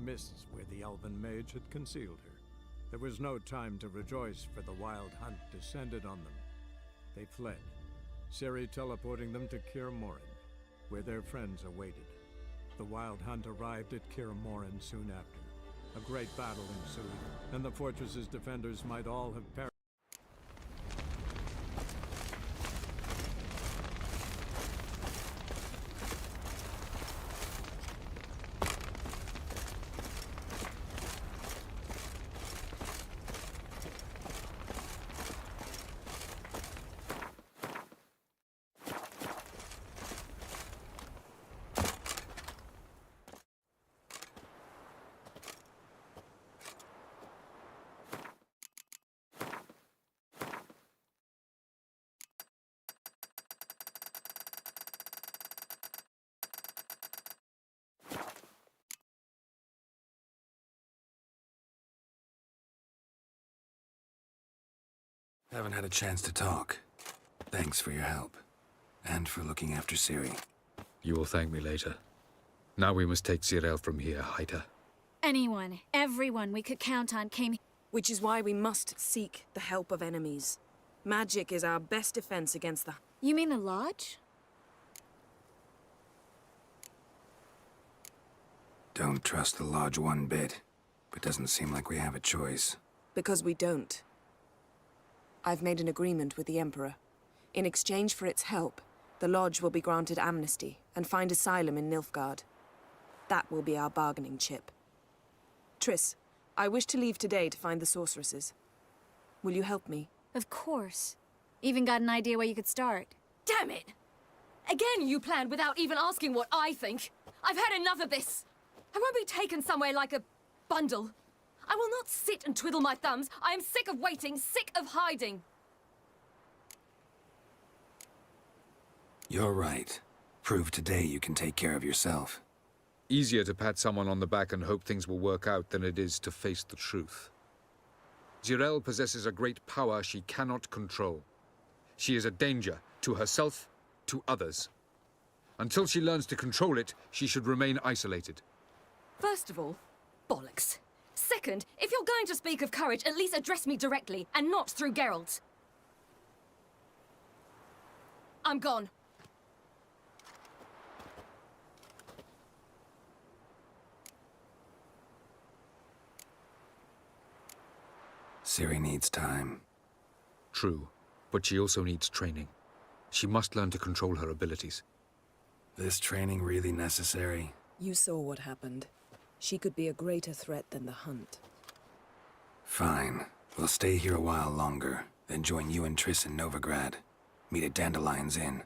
mists where the elven mage had concealed her. There was no time to rejoice, for the Wild Hunt descended on them. They fled, Ciri teleporting them to Kaer Morhen, where their friends awaited. The Wild Hunt arrived at Kaer Morhen soon after. A great battle ensued, and the fortress's defenders might all have perished. Haven't had a chance to talk. Thanks for your help. And for looking after Ciri. You will thank me later. Now we must take Zireael from here, Haida. Anyone, everyone we could count on came. Which is why we must seek the help of enemies. Magic is our best defense against the... You mean the Lodge? Don't trust the Lodge one bit. But doesn't seem like we have a choice. Because we don't. I've made an agreement with the Emperor. In exchange for its help, the Lodge will be granted amnesty and find asylum in Nilfgaard. That will be our bargaining chip. Triss, I wish to leave today to find the sorceresses. Will you help me? Of course. Even got an idea where you could start. Damn it! Again you planned without even asking what I think. I've had enough of this. I won't be taken somewhere like a bundle. I will not sit and twiddle my thumbs. I am sick of waiting, sick of hiding. You're right. Prove today you can take care of yourself. Easier to pat someone on the back and hope things will work out than it is to face the truth. Zireael possesses a great power she cannot control. She is a danger to herself, to others. Until she learns to control it, she should remain isolated. First of all, bollocks. Second, if you're going to speak of courage, at least address me directly, and not through Geralt. I'm gone. Ciri needs time. True, but she also needs training. She must learn to control her abilities. This training really necessary? You saw what happened. She could be a greater threat than the Hunt. Fine. We'll stay here a while longer, then join you and Triss in Novigrad. Meet at Dandelion's Inn.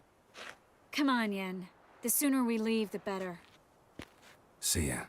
Come on, Yen. The sooner we leave, the better. See ya.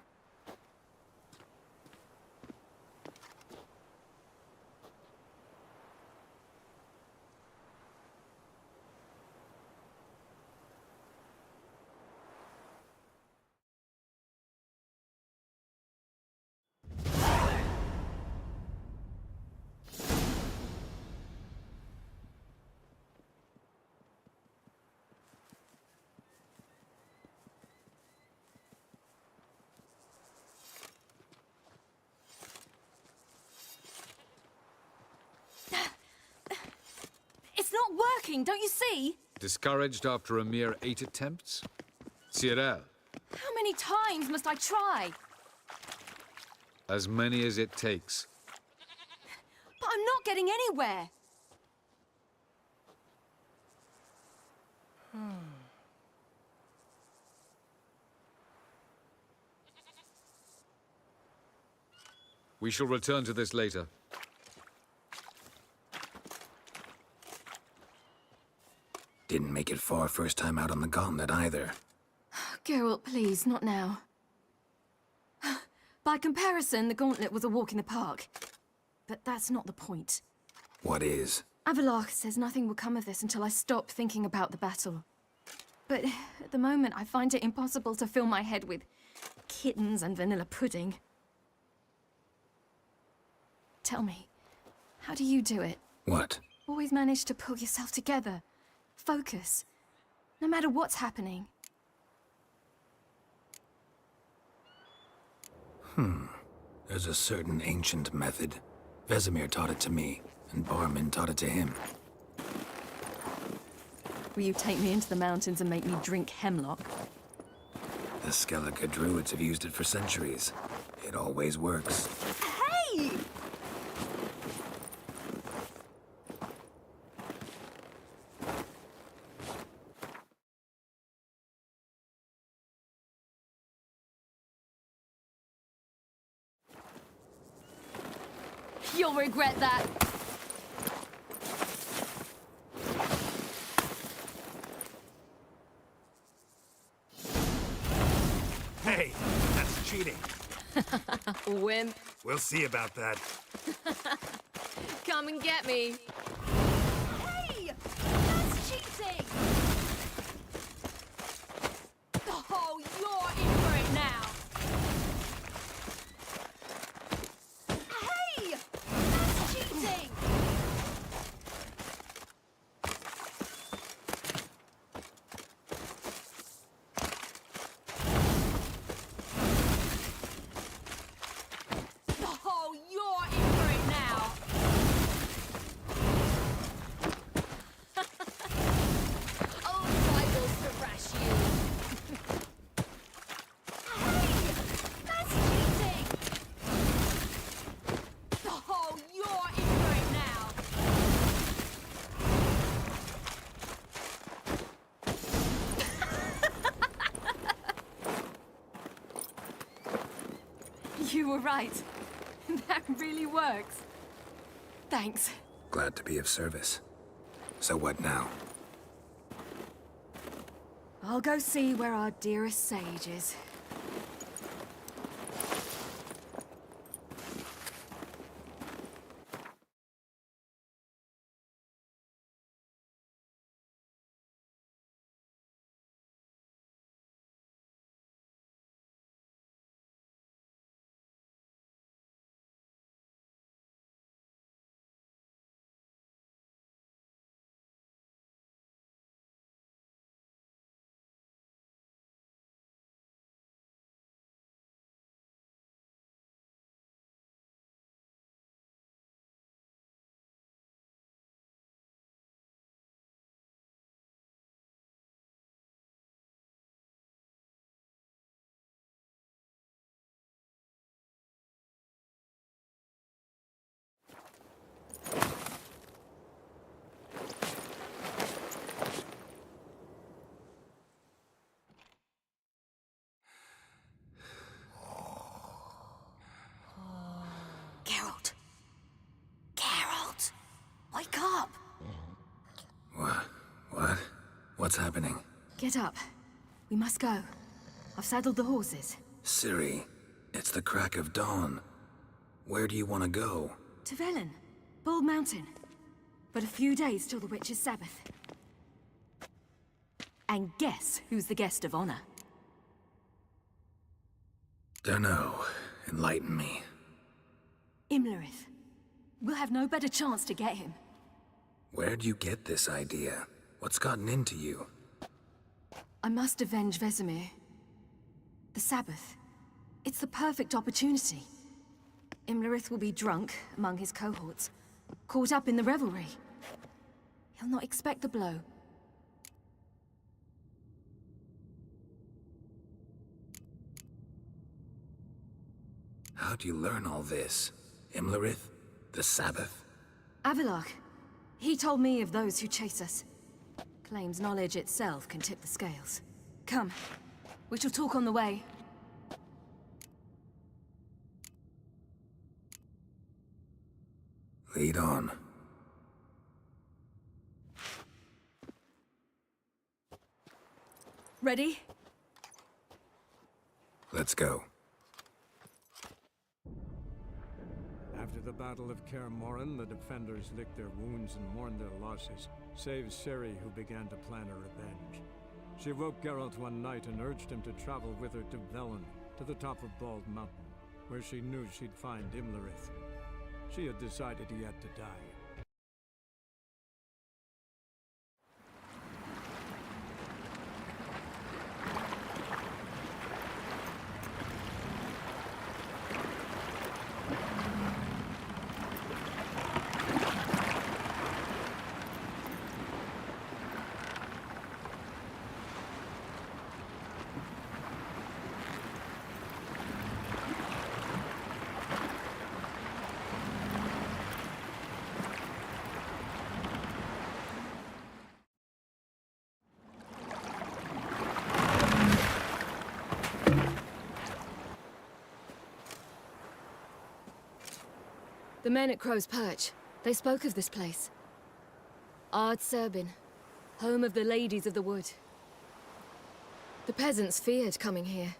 It's not working, don't you see? Discouraged after a mere 8 attempts? Zireael, How many times must I try? as many as it takes. But I'm not getting anywhere. We shall return to this later. Didn't make it far first time out on the gauntlet either. Geralt, please, not now. By comparison, the Gauntlet was a walk in the park. But that's not the point. What is? Avallac'h says nothing will come of this until I stop thinking about the battle. But at the moment, I find it impossible to fill my head with kittens and vanilla pudding. Tell me, how do you do it? What? Always manage to pull yourself together. Focus. No matter what's happening. There's a certain ancient method. Vesemir taught it to me, and Barman taught it to him. Will you take me into the mountains and make me drink hemlock? The Skellige druids have used it for centuries. It always works. Hey! You'll regret that. Hey, that's cheating. Wimp. We'll see about that. Come and get me. Hey! That's cheating! Oh, you're in for it now. Hey! That's cheating! Oh, you're in for it now. Oh, I will thrash you. Hey! That's cheating! Oh, you're in for it now. You were right. That really works. Thanks. Glad to be of service. So what now? I'll go see where our dearest sage is. Geralt! Geralt! Wake up! What? What's happening? Get up. We must go. I've saddled the horses. Ciri, it's the crack of dawn. Where do you want to go? To Velen. Bald Mountain. But a few days till the Witch's Sabbath. And guess who's the guest of honor? Dunno. Enlighten me. Imlerith. We'll have no better chance to get him. Where'd you get this idea? What's gotten into you? I must avenge Vesemir. The Sabbath. It's the perfect opportunity. Imlerith will be drunk among his cohorts, caught up in the revelry. He'll not expect the blow. How'd you learn all this? Imlerith? The Sabbath? Avilark. He told me of those who chase us. Claims knowledge itself can tip the scales. Come. We shall talk on the way. Lead on. Ready? Let's go. After the Battle of Kaer Morhen, the defenders licked their wounds and mourned their losses, save Ciri, who began to plan a revenge. She woke Geralt one night and urged him to travel with her to Velen, to the top of Bald Mountain, where she knew she'd find Imlerith. She had decided he had to die. The men at Crow's Perch, they spoke of this place. Ard Serbin, home of the Ladies of the Wood. The peasants feared coming here,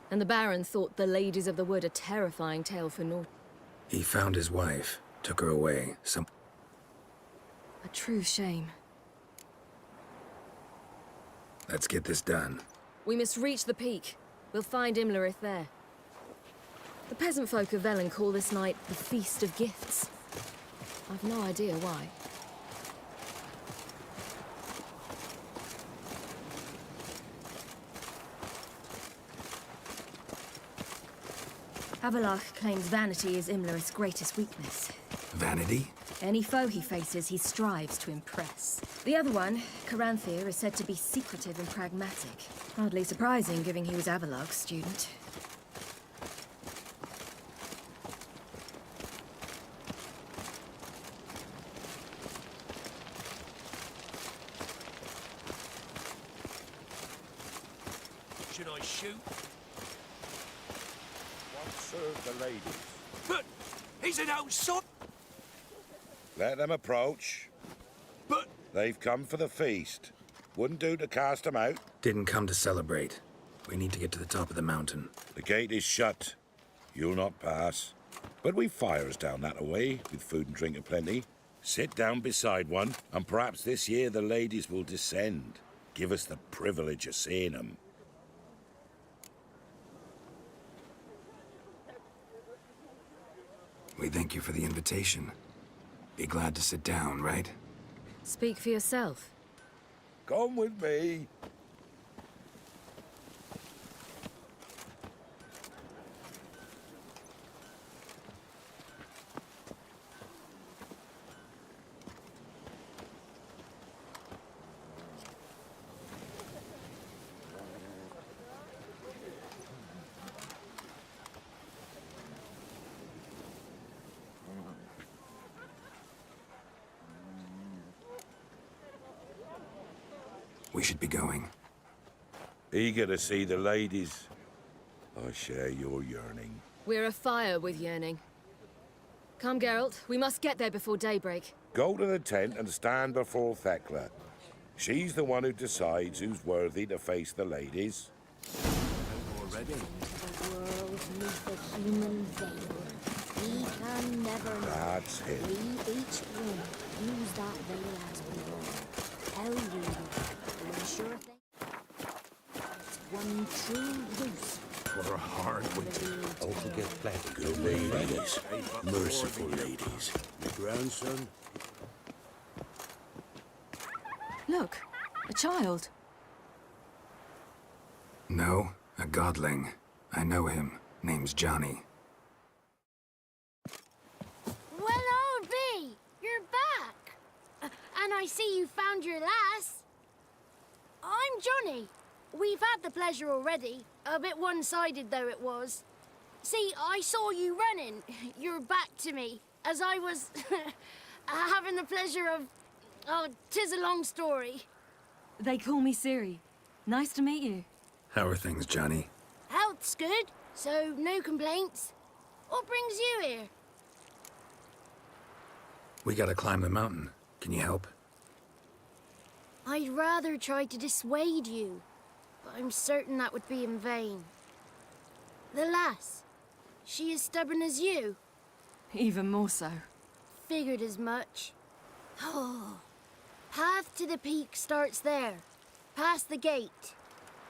and the Baron thought the Ladies of the Wood a terrifying tale for Nord. He found his wife, took her away. A true shame. Let's get this done. We must reach the peak. We'll find Imlerith there. The peasant folk of Velen call this night the Feast of Gifts. I've no idea why. Avalach claims vanity is Imlerith's greatest weakness. Vanity? Any foe he faces, he strives to impress. The other one, Caranthir, is said to be secretive and pragmatic. Hardly surprising, given he was Avalach's student. Should I shoot? What serve the ladies? But he's an outside. Let them approach. But They've come for the feast. Wouldn't do to cast them out. Didn't come to celebrate. We need to get to the top of the mountain. The gate is shut. You'll not pass. But we've fires down that away, with food and drink aplenty. Sit down beside one, and perhaps this year the ladies will descend. Give us the privilege of seeing them. We thank you for the invitation. Be glad to sit down, right? Speak for yourself. Come with me. We should be going. Eager to see the ladies. I share your yearning. We're afire with yearning. Come, Geralt. We must get there before daybreak. Go to the tent and stand before Thekla. She's the one who decides who's worthy to face the ladies. Already? The world neath the human veil. We can never know. That's it. We each one use that veil as we will. Tell you the sure thing. It's one true use. for a hard winter. Also get plenty. Good ladies. Merciful ladies. Your grandson? Look, a child. No, a godling. I know him. Name's Johnny. Well, old B, you're back. And I see you found your lass. I'm Johnny. We've had the pleasure already. A bit one-sided, though it was. See, I saw you running. Your back to me, as I was having the pleasure of... Oh, 'tis a long story. They call me Ciri. Nice to meet you. How are things, Johnny? Health's good, so no complaints. What brings you here? We gotta climb the mountain. Can you help? I'd rather try to dissuade you, but I'm certain that would be in vain. The lass, she as stubborn as you? Even more so. Figured as much. Oh, path to the peak starts there, past the gate.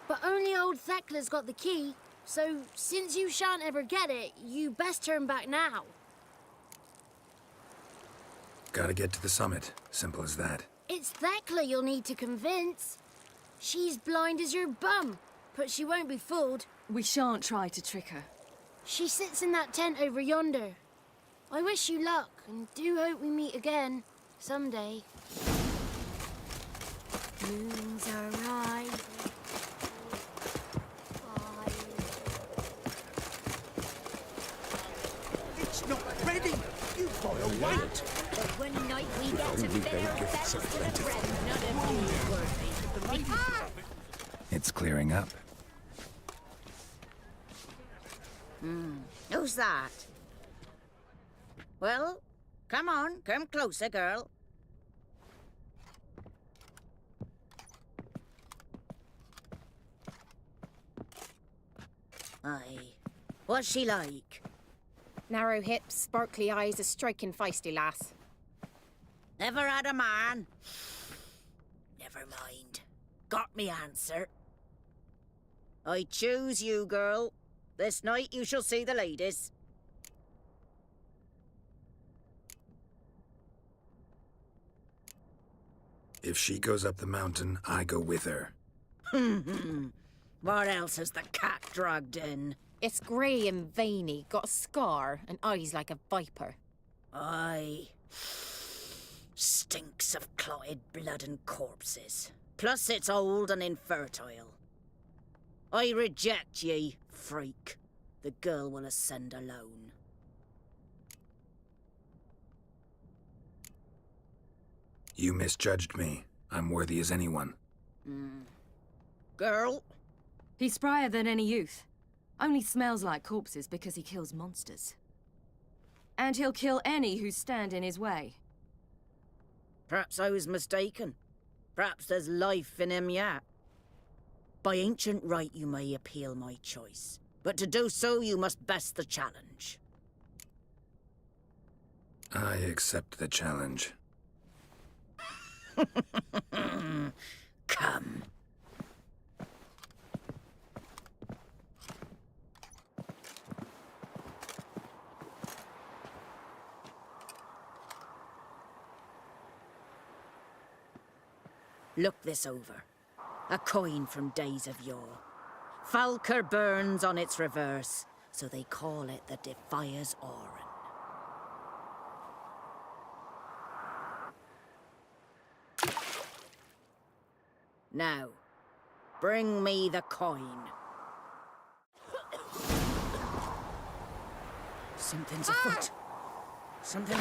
But only old Thekla's got the key, so since you shan't ever get it, you best turn back now. Gotta get to the summit. Simple as that. It's Thekla you'll need to convince. She's blind as your bum, but she won't be fooled. We shan't try to trick her. She sits in that tent over yonder. I wish you luck, and do hope we meet again, someday. Moons are rising. It's not ready! You've got to wait! But one night we get to bear thanks to the friend, none of you worthy. It's clearing up. Who's that? Well, come on, come closer, girl. Aye. What's she like? Narrow hips, sparkly eyes, a striking feisty lass. Never had a man? Never mind. Got me answer. I choose you, girl. This night you shall see the ladies. If she goes up the mountain, I go with her. What else has the cat dragged in? It's grey and veiny, got a scar, and eyes like a viper. Aye. Stinks of clotted blood and corpses. Plus it's old and infertile. I reject ye, freak. The girl will ascend alone. You misjudged me. I'm worthy as anyone. Girl? He's sprier than any youth. Only smells like corpses because he kills monsters. And he'll kill any who stand in his way. Perhaps I was mistaken. Perhaps there's life in him yet. By ancient right you may appeal my choice. But to do so you must best the challenge. I accept the challenge. Come. Look this over. A coin from days of yore. Falker burns on its reverse, so they call it the Defier's Oran. Now, bring me the coin. Something's afoot. Something...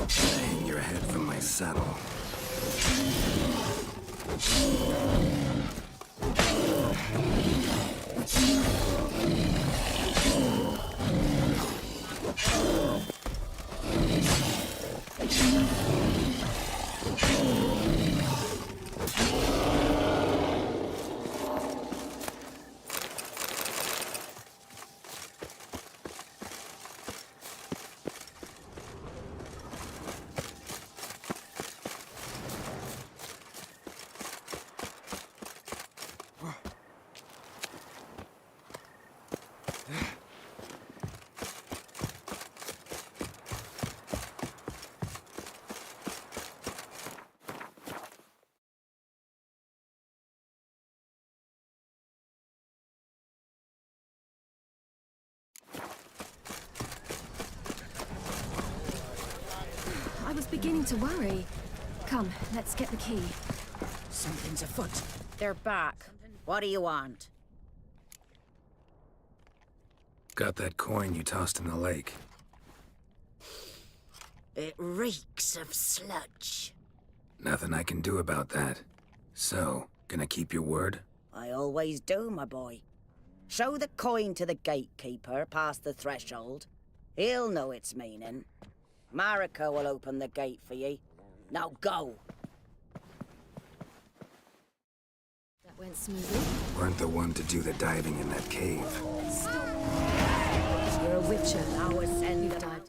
Hang your head from my saddle. I was beginning to worry. Come, let's get the key. Something's afoot. They're back. What do you want? Got that coin you tossed in the lake. It reeks of sludge. Nothing I can do about that. So, gonna keep your word? I always do, my boy. Show the coin to the gatekeeper past the threshold. He'll know its meaning. Marika will open the gate for ye. Now go. That went smoothly. Weren't the one to do the diving in that cave. You're a witcher. Now ascend. You've died.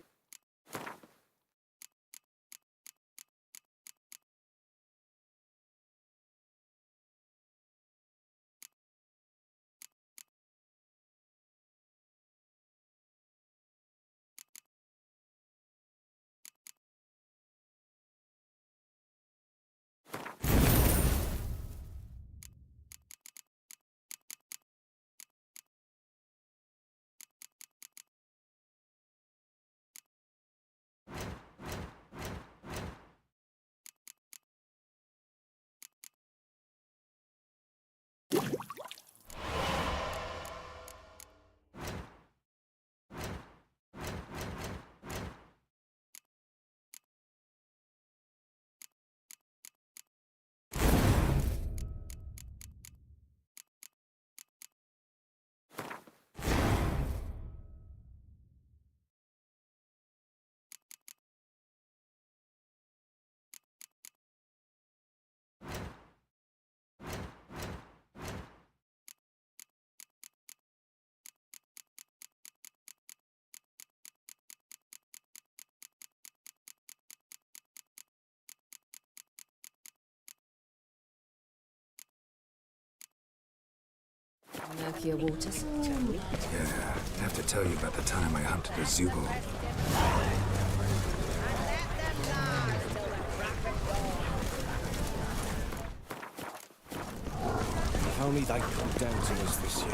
Murkier waters. Yeah, I have to tell you about the time I hunted a Zubul. If only they'd come down to us this year.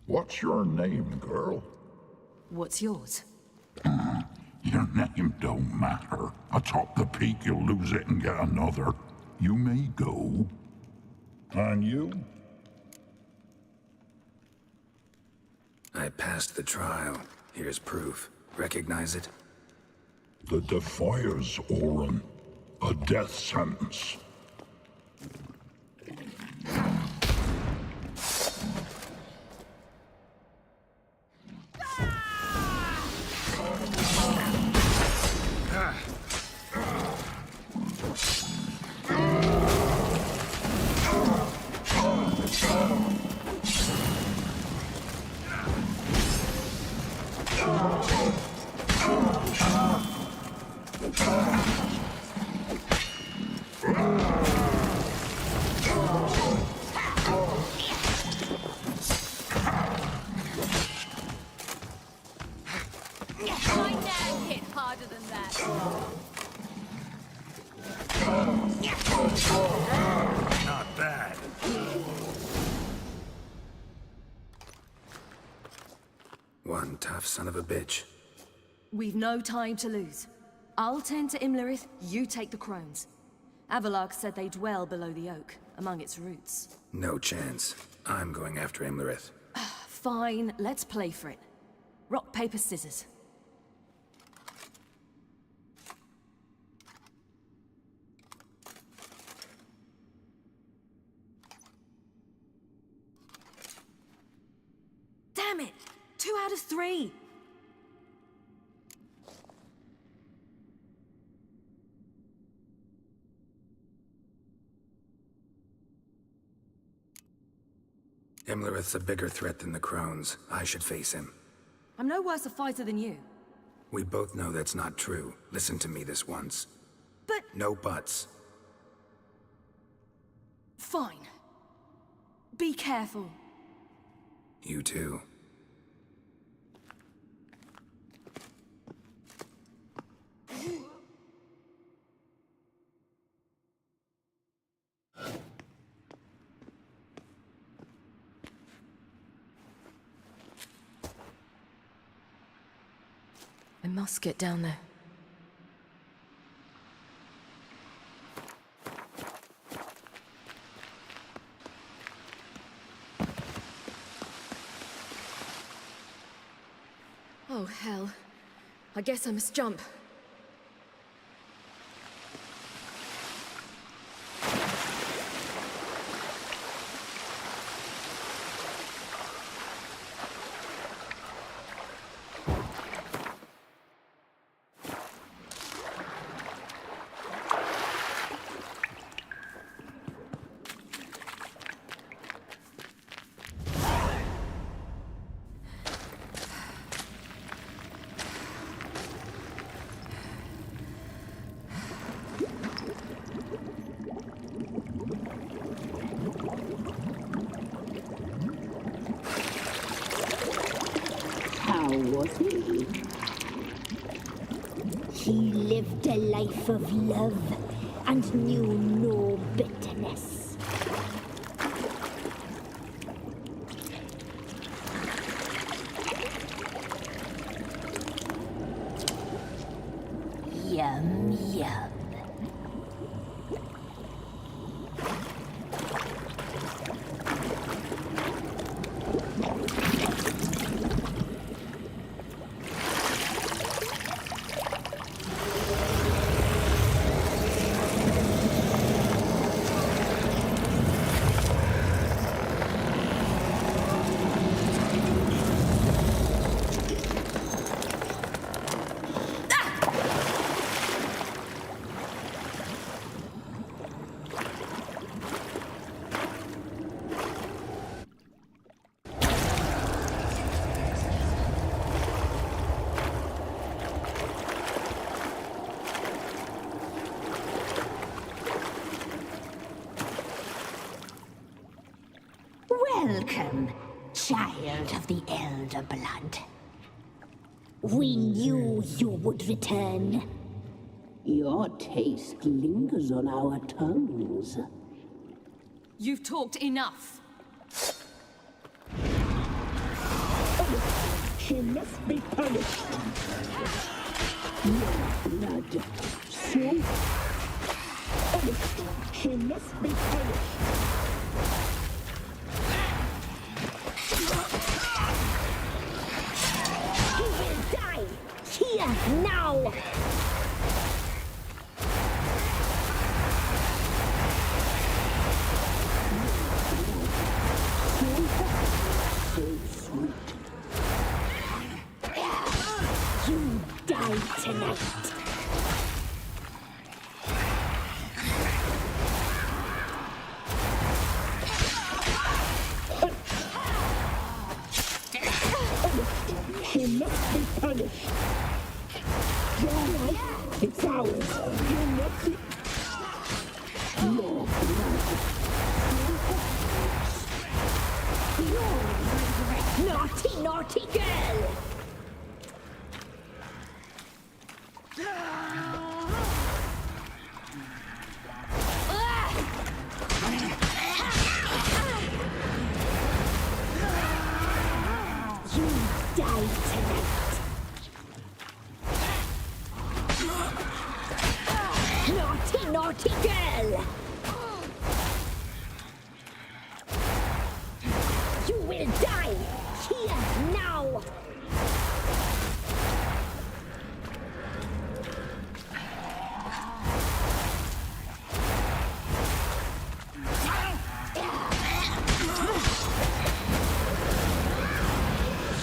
What's your name, girl? What's yours? Your name don't matter. Atop the peak, you'll lose it and get another. You may go. And you? I passed the trial. Here's proof. Recognize it? The Defiers, Orin. A death sentence. My nag hit harder than that. Not bad. One tough son of a bitch. We've no time to lose. I'll tend to Imlerith, you take the crones. Avalok said they dwell below the oak, among its roots. No chance. I'm going after Imlerith. Fine, let's play for it. Rock, paper, scissors. Damn it! 2 out of 3! Imlerith's a bigger threat than the Crones. I should face him. I'm no worse a fighter than you. We both know that's not true. Listen to me this once. But... No buts. Fine. Be careful. You too. I must get down there. Oh, hell. I guess I must jump. How was he? He lived a life of love and knew no bitterness. Yum, yum. Welcome, child of the Elder Blood. We knew you would return. Your taste lingers on our tongues. You've talked enough. She must be punished. Your blood, so punished. She must be punished. You will die here now. You die tonight. She must be punished. Your life, it's ours. You must be... Your blood. Naughty, naughty girl! You die tonight. Naughty, naughty girl! You will die here now!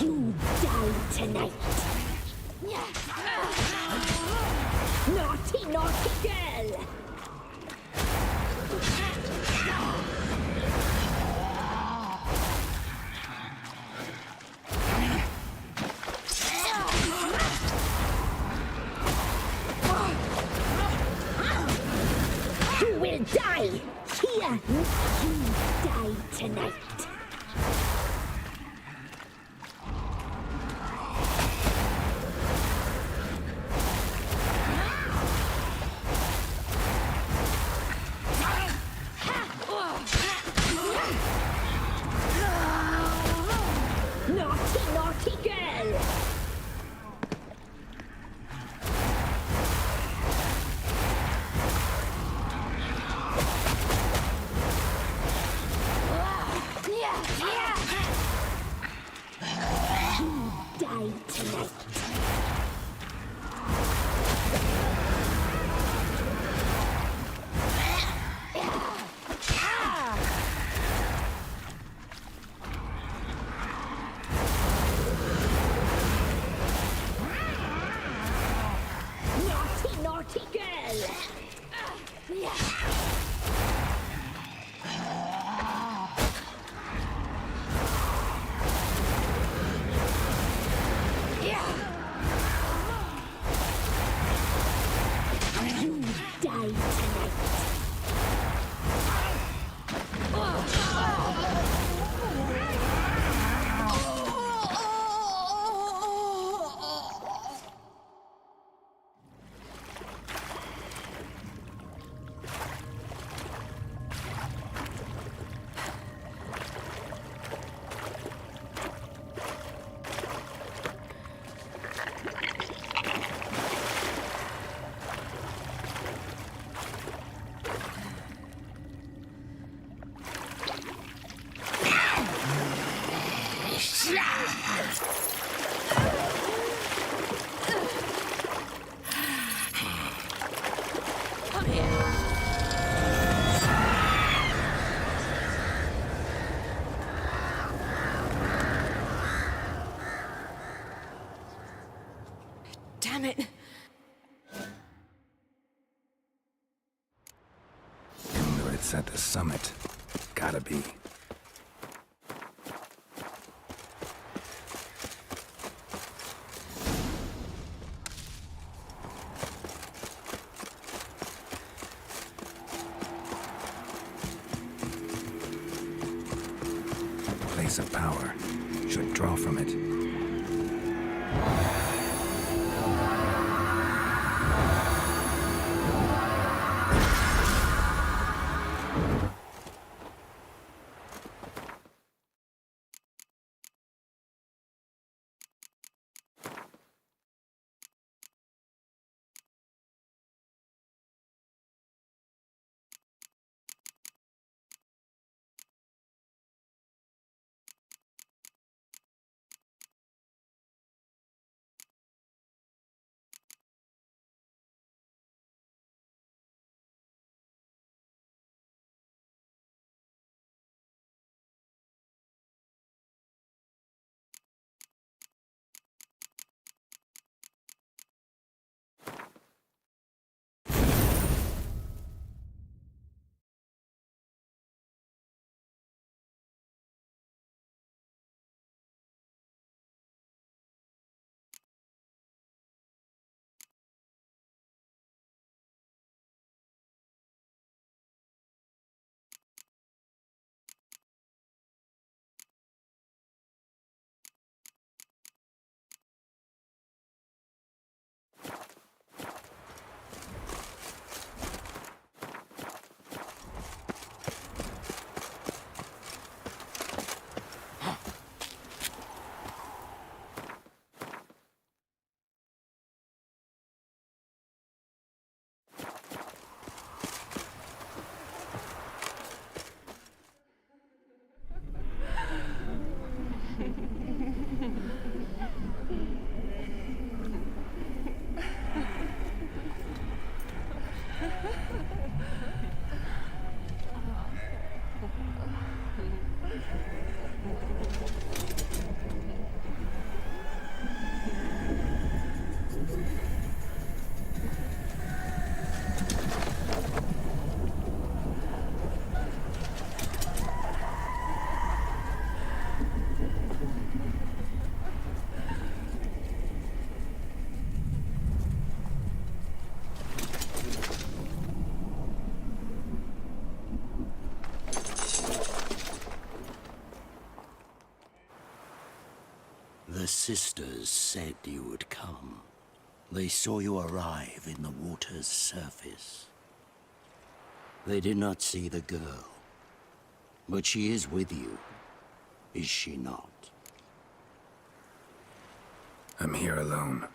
You die tonight. Naughty, naughty girl! tonight. Naughty, naughty girl! Die tonight. Naughty, naughty girl! You die tonight. Come here. Damn it. Remember, it's at the summit. Gotta be. Place of power. Should draw from it. The sisters said you would come. They saw you arrive in the water's surface. They did not see the girl. But she is with you, is she not? I'm here alone.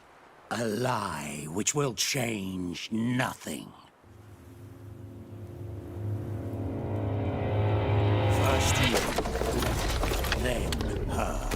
A lie which will change nothing. First you, then her.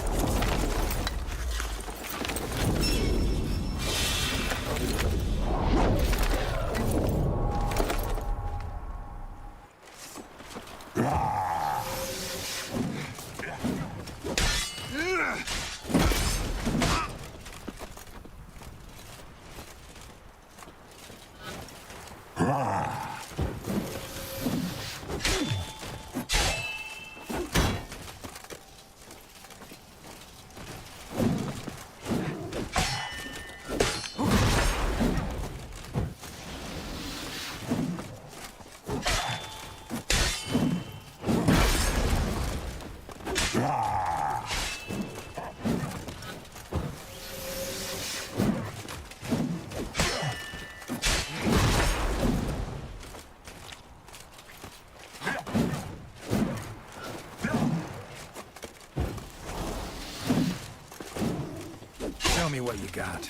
Tell me what you got.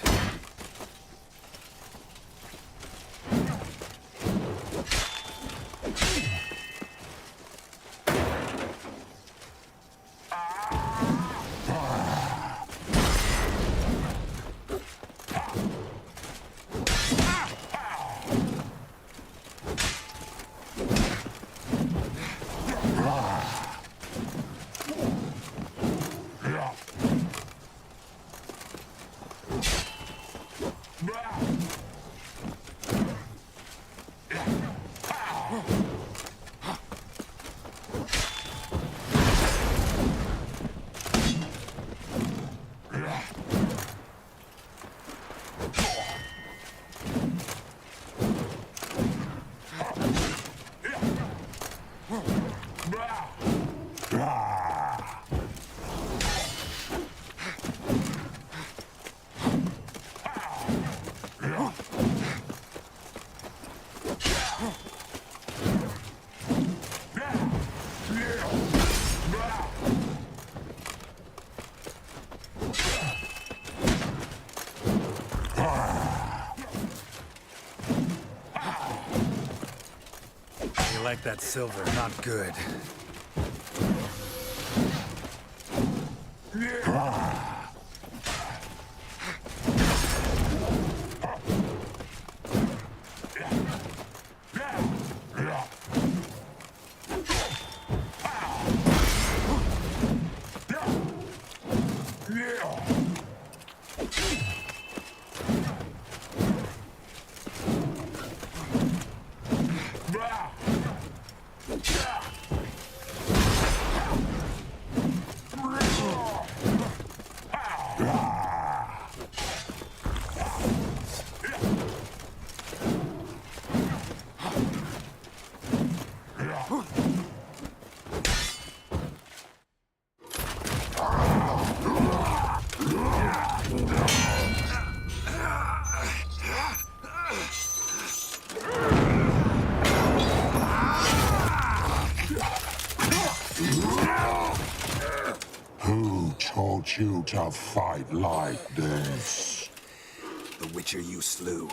Like that silver, not good. Who taught you to fight like this? The Witcher you slew.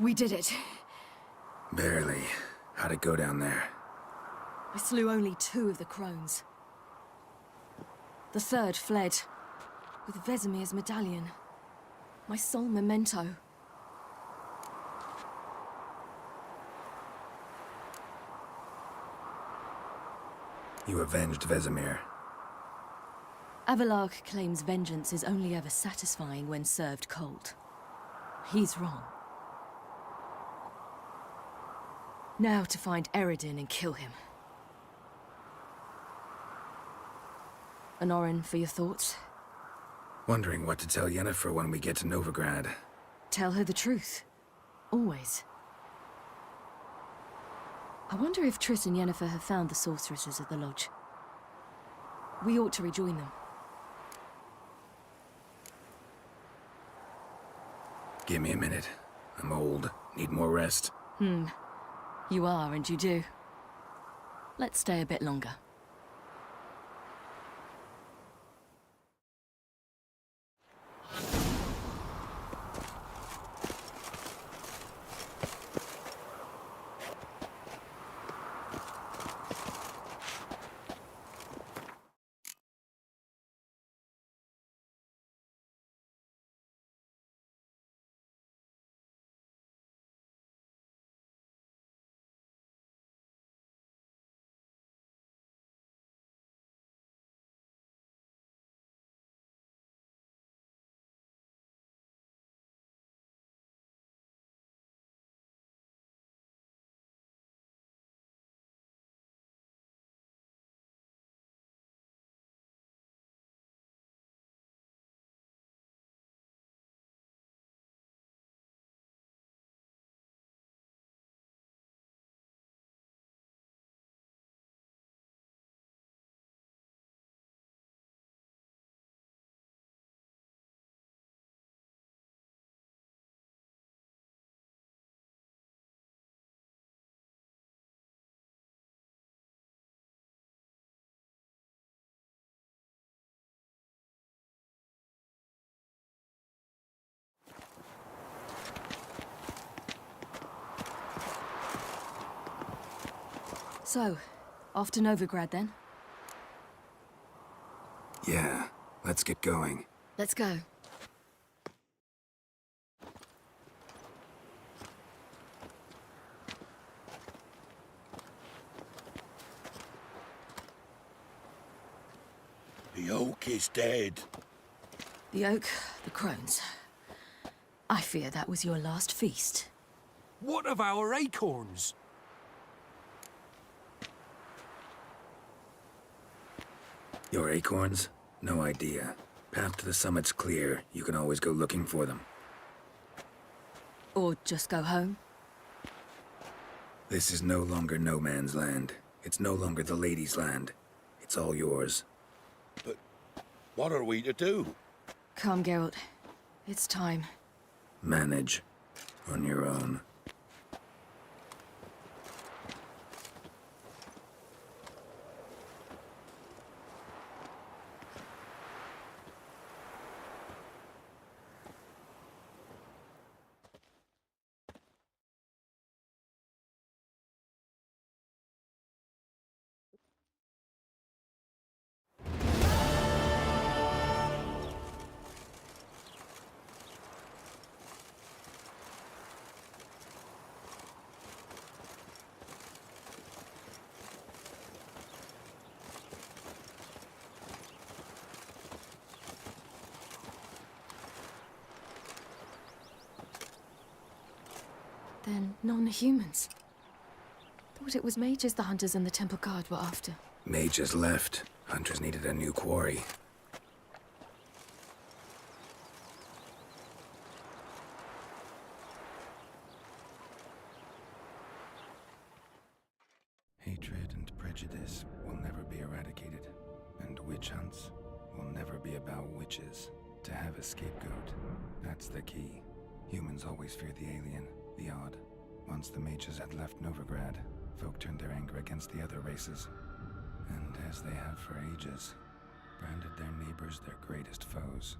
We did it. Barely. How'd it go down there? I slew only 2 of the crones. The 3rd fled, with Vesemir's medallion. My sole memento. You avenged Vesemir. Avelarg claims vengeance is only ever satisfying when served cold. He's wrong. Now to find Eredin and kill him. Honorin, for your thoughts? Wondering what to tell Yennefer when we get to Novigrad. Tell her the truth. Always. I wonder if Triss and Yennefer have found the sorceresses of the Lodge. We ought to rejoin them. Give me a minute. I'm old. Need more rest. You are, and you do. Let's stay a bit longer. So, off to Novigrad then? Yeah, let's get going. Let's go. The oak is dead. The oak, the crones. I fear that was your last feast. What of our acorns? Your acorns? No idea. Path to the summit's clear. You can always go looking for them. Or just go home? This is no longer no man's land. It's no longer the lady's land. It's all yours. But what are we to do? Come, Geralt. It's time. Manage. On your own. Then non-humans. Thought it was mages the hunters and the Temple Guard were after. Mages left. Hunters needed a new quarry. Hatred and prejudice will never be eradicated, and witch hunts will never be about witches. To have a scapegoat, that's the key. Humans always fear the alien, the odd. Once the mages had left Novigrad, folk turned their anger against the other races. And as they have for ages, branded their neighbors their greatest foes.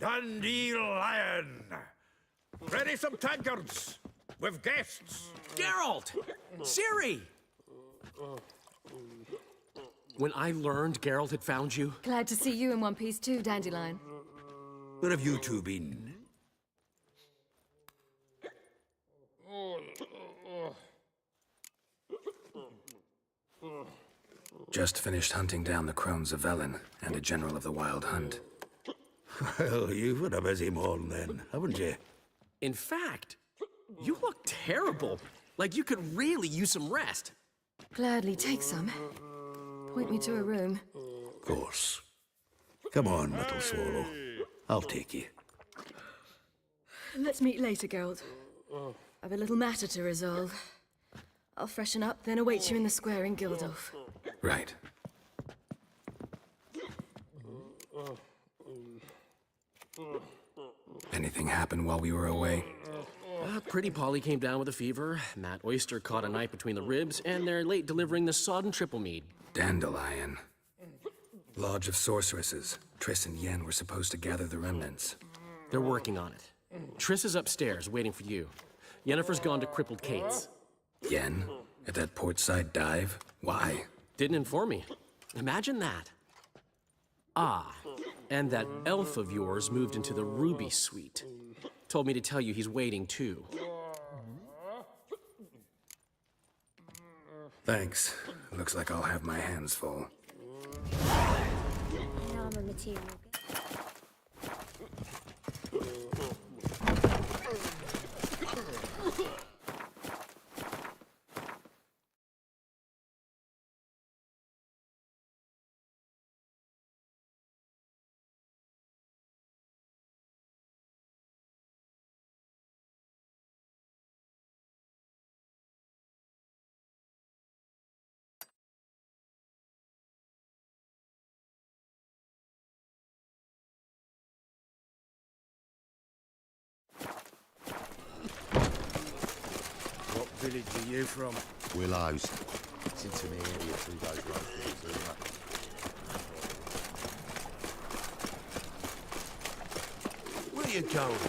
Dandelion! Ready some tankards! With guests! Geralt! Ciri! When I learned Geralt had found you... Glad to see you in one piece too, Dandelion. Where have you two been? Just finished hunting down the crones of Velen and a general of the Wild Hunt. Well, you've had a busy morning then, haven't you? In fact, you look terrible. Like you could really use some rest. Gladly take some. Point me to a room. Of course. Come on, little swallow. I'll take you. Let's meet later, Geralt. I've a little matter to resolve. I'll freshen up, then await you in the square in Gildorf. Right. Anything happen while we were away? Pretty Polly came down with a fever. Matt Oyster caught a knife between the ribs, and they're late delivering the sodden triple mead. Dandelion. Lodge of Sorceresses. Triss and Yen were supposed to gather the remnants. They're working on it. Triss is upstairs, waiting for you. Yennefer's gone to Crippled Kate's. Yen? At that portside dive? Why? Didn't inform me. Imagine that. Ah, and that elf of yours moved into the Ruby Suite. Told me to tell you he's waiting too. Thanks. Looks like I'll have my hands full. Armor material. What village are you from? Willows. It's into the area through those roads, isn't it? Where you going?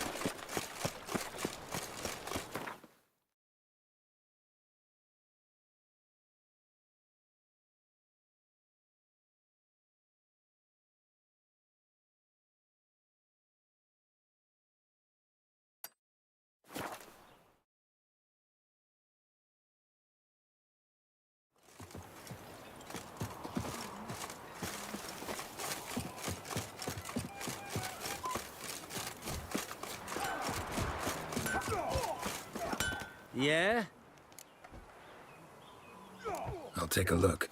Yeah? I'll take a look.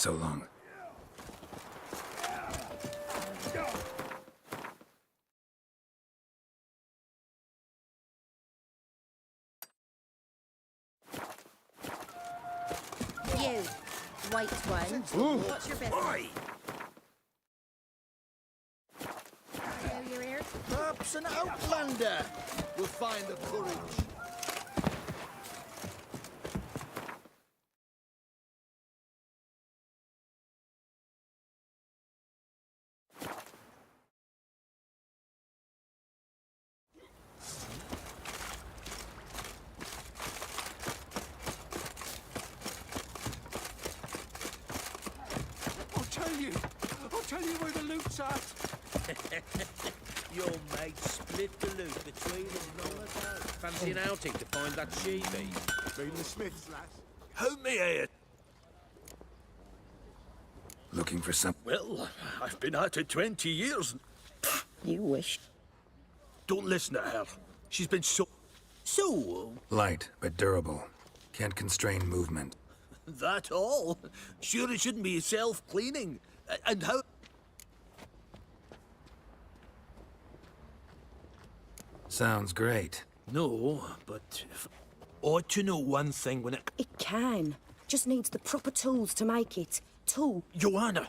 So long. You, white one. What's your business? Blow your ear? Perhaps an outlander will find the courage. I'll tell you where the loot's at. Your mate split the loot between us long ago. Fancy an outing to find that sheebie? Been the Smiths, lass. Help me here. Looking for some... Well, I've been at it 20 years. You wish. Don't listen to her. She's been so... Light, but durable. Can't constrain movement. That all? Sure it shouldn't be self-cleaning. And how... Sounds great. No, but... Ought to know one thing when it... It can. Just needs the proper tools to make it. Joanna,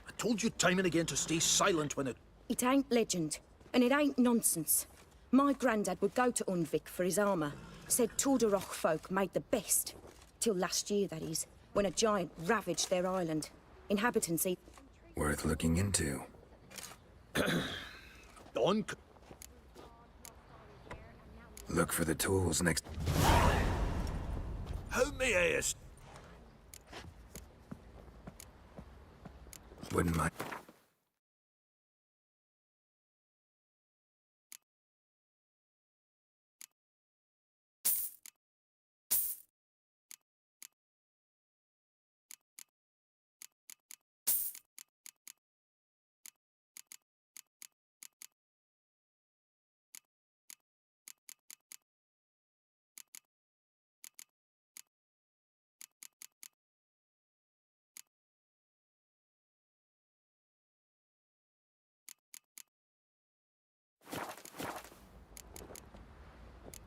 I told you time and again to stay silent when it... It ain't legend, and it ain't nonsense. My granddad would go to Unvik for his armour. Said Tordarroch folk made the best. Till last year, that is, when a giant ravaged their island. Inhabitants eat... Worth looking into. Look for the tools next... How may I ask? Wouldn't mind.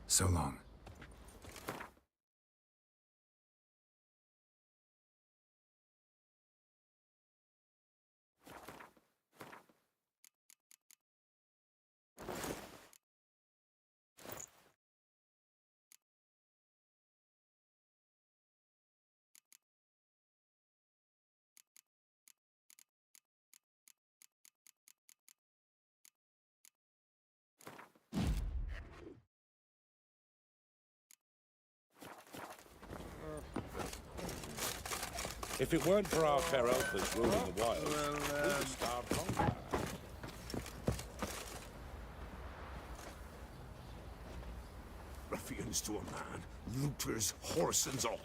So long. If it weren't for our fair elfers ruling the wild, we would starve longer. Ruffians to a man, looters, horse and all.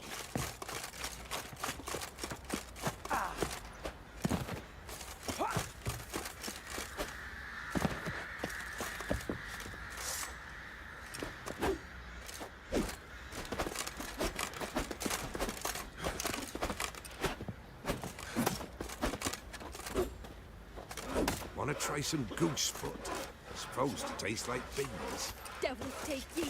Want to try some goose foot? Supposed to taste like beans. Devil take ye.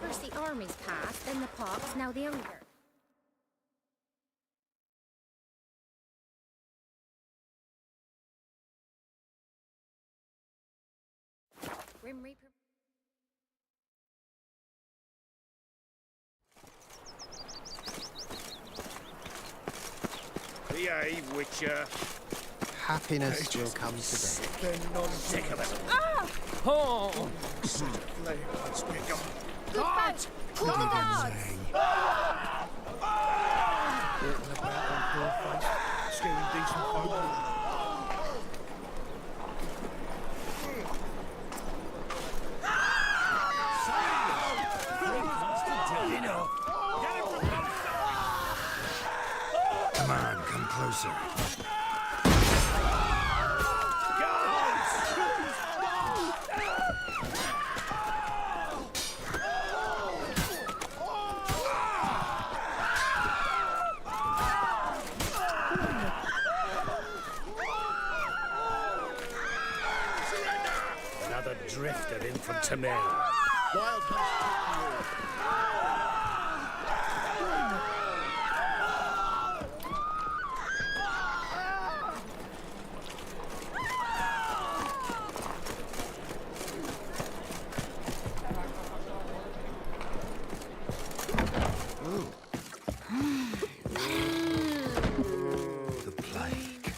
First the armies passed, then the pox, now the hunger. Grim Reaper. Behave, Witcher. Happiness will come today. Sick of it. Ah! Oh! Guards! Call the guards! Scaring decent folk. Come on, come closer. bastard in from Temera. Wild The plague.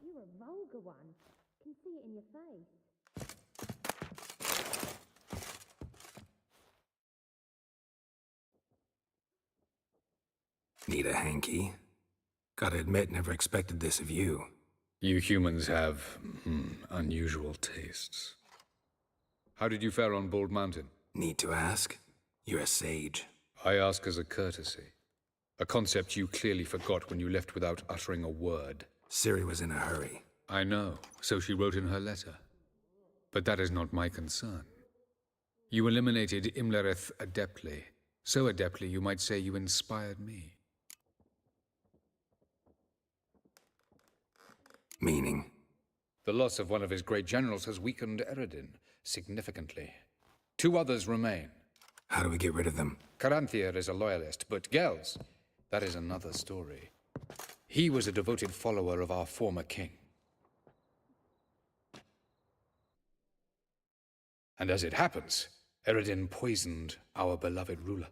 You're a vulgar one. Can see it in your face. Need a hanky? Gotta admit, never expected this of you. You humans have unusual tastes. How did you fare on Bald Mountain? Need to ask? You're a sage. I ask as a courtesy. A concept you clearly forgot when you left without uttering a word. Ciri was in a hurry. I know, so she wrote in her letter. But that is not my concern. You eliminated Imlerith adeptly. So adeptly, you might say you inspired me. Meaning? The loss of one of his great generals has weakened Eredin significantly. 2 others remain. How do we get rid of them? Caranthier is a loyalist, but Gels, that is another story. He was a devoted follower of our former king. And as it happens, Eredin poisoned our beloved ruler.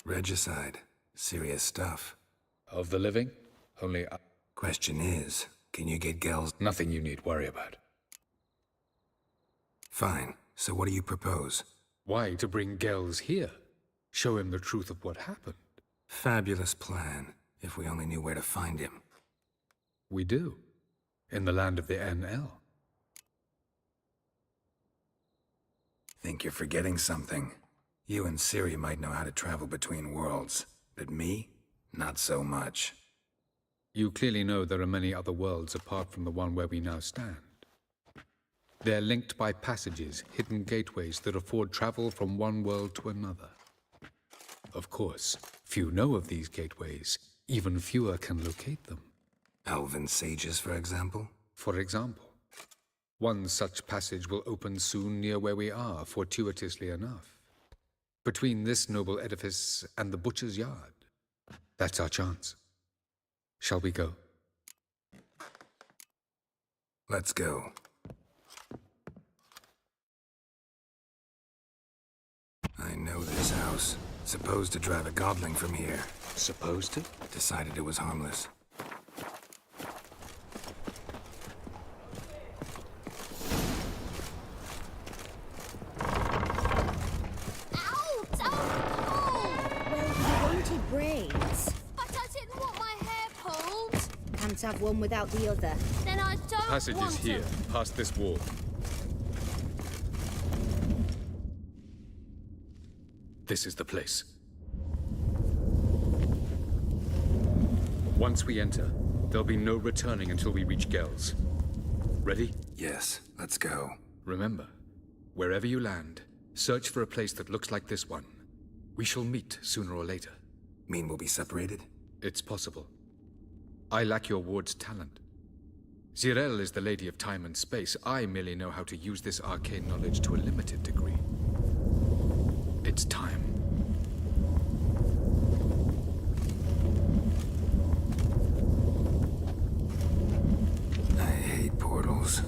Regicide. Serious stuff. Of the living, only Question is, can you get Gels? Nothing you need worry about. Fine. So what do you propose? Why to bring Gels here? Show him the truth of what happened. Fabulous plan, if we only knew where to find him. We do. In the land of the NL. Think you're forgetting something. You and Ciri might know how to travel between worlds, but me? Not so much. You clearly know there are many other worlds apart from the one where we now stand. They're linked by passages, hidden gateways that afford travel from one world to another. Of course, few know of these gateways. Even fewer can locate them. Elven sages, for example? For example. One such passage will open soon near where we are, fortuitously enough. Between this noble edifice and the butcher's yard. That's our chance. Shall we go? Let's go. I know this house. Supposed to drive a godling from here. Supposed to? Decided it was harmless. Braids. But I didn't want my hair pulled. Can't have one without the other. Then I don't Passage want is here, past this wall. This is the place. Once we enter, there'll be no returning until we reach Gels. Ready? Yes, let's go. Remember, wherever you land, search for a place that looks like this one. We shall meet sooner or later. Mean we'll be separated? It's possible. I lack your ward's talent. Zirel is the lady of time and space. I merely know how to use this arcane knowledge to a limited degree. It's time. I hate portals.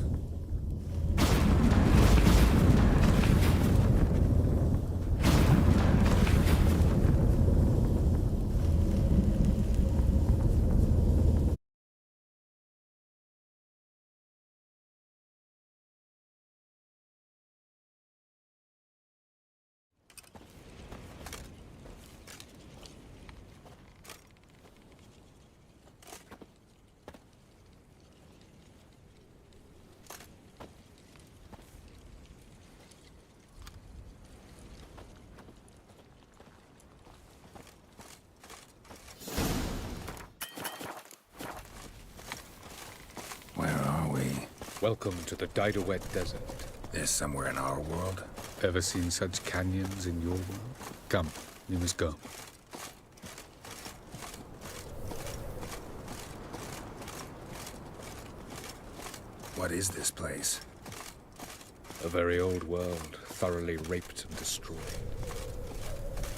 Welcome to the Daidaret Desert. This somewhere in our world? Ever seen such canyons in your world? Come, you must go. What is this place? A very old world, thoroughly raped and destroyed.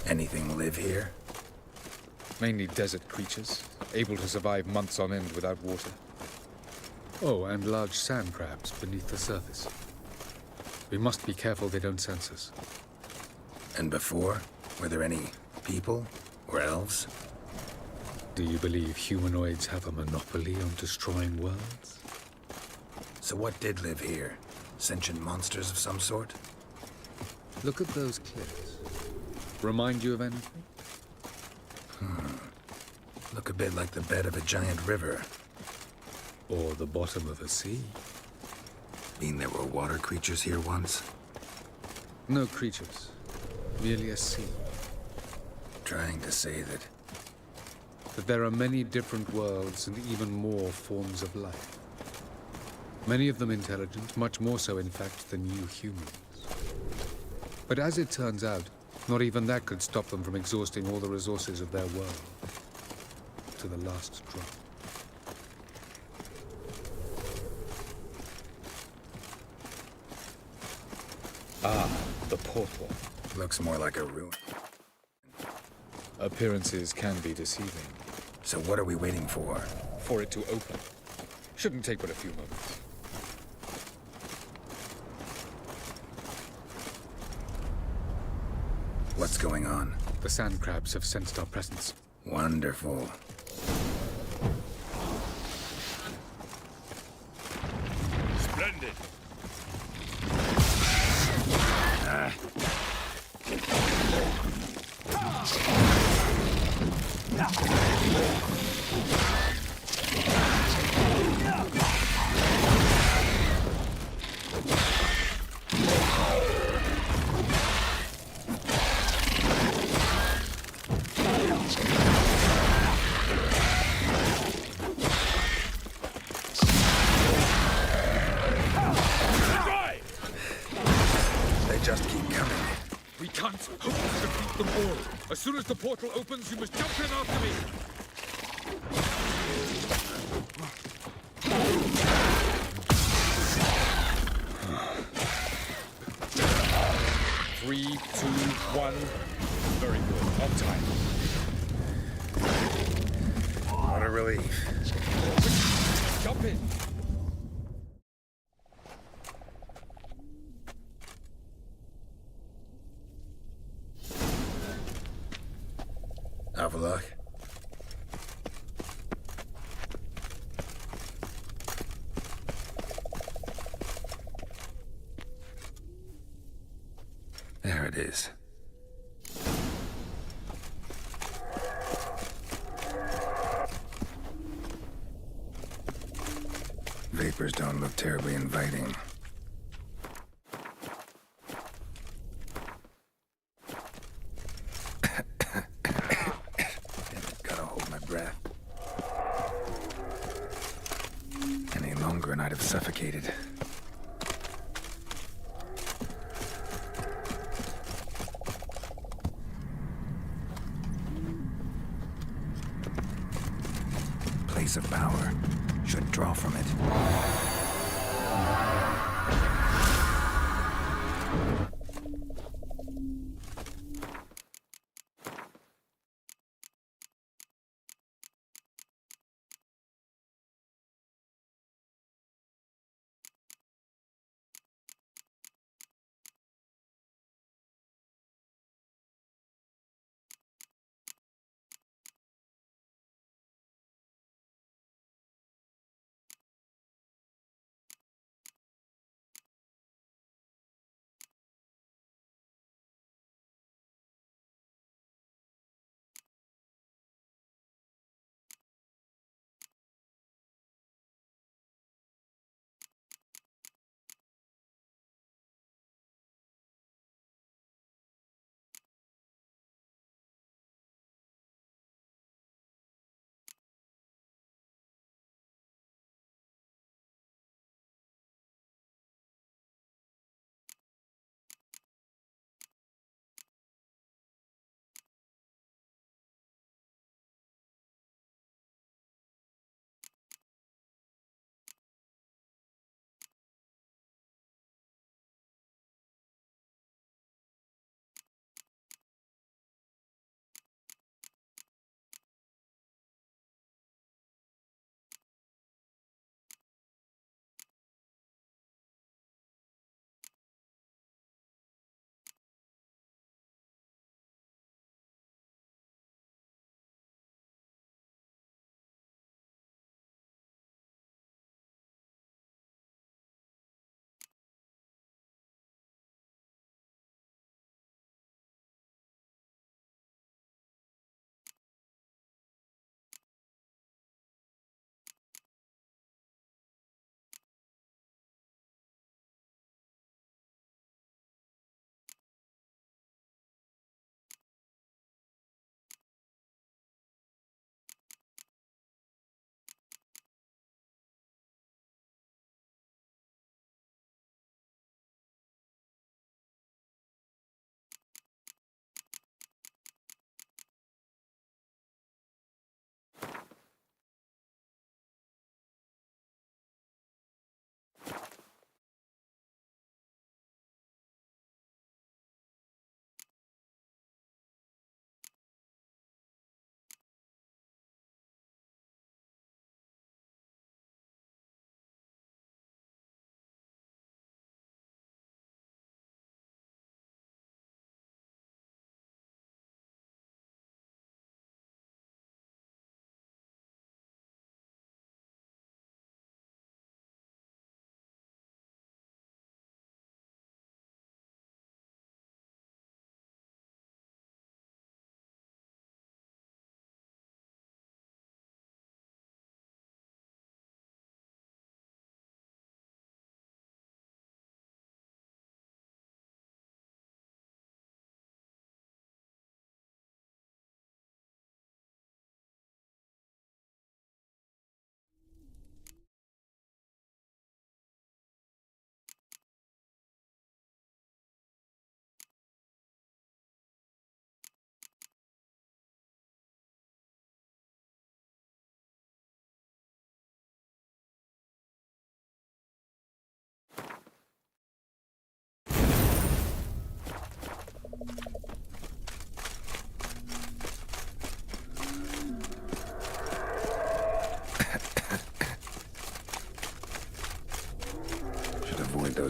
Anything live here? Mainly desert creatures, able to survive months on end without water. Oh, and large sand crabs beneath the surface. We must be careful they don't sense us. And before? Were there any people? Or elves? Do you believe humanoids have a monopoly on destroying worlds? So what did live here? Sentient monsters of some sort? Look at those cliffs. Remind you of anything? Look a bit like the bed of a giant river. Or the bottom of a sea. Mean there were water creatures here once? No creatures. Merely a sea. Trying to say that... That there are many different worlds and even more forms of life. Many of them intelligent, much more so in fact than you humans. But as it turns out, not even that could stop them from exhausting all the resources of their world. To the last drop. Ah, the portal. Looks more like a ruin. Appearances can be deceiving. So what are we waiting for? For it to open. Shouldn't take but a few moments. What's going on? The sand crabs have sensed our presence. Wonderful. Splendid. Just keep coming. We can't hope to defeat them all. As soon as the portal opens, you must jump in after me. 3, 2, 1. Very good. On time. What a relief. Jump in. Avallac'h. There it is. Vapors don't look terribly inviting. Gotta hold my breath. Any longer and I'd have suffocated. Place of power. Should draw from it.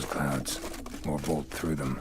those clouds, or bolt through them.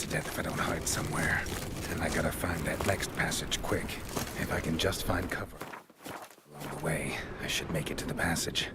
Death if I don't hide somewhere. And I gotta find that next passage quick. If I can just find cover. Along the way, I should make it to the passage.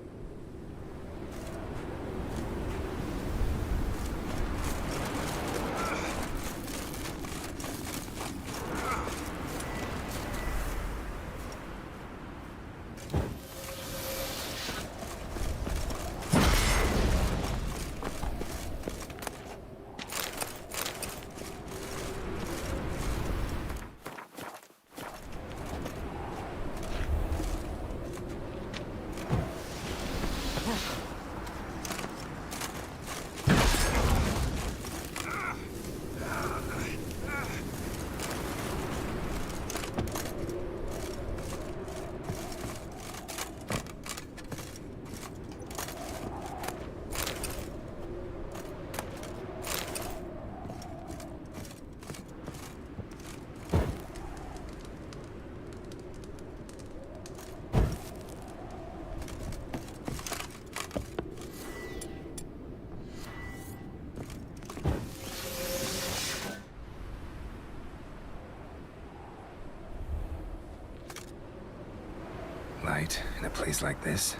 Light in a place like this?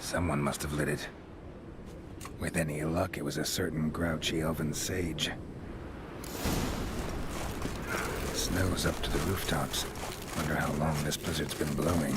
Someone must have lit it. With any luck, it was a certain grouchy elven sage. Snow's up to the rooftops. Wonder how long this blizzard's been blowing.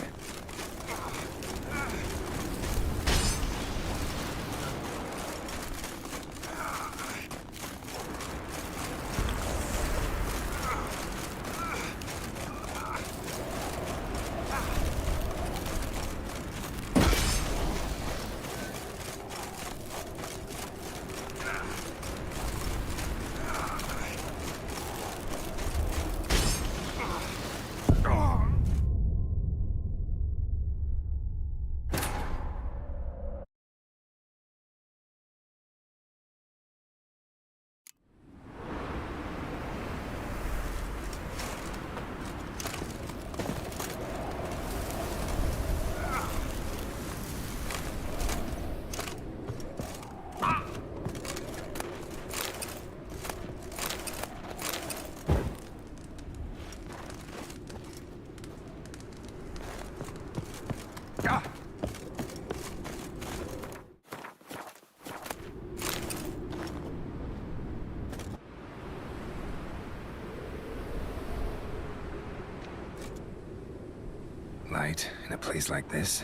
Light in a place like this?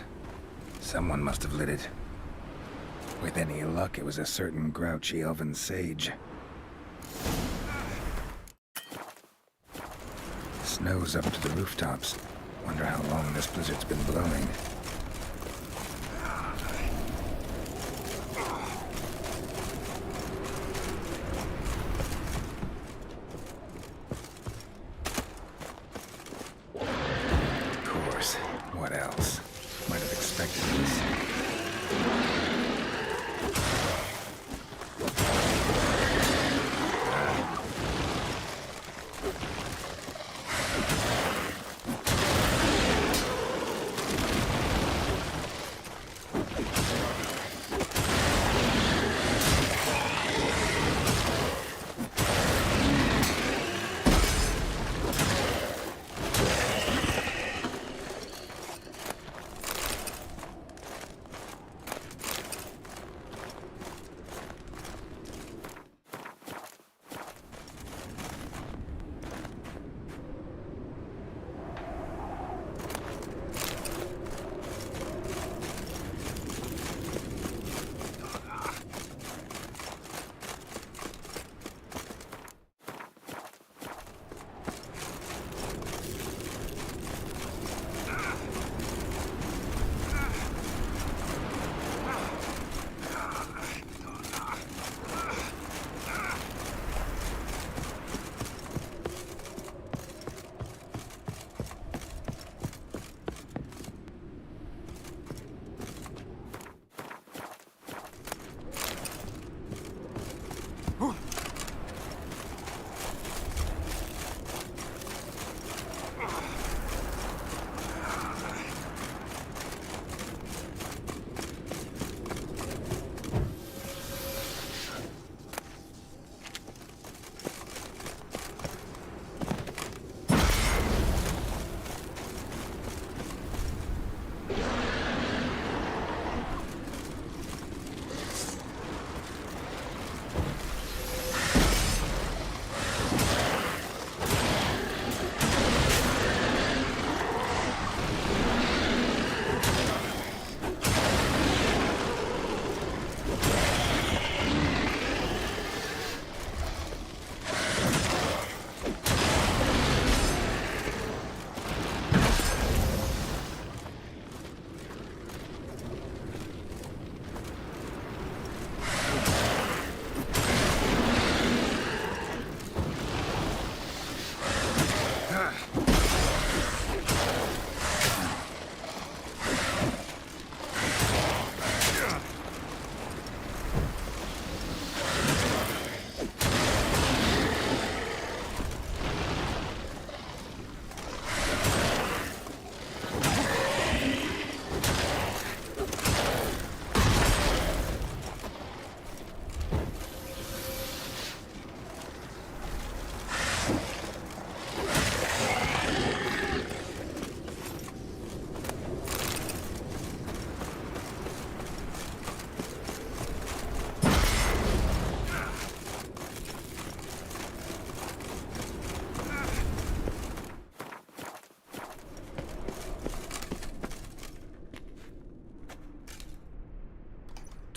Someone must have lit it. With any luck, it was a certain grouchy elven sage. Snow's up to the rooftops. Wonder how long this blizzard's been blowing. What else? Might have expected this.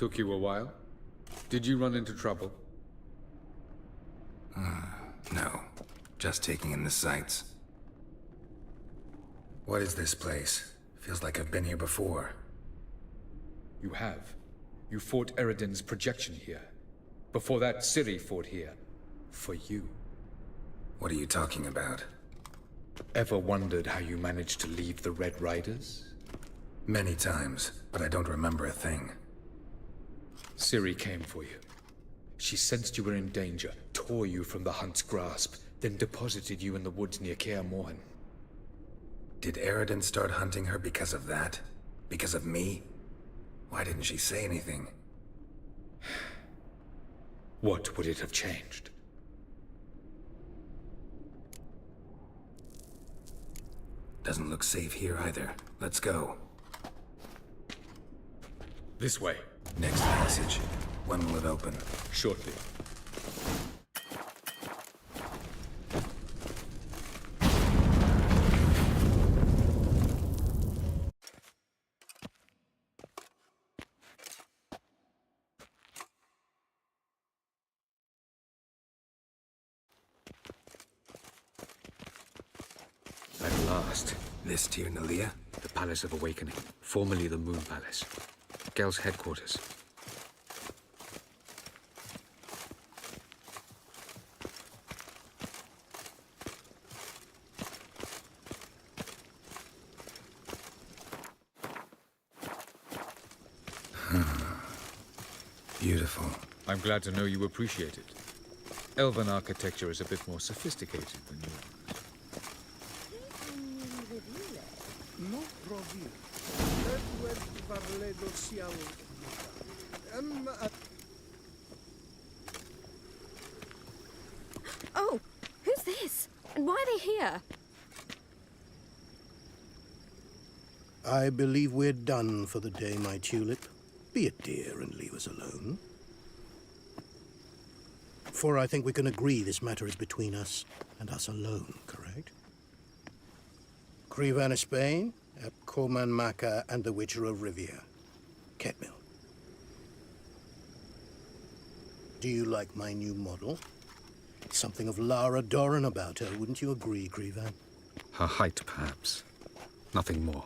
Took you a while? Did you run into trouble? No. Just taking in the sights. What is this place? Feels like I've been here before. You have. You fought Eredin's projection here. Before that, Ciri fought here. For you. What are you talking about? Ever wondered how you managed to leave the Red Riders? Many times, but I don't remember a thing. Ciri came for you. She sensed you were in danger, tore you from the Hunt's grasp, then deposited you in the woods near Kaer Morhen. Did Eredin start hunting her because of that? Because of me? Why didn't she say anything? What would it have changed? Doesn't look safe here either. Let's go. This way. Next passage. When will it open? Shortly. At last. This Tir Nalia? The Palace of Awakening, formerly the Moon Palace. Gel's headquarters. Beautiful. I'm glad to know you appreciate it. Elven architecture is a bit more sophisticated than yours. Oh, who's this? And why are they here? I believe we're done for the day, my tulip. Be a dear and leave us alone. For I think we can agree this matter is between us and us alone, correct? Crevan of Spain, Ep Corman Maca, and the Witcher of Rivia. Ketmil. Do you like my new model? Something of Lara Doran about her, wouldn't you agree, Crevan? Her height, perhaps. Nothing more.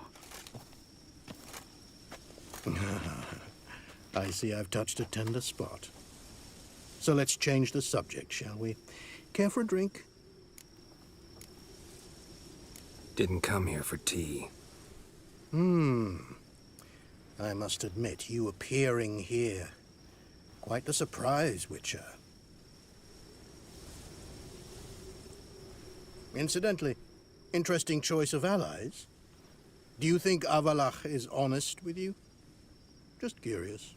I see I've touched a tender spot. So let's change the subject, shall we? Care for a drink? Didn't come here for tea. I must admit, you appearing here. Quite the surprise, Witcher. Incidentally, interesting choice of allies. Do you think Avalach is honest with you? Just curious.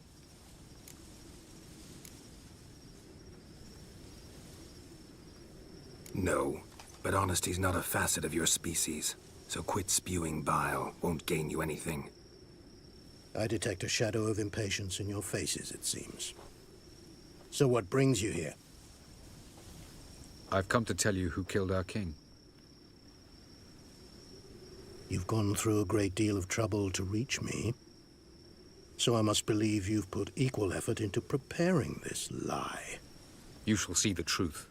No, but honesty's not a facet of your species. So quit spewing bile. Won't gain you anything. I detect a shadow of impatience in your faces, it seems. So what brings you here? I've come to tell you who killed our king. You've gone through a great deal of trouble to reach me. So I must believe you've put equal effort into preparing this lie. You shall see the truth.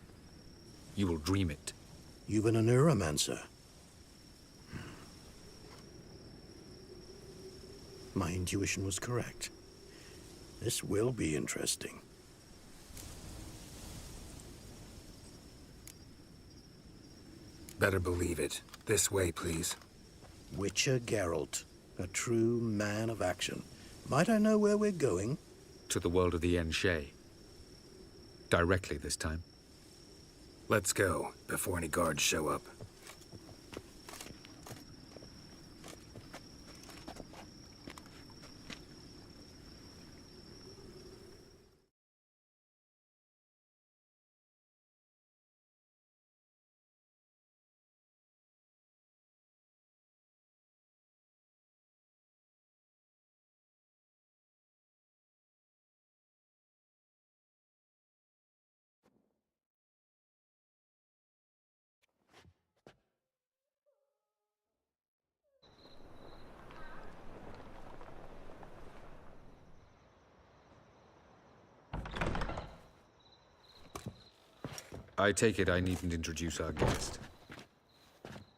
You will dream it. You've been a neuromancer. My intuition was correct. This will be interesting. Better believe it. This way, please. Witcher Geralt, a true man of action. Might I know where we're going? To the world of the Enshe. Directly this time. Let's go, before any guards show up. I take it I needn't introduce our guest.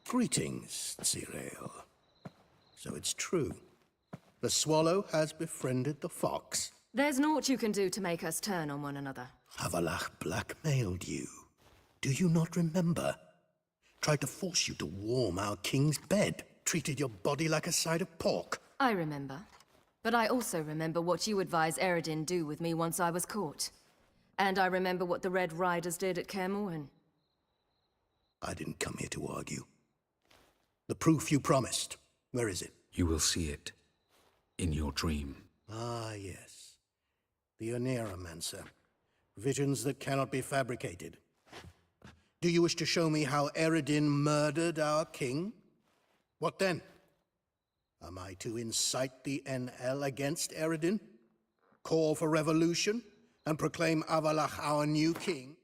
Greetings, Zirael. So it's true. The swallow has befriended the fox. There's naught you can do to make us turn on one another. Avallac'h blackmailed you. Do you not remember? Tried to force you to warm our king's bed. Treated your body like a side of pork. I remember. But I also remember what you advised Eredin do with me once I was caught. And I remember what the Red Riders did at Kaer Morhen. I didn't come here to argue. The proof you promised. Where is it? You will see it. In your dream. Ah, yes. The Oneiromancer. Visions that cannot be fabricated. Do you wish to show me how Eredin murdered our king? What then? Am I to incite the NL against Eredin? Call for revolution? And proclaim Avallac'h our new king?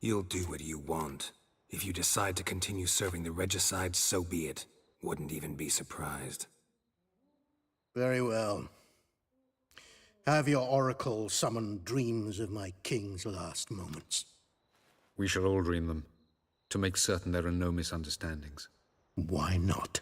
You'll do what you want. If you decide to continue serving the regicide, so be it. Wouldn't even be surprised. Very well. Have your oracle summon dreams of my king's last moments. We shall all dream them, to make certain there are no misunderstandings. Why not?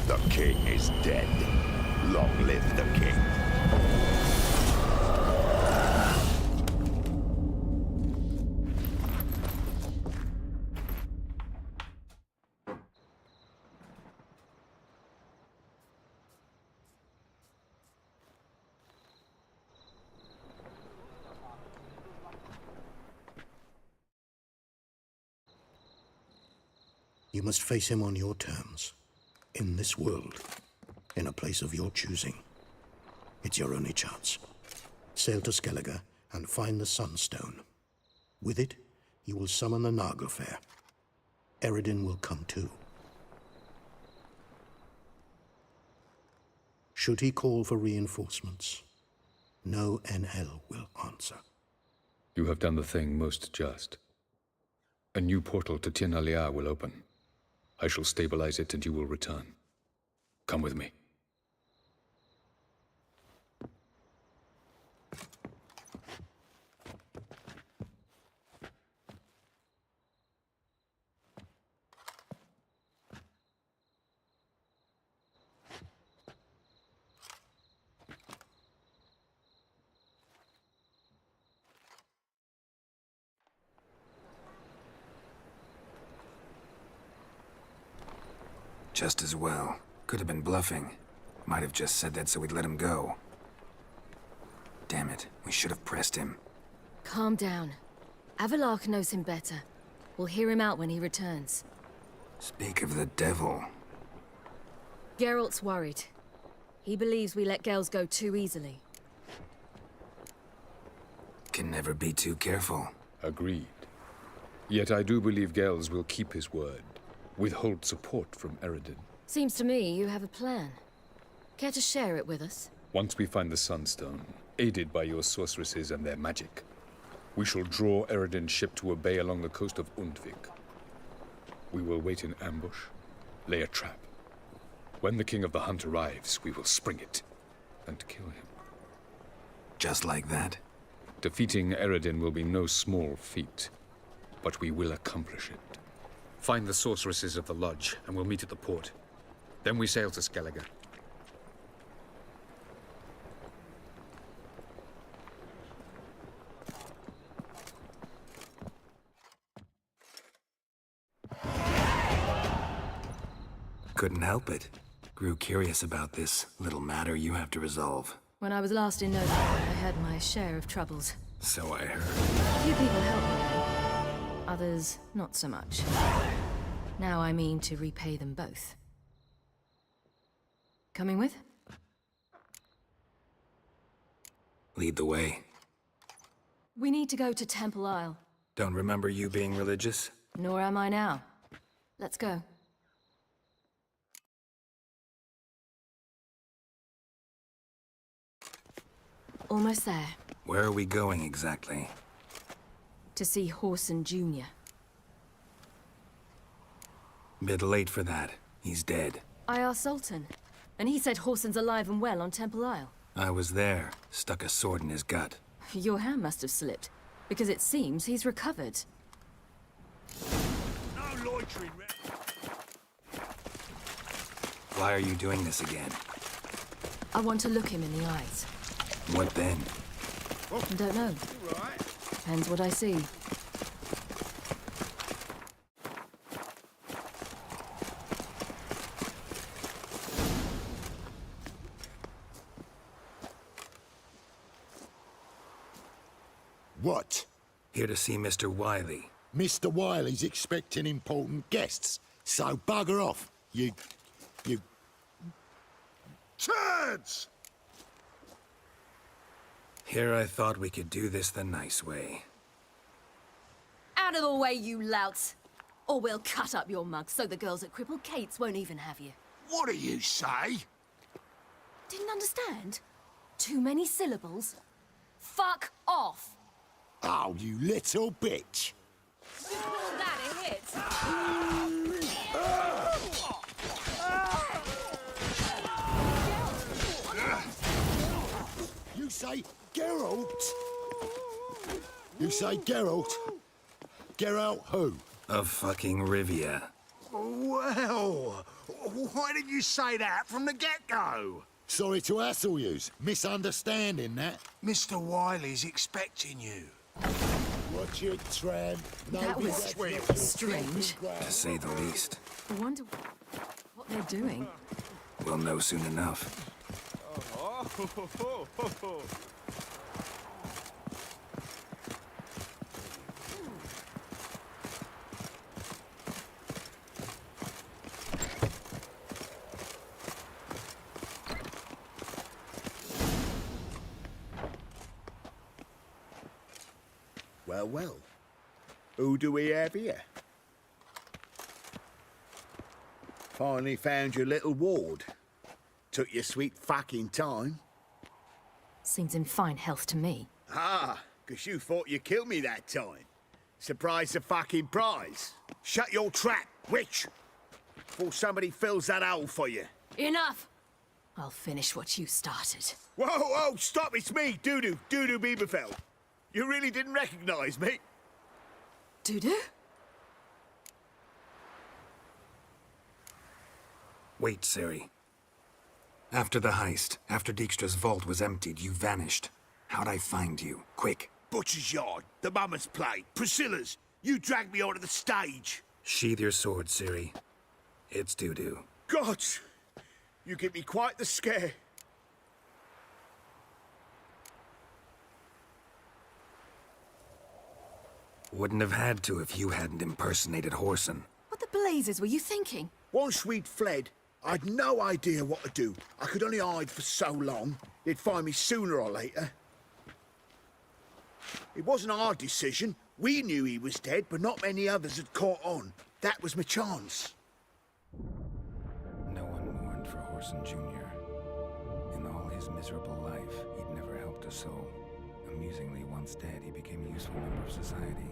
The king is dead. Long live the king. You must face him on your terms. In this world. In a place of your choosing. It's your only chance. Sail to Skellige and find the Sunstone. With it, you will summon the Naglfar. Eredin will come too. Should he call for reinforcements, no NL will answer. You have done the thing most just. A new portal to Tir na Liar will open. I shall stabilize it and you will return. Come with me. Just as well. Could have been bluffing. Might have just said that so we'd let him go. Damn it, we should have pressed him. Calm down. Avalok knows him better. We'll hear him out when he returns. Speak of the devil. Geralt's worried. He believes we let Gels go too easily. Can never be too careful. Agreed. Yet I do believe Gels will keep his word. Withhold support from Eredin. Seems to me you have a plan. Care to share it with us? Once we find the Sunstone, aided by your sorceresses and their magic, we shall draw Eredin's ship to a bay along the coast of Undvik. We will wait in ambush, lay a trap. When the King of the Hunt arrives, we will spring it and kill him. Just like that? Defeating Eredin will be no small feat, but we will accomplish it. Find the sorceresses of the Lodge, and we'll meet at the port. Then we sail to Skellige. Couldn't help it. Grew curious about this little matter you have to resolve. When I was last in Nova, I had my share of troubles. So I heard. A few people helped me. Others, not so much. Now I mean to repay them both. Coming with? Lead the way. We need to go to Temple Isle. Don't remember you being religious? Nor am I now. Let's go. Almost there. Where are we going exactly? To see Horson Jr. Bit late for that. He's dead. I asked Sultan, and he said Horson's alive and well on Temple Isle. I was there. Stuck a sword in his gut. Your hand must have slipped, because it seems he's recovered. No loitering. Why are you doing this again? I want to look him in the eyes. What then? I don't know. Depends what I see. What? Here to see Mr. Wiley. Mr. Wiley's expecting important guests, so bugger off, you... Turds! Here I thought we could do this the nice way. Out of the way, you louts! Or we'll cut up your mug so the girls at Cripple Kate's won't even have you. What do you say? Didn't understand? Too many syllables? Fuck off! Oh, you little bitch! That it hits! You say Geralt? You say Geralt? Geralt who? Of fucking Rivia. Well, why did you say that from the get-go? Sorry to hassle yous. Misunderstanding that. Mr. Wiley's expecting you. Watch your tramp. That was strange. To say the least. I wonder what they're doing. We'll know soon enough. Well, well. Who do we have here? Finally found your little ward. Took your sweet fucking time. Seems in fine health to me. Ah, 'cause you thought you killed me that time. Surprise the fucking prize. Shut your trap, witch! Before somebody fills that hole for you. Enough! I'll finish what you started. Whoa, whoa, stop, it's me, Dudu Bieberfeld. You really didn't recognize me? Dudu? Wait, Ciri. After the heist, after Dijkstra's vault was emptied, you vanished. How'd I find you? Quick. Butcher's Yard, the Mummer's Plate, Priscilla's. You dragged me onto the stage. Sheathe your sword, Ciri. It's Dudu. God! You give me quite the scare. Wouldn't have had to if you hadn't impersonated Whoreson. What the blazes were you thinking? Once we'd fled, I'd no idea what to do. I could only hide for so long. They'd find me sooner or later. It wasn't our decision. We knew he was dead, but not many others had caught on. That was my chance. No one mourned for Whoreson Jr. In all his miserable life, he'd never helped a soul. Amusingly, once dead, he became a useful member of society.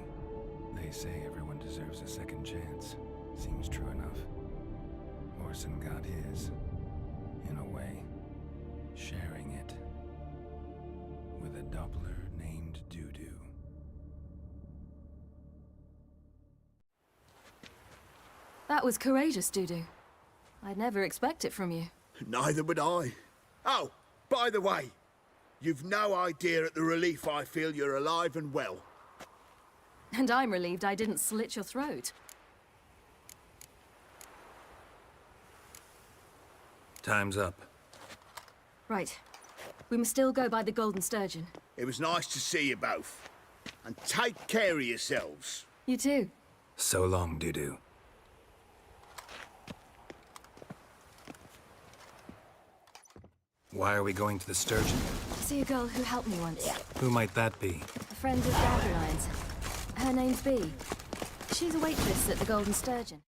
They say everyone deserves a second chance. Seems true enough. Whoreson got his, in a way, sharing it with a Doppler named Dudu. That was courageous, Dudu. I'd never expect it from you. Neither would I. Oh, by the way, you've no idea at the relief I feel you're alive and well. And I'm relieved I didn't slit your throat. Time's up. Right. We must still go by the Golden Sturgeon. It was nice to see you both. And take care of yourselves. You too. So long, Dudu. Why are we going to the Sturgeon? See a girl who helped me once. Who might that be? A friend of Dandelions. Her name's Bee. She's a waitress at the Golden Sturgeon.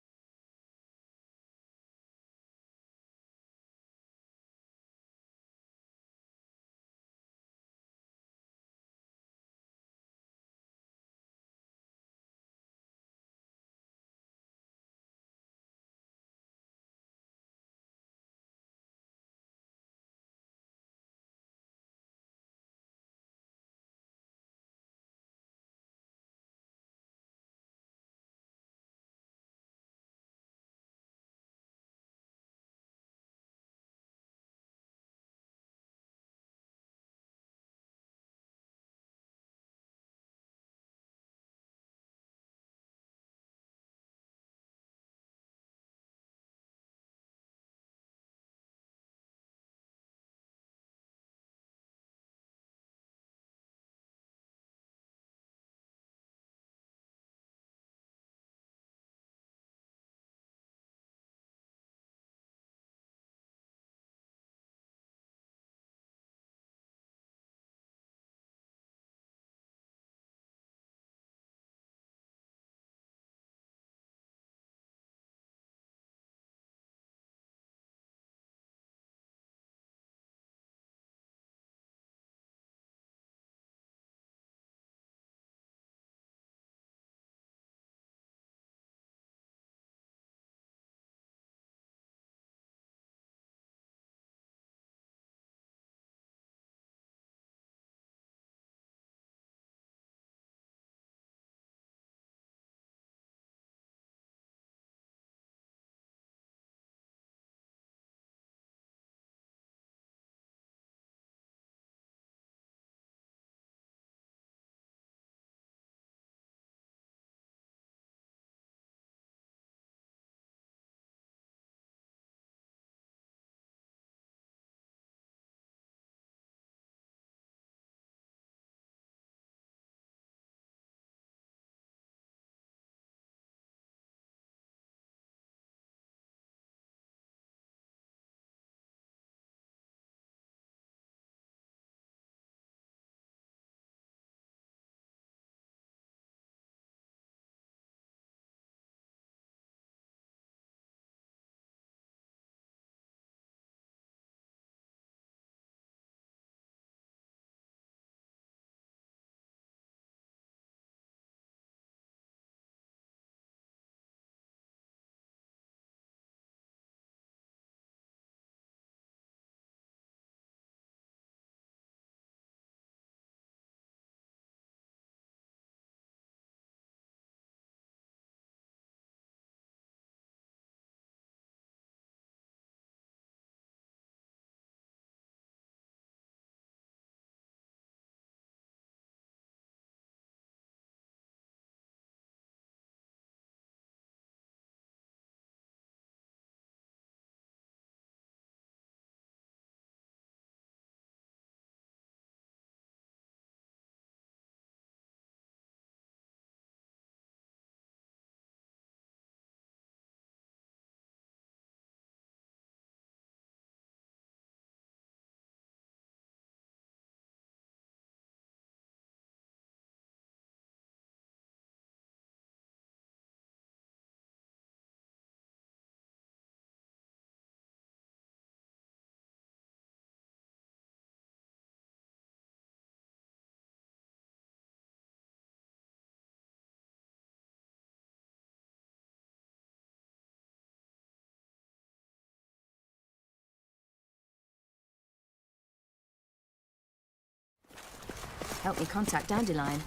helped me contact Dandelion.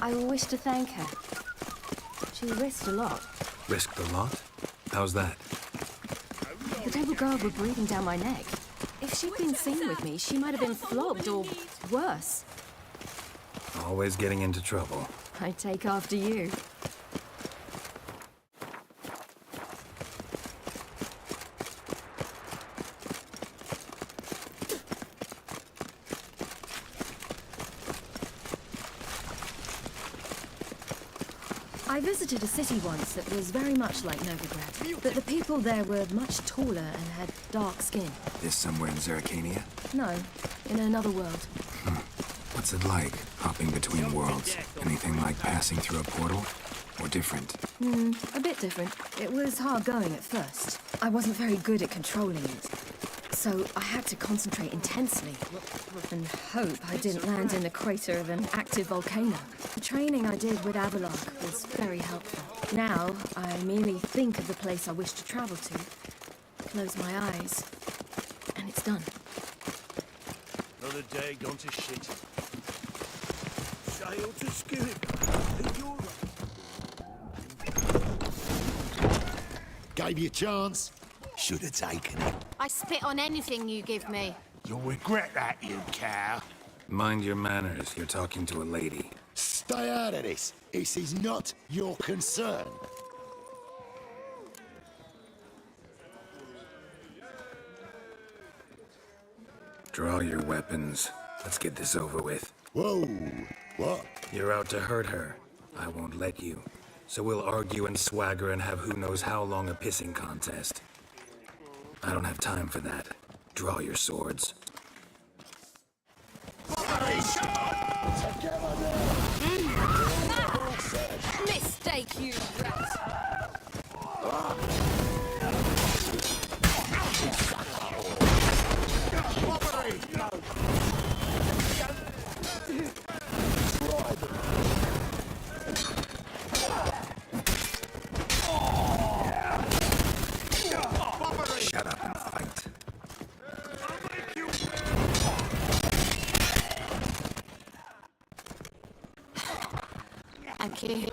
I wish to thank her. She risked a lot. Risked a lot? How's that? The Temple Guard were breathing down my neck. If she'd been seen with me, she might have been flogged or worse. Always getting into trouble. I'd take after you. I visited a city once that was very much like Novigrad, but the people there were much taller and had dark skin. This somewhere in Zerrikania? No, in another world. What's it like, hopping between worlds? Anything like passing through a portal? Or different? A bit different. It was hard going at first. I wasn't very good at controlling it. So I had to concentrate intensely and hope I didn't land in the crater of an active volcano. The training I did with Avallac'h was very helpful. Now, I merely think of the place I wish to travel to, close my eyes, and it's done. Another day gone to shit. Sail to Skillet. Gave you a chance. Should have taken it. I spit on anything you give me. You'll regret that, you cow. Mind your manners, you're talking to a lady. Stay out of this. This is not your concern. Draw your weapons. Let's get this over with. Whoa! What? You're out to hurt her. I won't let you. So we'll argue and swagger and have who knows how long a pissing contest. I don't have time for that. Draw your swords. Mistake, you rat! Shut up and fight. Thank you.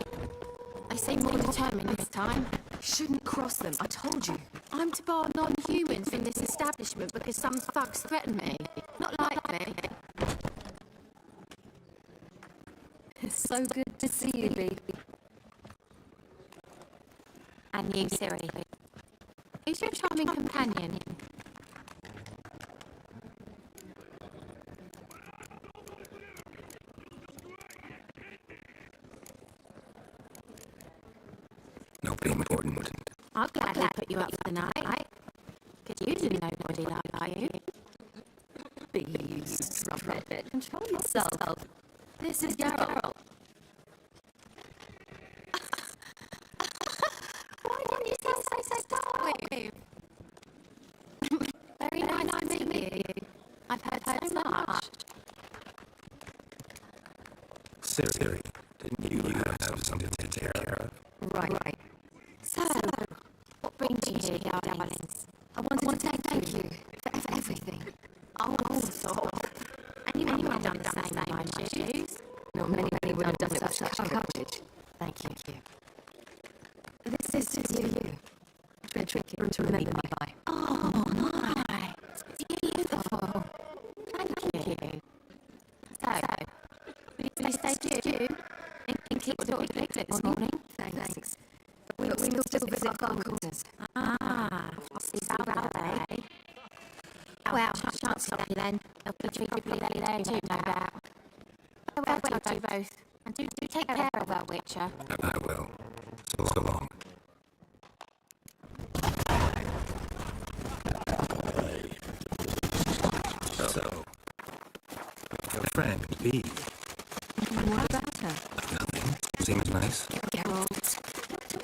They seem more determined this time. Shouldn't cross them, I told you. I'm to bar non-humans in this establishment because some thugs threaten me. Not like me. It's so good to see you, Lee. And you, Ciri. Who's your charming companion? Nobody important. I'll gladly put you up for the night. Because you didn't know nobody like you. Please, stop it. Control yourself. This is Geralt. Why didn't you say so dark? Very nice to meet you. I've heard so much. Ciri, didn't you have something to take care of? Right. So, what brings you here, darlings? I wanted to thank you for everything. Oh, sort of. And you would have done the same in my shoes. Not many would have done it with such courage. Thank you. This is to you. A tricky to remember me by. Oh, my. It's beautiful. Thank you. So, will you stay stew and keep the door lit this morning? Thanks. But we will still visit our quarters. Is that right? Well, shan't stop you then. They'll be treatably there too, no doubt. Farewell to you both. And do take care of our Witcher. I will. So long. So, your friend, B. What about her? Nothing. Seems nice. Geralt.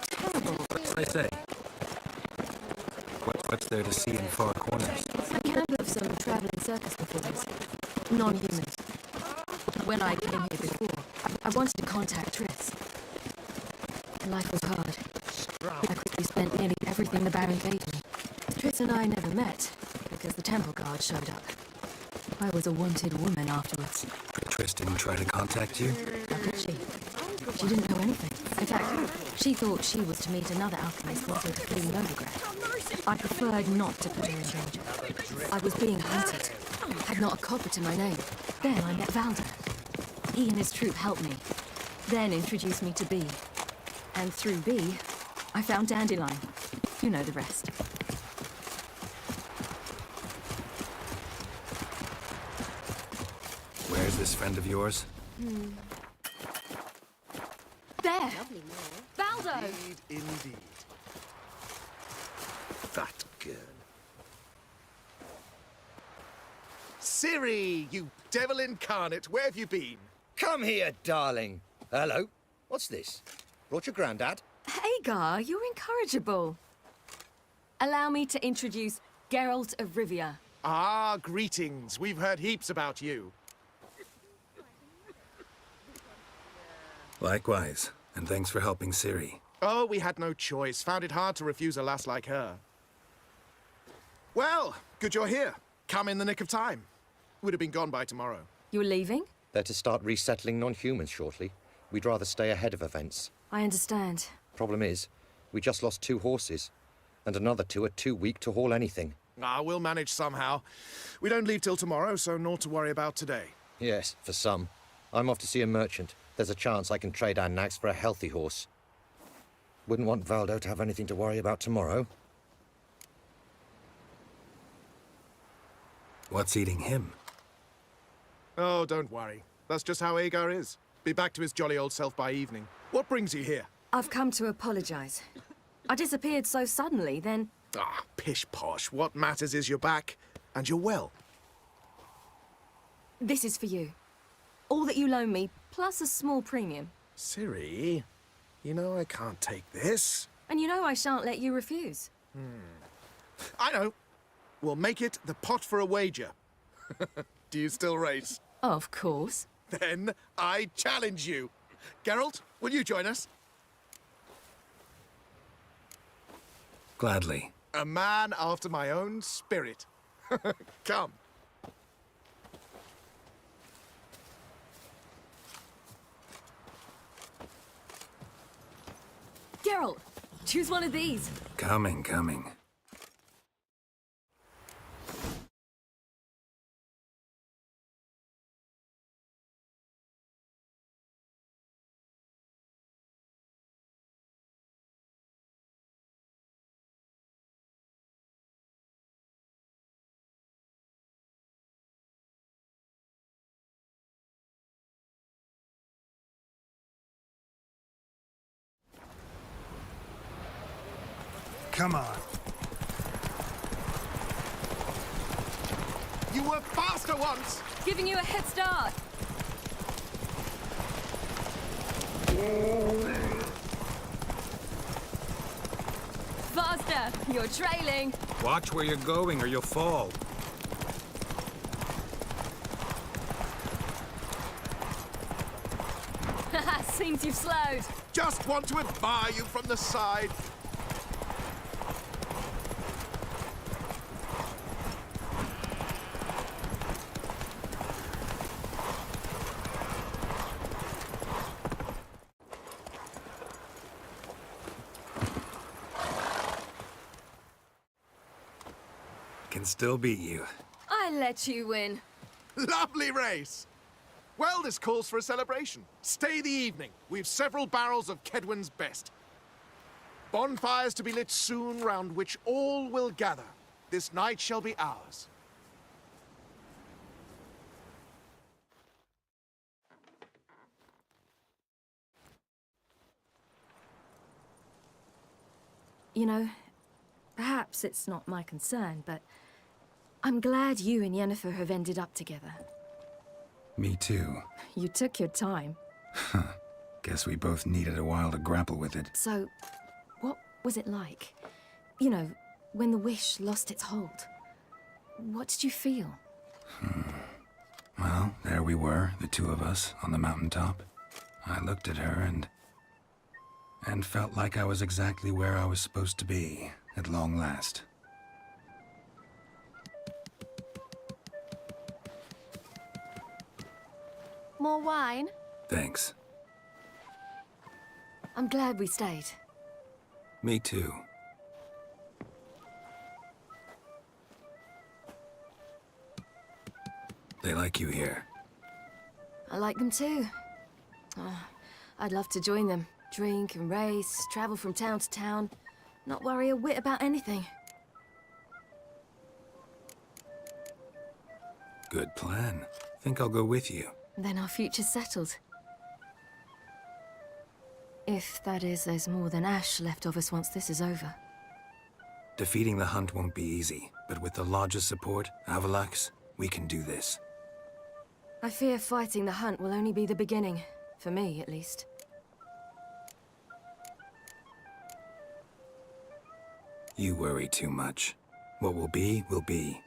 Terrible. What did I say? What's there to see in far corners? A camp of some traveling circus performers. Non-humans. When I came here before, I wanted to contact Triss. Life was hard. I quickly spent nearly everything the Baron gave me. Triss and I never met, because the Temple Guard showed up. I was a wanted woman afterwards. Tristan try to contact you? How could she? She didn't know anything. In fact, she thought she was to meet another alchemist also to flee Novigrad. I preferred not to put her in danger. I was being hunted. Had not a copper to my name. Then I met Valder. He and his troop helped me. Then introduced me to Bee. And through Bee, I found Dandelion. You know the rest. Where's this friend of yours? There! Baldo! Indeed. That girl. Ciri, you devil incarnate, where have you been? Come here, darling. Hello. What's this? Brought your granddad? Hagar, you're incorrigible. Allow me to introduce Geralt of Rivia. Ah, greetings. We've heard heaps about you. Likewise, and thanks for helping Ciri. Oh, we had no choice. Found it hard to refuse a lass like her. Well, good you're here. Come in the nick of time. Would have been gone by tomorrow. You're leaving? They're to start resettling non-humans shortly. We'd rather stay ahead of events. I understand. Problem is, we just lost 2 horses, and another 2 are too weak to haul anything. Ah, we'll manage somehow. We don't leave till tomorrow, so naught to worry about today. Yes, for some. I'm off to see a merchant. There's a chance I can trade our nags for a healthy horse. Wouldn't want Valdo to have anything to worry about tomorrow. What's eating him? Oh, don't worry. That's just how Agar is. Be back to his jolly old self by evening. What brings you here? I've come to apologize. I disappeared so suddenly, then... Ah, pish-posh. What matters is you're back, and you're well. This is for you. All that you loan me, plus a small premium. Ciri, you know I can't take this. And you know I shan't let you refuse. I know. We'll make it the pot for a wager. Do you still race? Of course. Then I challenge you. Geralt, will you join us? Gladly. A man after my own spirit. Come. Geralt, choose one of these. Coming. Come on. You were faster once! Giving you a head start. Faster! You're trailing. Watch where you're going or you'll fall. Seems you've slowed. Just want to admire you from the side. Can still beat you. I let you win. Lovely race! Well, this calls for a celebration. Stay the evening. We've several barrels of Kedwen's best. Bonfires to be lit soon, round which all will gather. This night shall be ours. You know, perhaps it's not my concern, but I'm glad you and Yennefer have ended up together. Me too. You took your time. Guess we both needed a while to grapple with it. So, what was it like? You know, when the wish lost its hold. What did you feel? Well, there we were, the two of us, on the mountaintop. I looked at her and felt like I was exactly where I was supposed to be, at long last. More wine? Thanks. I'm glad we stayed. Me too. They like you here. I like them too. Oh, I'd love to join them. Drink and race, travel from town to town. Not worry a whit about anything. Good plan. Think I'll go with you. Then our future's settled. If, that is, there's more than ash left of us once this is over. Defeating the hunt won't be easy, but with the Lodge's support, Avalax, we can do this. I fear fighting the hunt will only be the beginning. For me, at least. You worry too much. What will be, will be.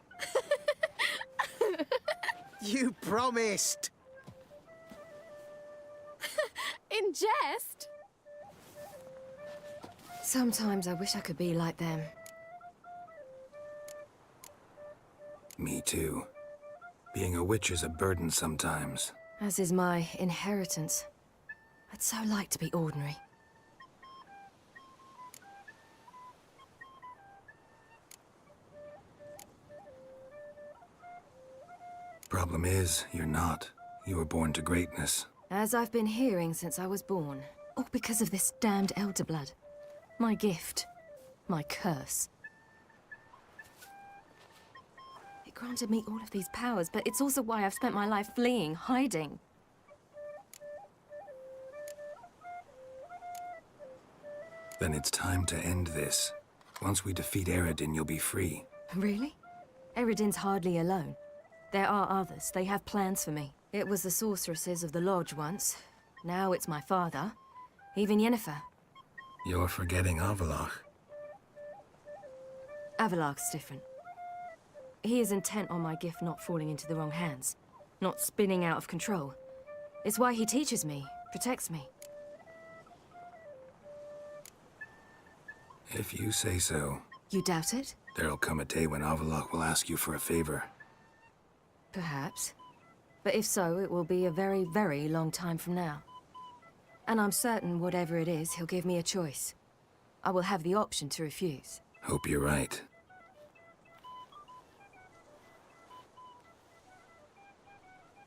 You promised! In jest? Sometimes I wish I could be like them. Me too. Being a witch is a burden sometimes. As is my inheritance. I'd so like to be ordinary. Problem is, you're not. You were born to greatness. As I've been hearing since I was born. All because of this damned elder blood. My gift. My curse. It granted me all of these powers, but it's also why I've spent my life fleeing, hiding. Then it's time to end this. Once we defeat Eredin, you'll be free. Really? Eredin's hardly alone. There are others. They have plans for me. It was the sorceresses of the Lodge once. Now it's my father. Even Yennefer. You're forgetting Avalach. Avalach's different. He is intent on my gift not falling into the wrong hands. Not spinning out of control. It's why he teaches me, protects me. If you say so. You doubt it? There'll come a day when Avalach will ask you for a favor. Perhaps. But if so, it will be a very, very long time from now. And I'm certain whatever it is, he'll give me a choice. I will have the option to refuse. Hope you're right.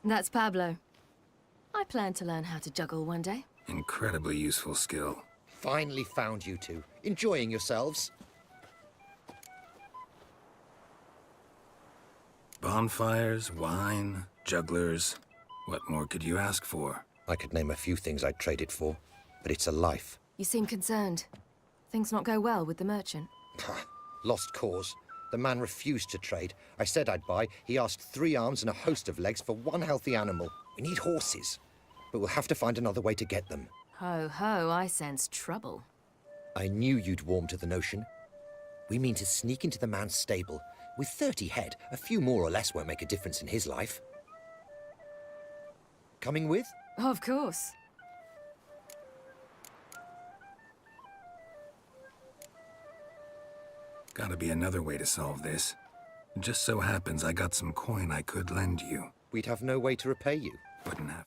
That's Pablo. I plan to learn how to juggle one day. Incredibly useful skill. Finally found you two. Enjoying yourselves? Bonfires, wine, jugglers. What more could you ask for? I could name a few things I'd trade it for, but it's a life. You seem concerned. Things not go well with the merchant. Lost cause. The man refused to trade. I said I'd buy. He asked 3 arms and a host of legs for one healthy animal. We need horses, but we'll have to find another way to get them. Ho ho, I sense trouble. I knew you'd warm to the notion. We mean to sneak into the man's stable. With 30 head, a few more or less won't make a difference in his life. Coming with? Of course. Gotta be another way to solve this. It just so happens I got some coin I could lend you. We'd have no way to repay you. Wouldn't have.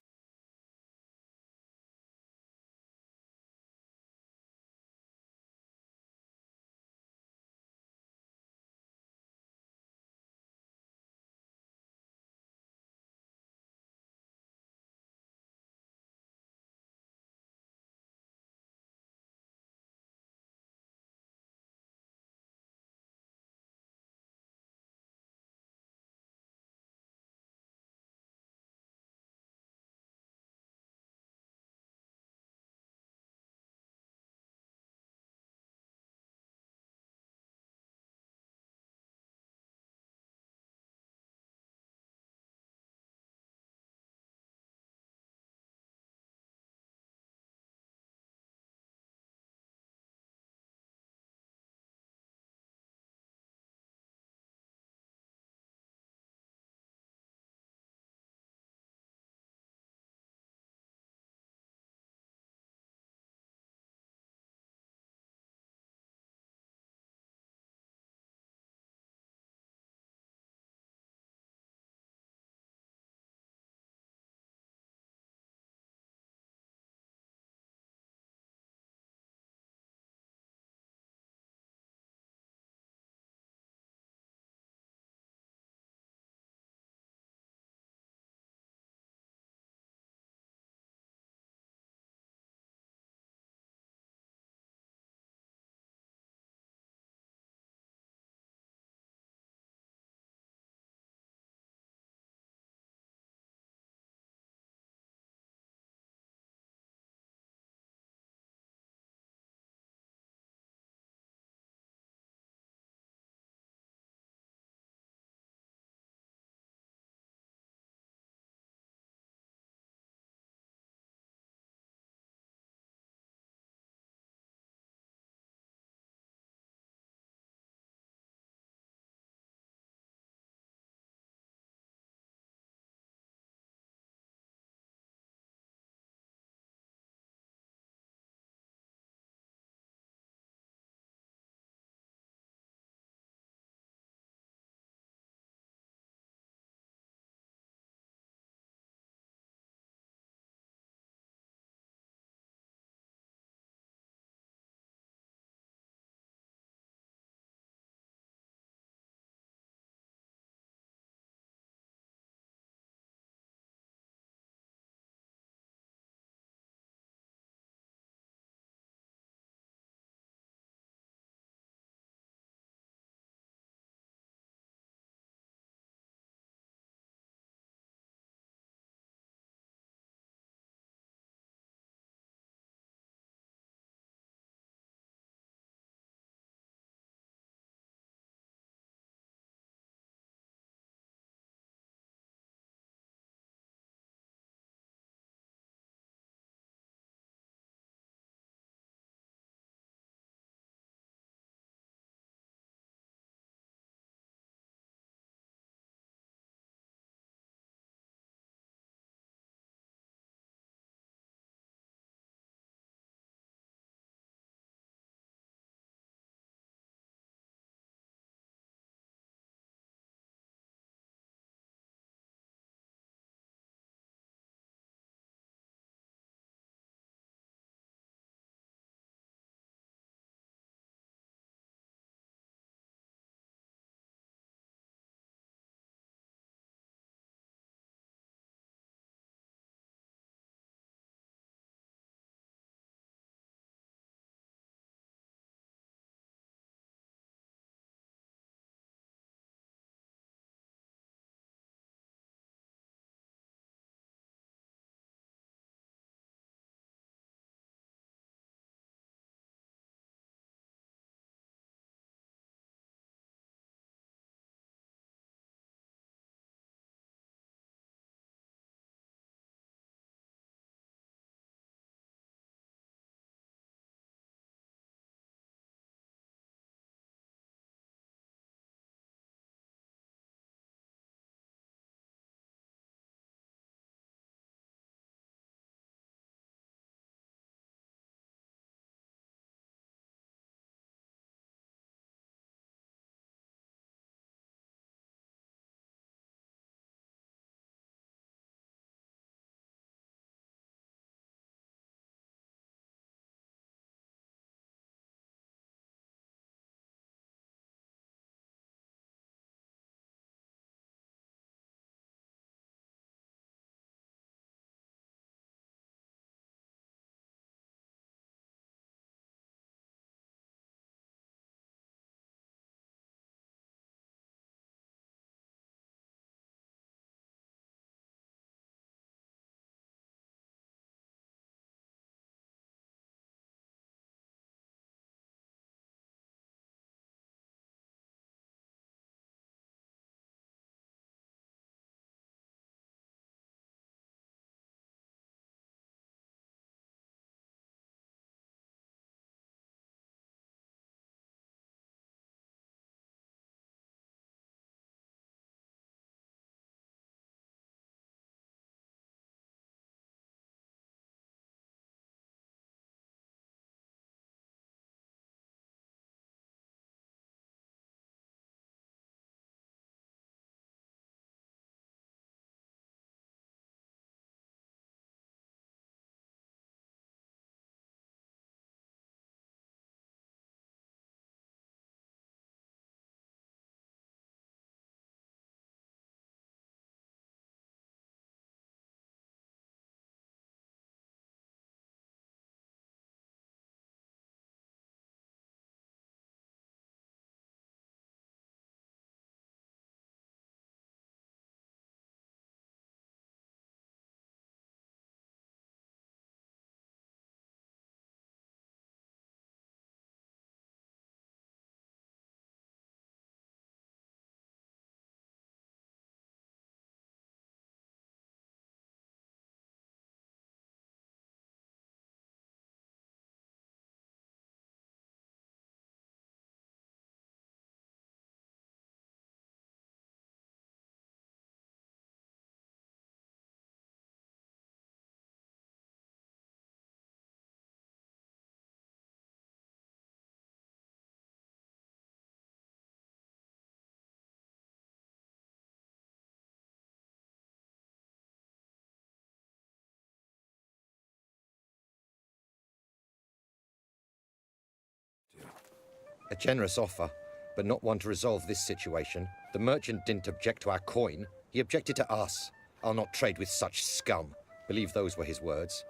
A generous offer, but not one to resolve this situation. The merchant didn't object to our coin. He objected to us. I'll not trade with such scum. Believe those were his words.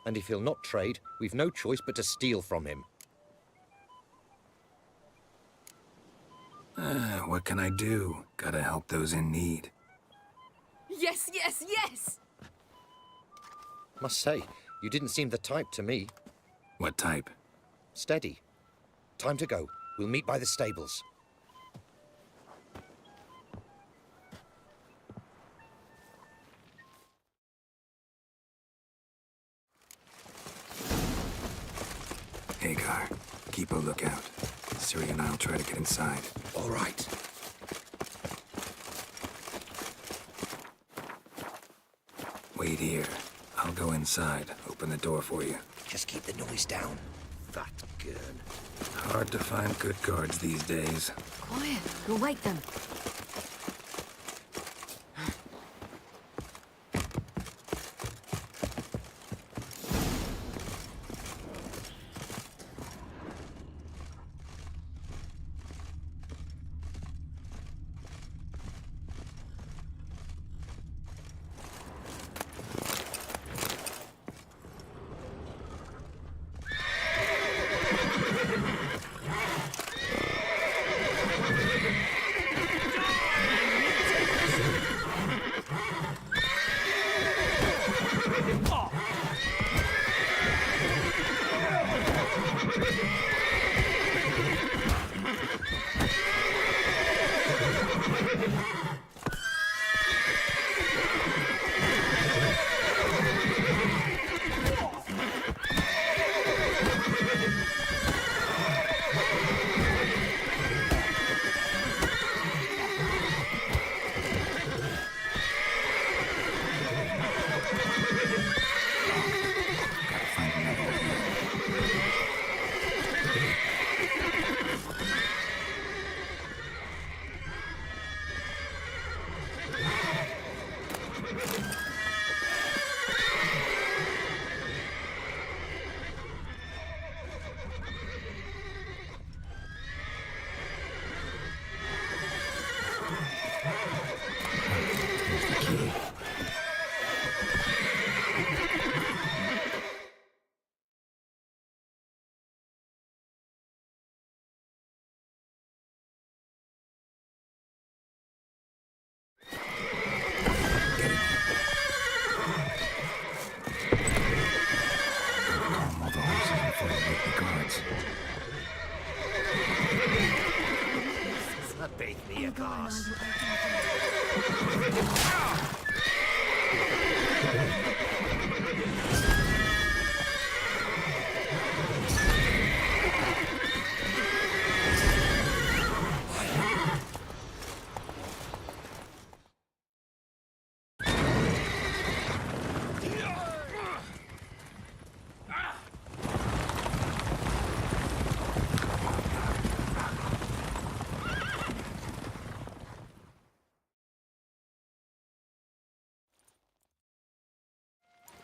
And if he'll not trade, we've no choice but to steal from him. What can I do? Gotta help those in need. Yes, yes, yes! Must say, you didn't seem the type to me. What type? Steady. Time to go. We'll meet by the stables. Hagar, keep a lookout. Ciri and I'll try to get inside. All right. Wait here. I'll go inside. Open the door for you. Just keep the noise down. Fat gurn. Hard to find good guards these days. Quiet. We'll wake them.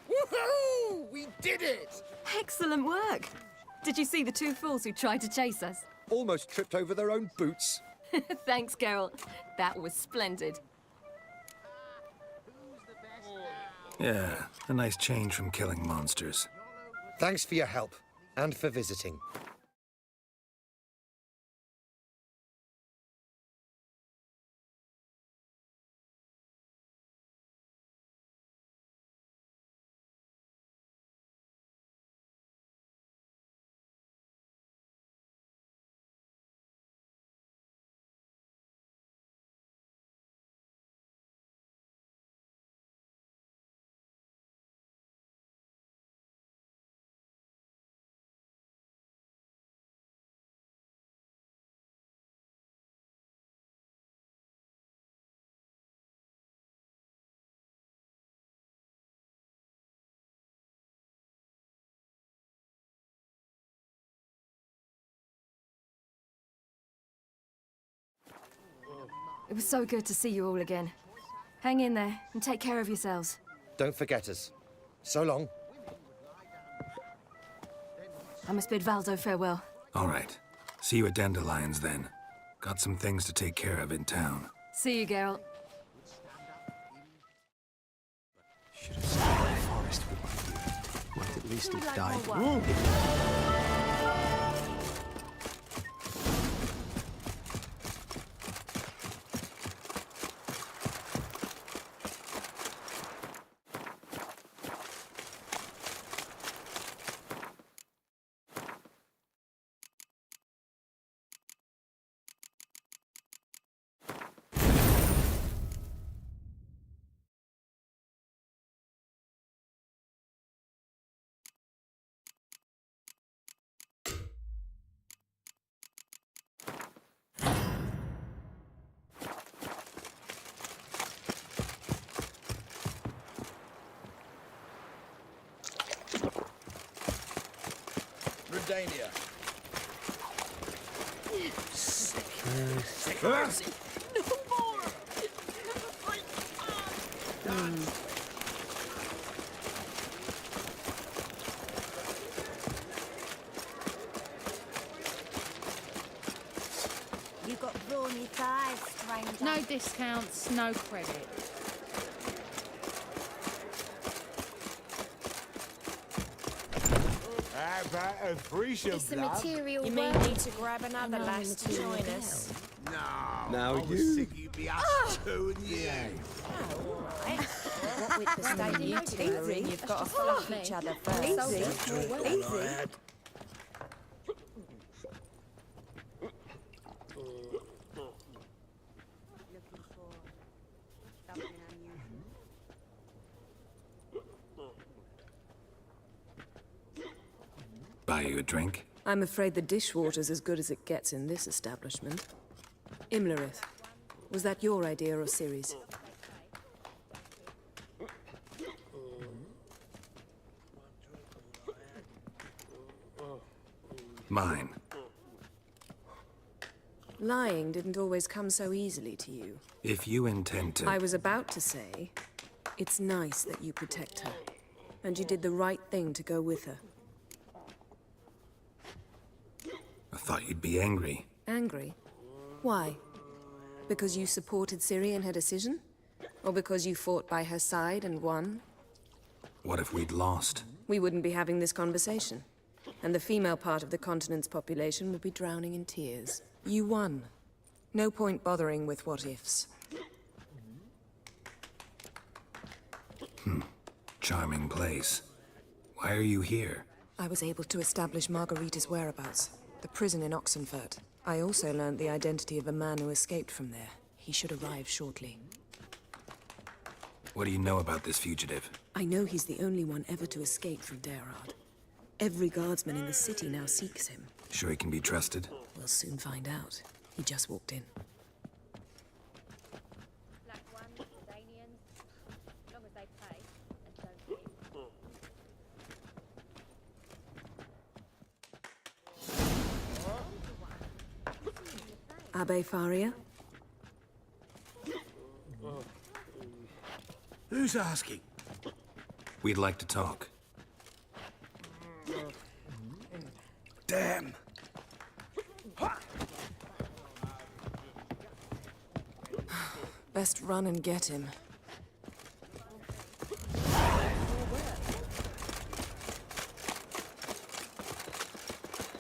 Woohoo! We did it! Excellent work. Did you see the two fools who tried to chase us? Almost tripped over their own boots. Thanks, Geralt. That was splendid. Yeah, a nice change from killing monsters. Thanks for your help, and for visiting. It was so good to see you all again. Hang in there and take care of yourselves. Don't forget us. So long. I must bid Valdo farewell. All right. See you at Dandelions, then. Got some things to take care of in town. See you, Geralt. Should have stayed in the forest with my youth. Might at least have died. Redania. Sick. No more! You got brawny thighs, stranger. No discounts, no credit. How about a free It's the material You may world. need to grab another lass to join us. No. Now I was you- sick you'd be us two and you. What with the state you two are in, you've got to fluff each other first. Easy. Buy you a drink? I'm afraid the dishwater's as good as it gets in this establishment. Imlerith, was that your idea or Ciri's? Mine. Lying didn't always come so easily to you. If you intend to... I was about to say, it's nice that you protect her. And you did the right thing to go with her. I thought you'd be angry. Angry? Why? Because you supported Ciri in her decision? Or because you fought by her side and won? What if we'd lost? We wouldn't be having this conversation. And the female part of the continent's population would be drowning in tears. You won. No point bothering with what-ifs. Charming place. Why are you here? I was able to establish Margarita's whereabouts. The prison in Oxenfurt. I also learned the identity of a man who escaped from there. He should arrive shortly. What do you know about this fugitive? I know he's the only one ever to escape from Daerard. Every guardsman in the city now seeks him. Sure he can be trusted? We'll soon find out. He just walked in. Abbe Faria? Who's asking? We'd like to talk. Damn. Best run and get him.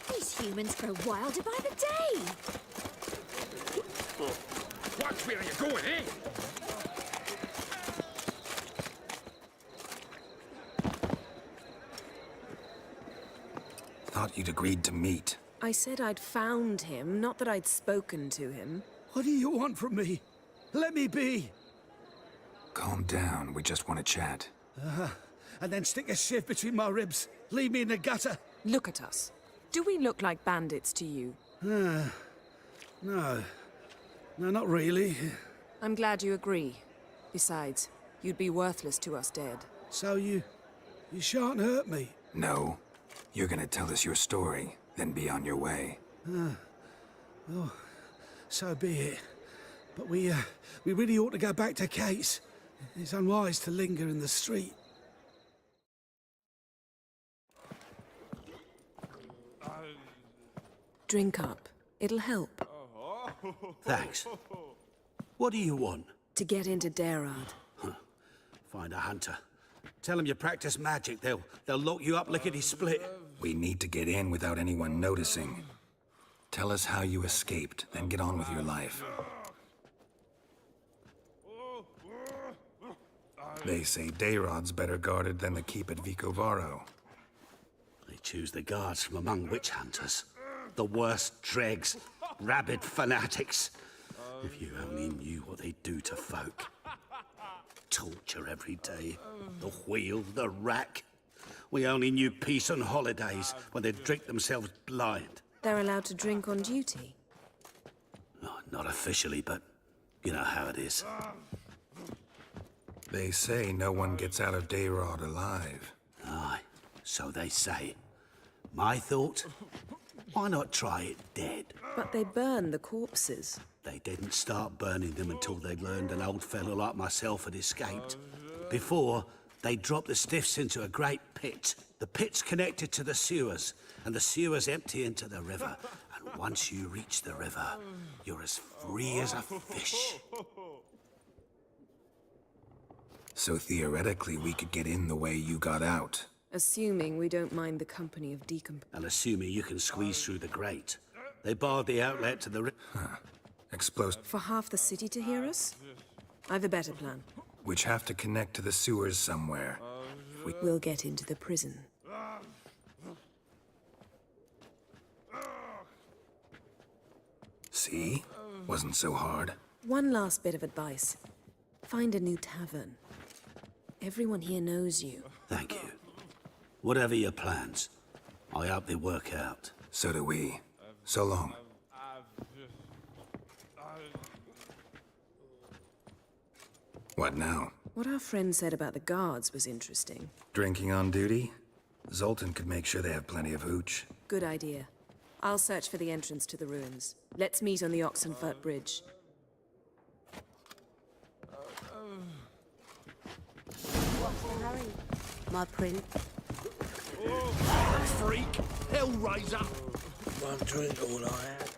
These humans grow wilder by the day. Watch where you're going, eh? Thought you'd agreed to meet. I said I'd found him, not that I'd spoken to him. What do you want from me? Let me be. Calm down, we just want to chat. And then stick a sieve between my ribs. Leave me in the gutter. Look at us. Do we look like bandits to you? No. No, not really. I'm glad you agree. Besides, you'd be worthless to us dead. So you shan't hurt me. No. You're gonna tell us your story, then be on your way. Oh, so be it. But we really ought to go back to Kate's. It's unwise to linger in the street. Drink up. It'll help. Thanks. What do you want? To get into Dayrard. Find a hunter. Tell them you practice magic. They'll lock you up lickety-split. We need to get in without anyone noticing. Tell us how you escaped, then get on with your life. They say Dayrod's better guarded than the keep at Vicovaro. They choose the guards from among witch hunters. The worst dregs, rabid fanatics. If you only knew what they do to folk. Torture every day. The wheel, the rack. We only knew peace on holidays when they'd drink themselves blind. They're allowed to drink on duty? Oh, not officially, but you know how it is. They say no one gets out of Dayrod alive. Aye, so they say. My thought? Why not try it dead? But they burn the corpses. They didn't start burning them until they'd learned an old fellow like myself had escaped. Before, they dropped the stiffs into a great pit. The pit's connected to the sewers, and the sewers empty into the river. And once you reach the river, you're as free as a fish. So theoretically, we could get in the way you got out. Assuming we don't mind the company of And assuming you can squeeze through the grate. They barred the outlet to the river. Explosive. For half the city to hear us? I've a better plan. Which have to connect to the sewers somewhere. We'll get into the prison. See? Wasn't so hard. One last bit of advice. Find a new tavern. Everyone here knows you. Thank you. Whatever your plans, I hope they work out. So do we. So long. What now? What our friend said about the guards was interesting. Drinking on duty? Zoltan could make sure they have plenty of hooch. Good idea. I'll search for the entrance to the ruins. Let's meet on the Oxenfurt Bridge. What's the hurry? My prince. Freak! Hellraiser! One drink all I had.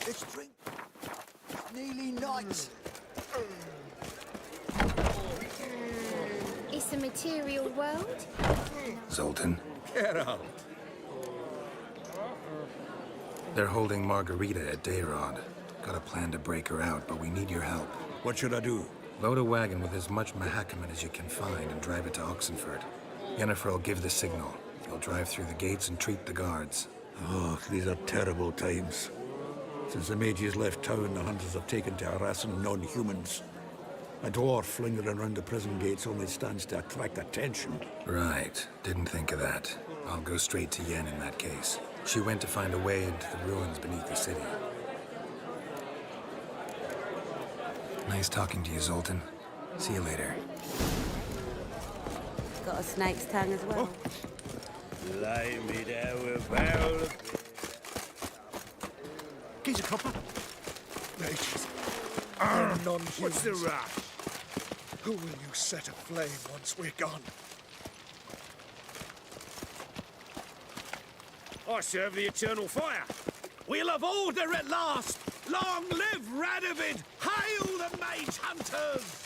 This drink is nearly night. It's a material world. Zoltan, Get out. they're holding Margarita at Dayrod. Got a plan to break her out, but we need your help. What should I do? Load a wagon with as much Mahakaman as you can find and drive it to Oxenfurt. Yennefer will give the signal. You'll drive through the gates and treat the guards. Oh, these are terrible times. Since the mages left town, the hunters have taken to harassing non-humans. A dwarf lingering around the prison gates only stands to attract attention. Right. Didn't think of that. I'll go straight to Yen in that case. She went to find a way into the ruins beneath the city. Nice talking to you, Zoltan. See you later. Got a snake's tongue as well. Lay me down with barrel. Geezer copper. Nature's Nonsense. What's the rush? Who will you set aflame once we're gone? I serve the eternal fire. We'll have order at last. Long live Radovid! Hail the mage hunters!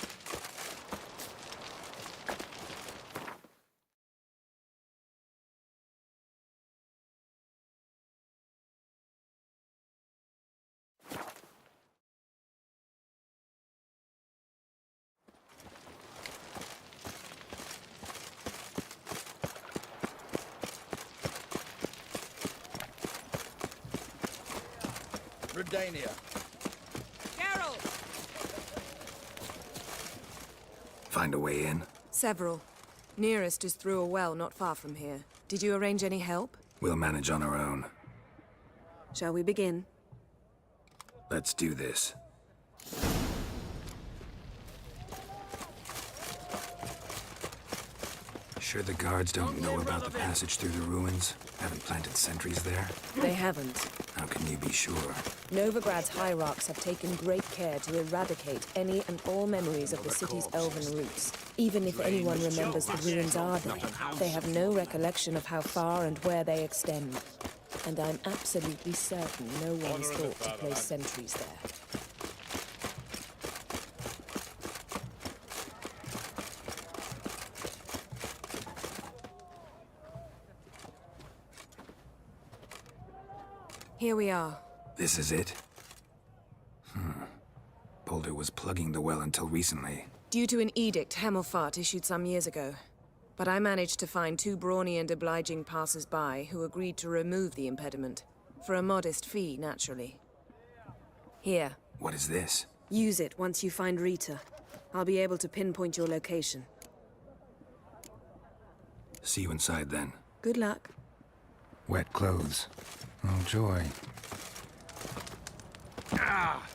Redania. Geralt! Find a way in? Several. Nearest is through a well not far from here. Did you arrange any help? We'll manage on our own. Shall we begin? Let's do this. Sure the guards don't know about the passage through the ruins? Haven't planted sentries there? They haven't. How can you be sure? Novigrad's hierarchs have taken great care to eradicate any and all memories of the city's elven roots. Even if anyone remembers the ruins are there, they have no recollection of how far and where they extend. And I'm absolutely certain no one's thought to place sentries there. Here we are. This is it? Boulder was plugging the well until recently. Due to an edict Hemelfart issued some years ago. But I managed to find two brawny and obliging passers-by who agreed to remove the impediment. For a modest fee, naturally. Here. What is this? Use it once you find Rita. I'll be able to pinpoint your location. See you inside then. Good luck. Wet clothes. Oh, joy. Ah!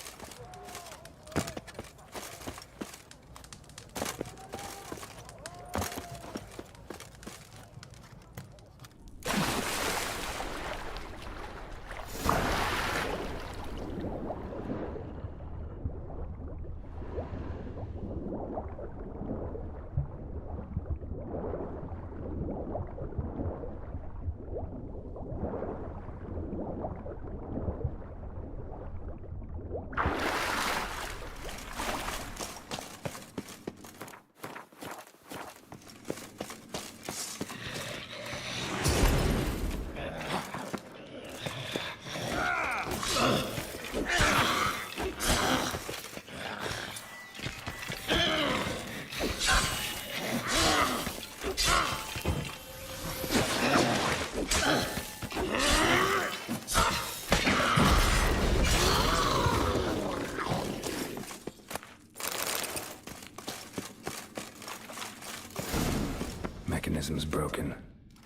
Mechanism's broken.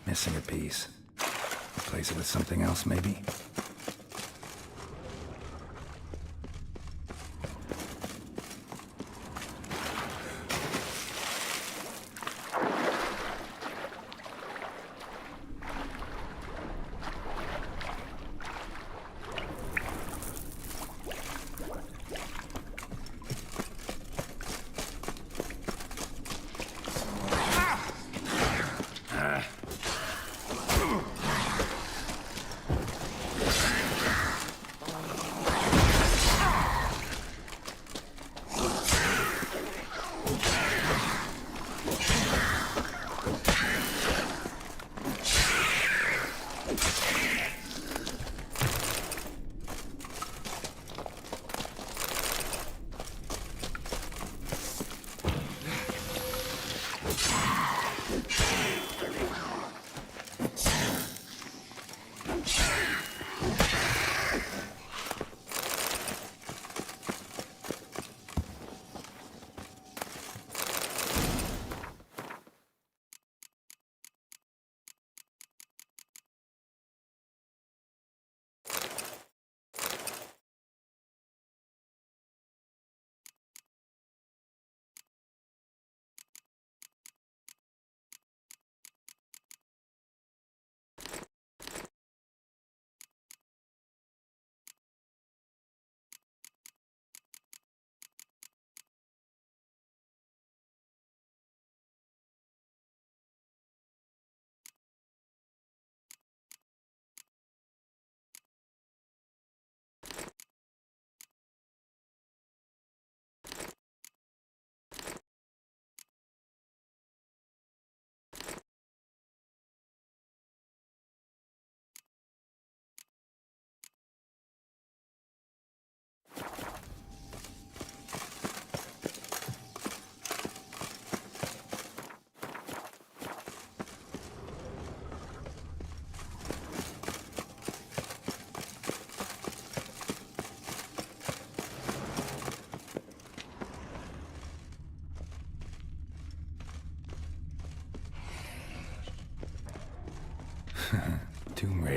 Missing a piece. Replace it with something else, maybe?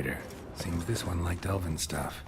refrigerator. Seems this one liked elven stuff.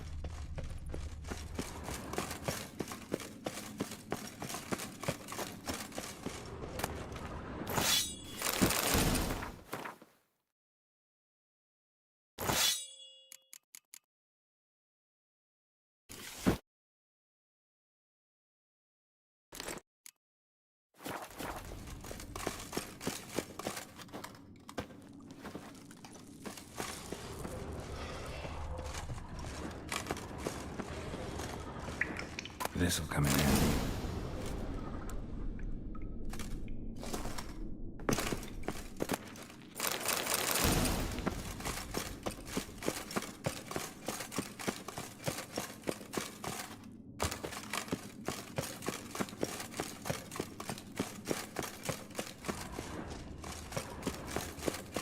This'll come in handy.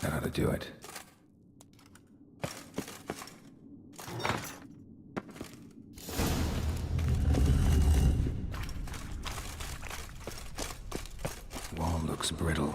That ought to do it. Looks brittle.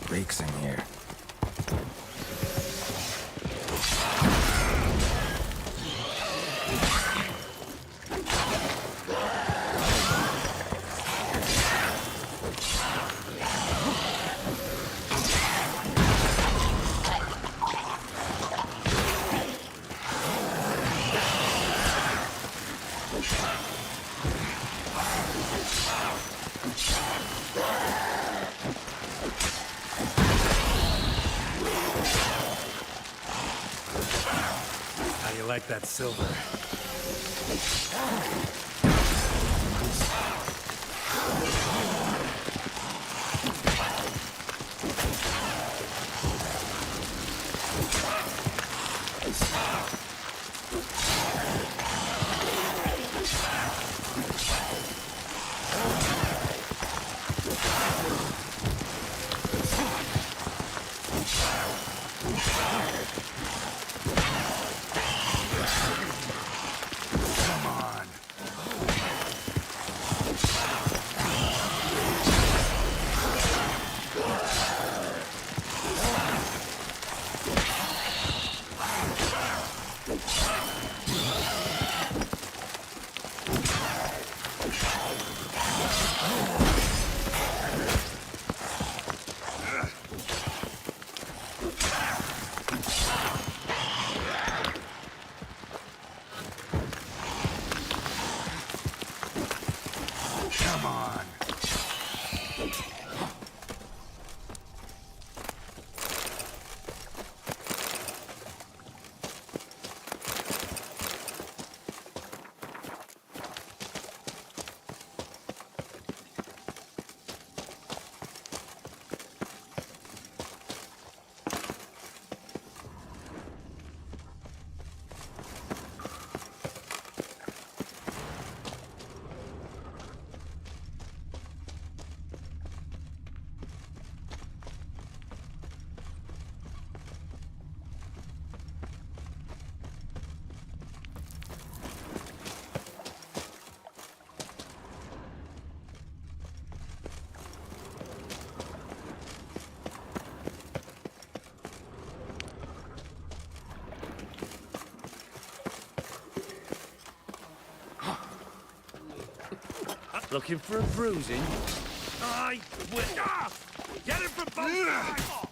Breaks in here. How you like that silver? Come on. Looking for a bruising? I will. Get him from both sides!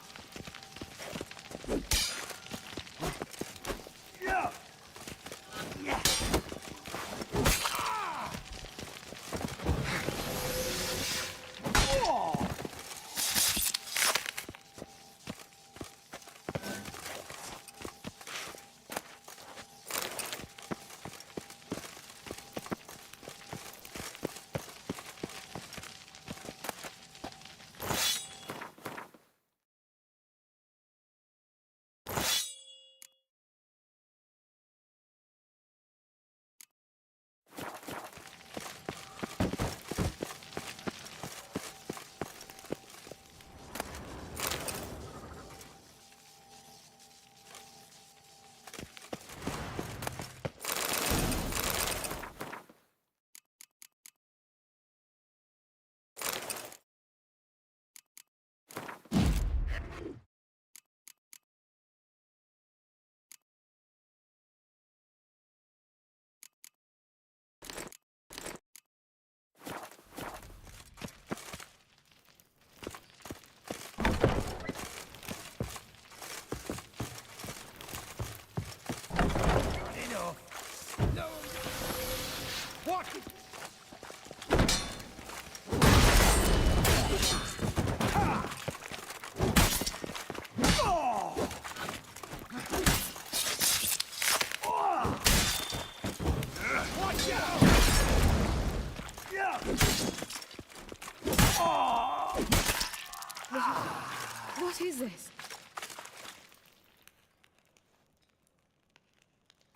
What is this?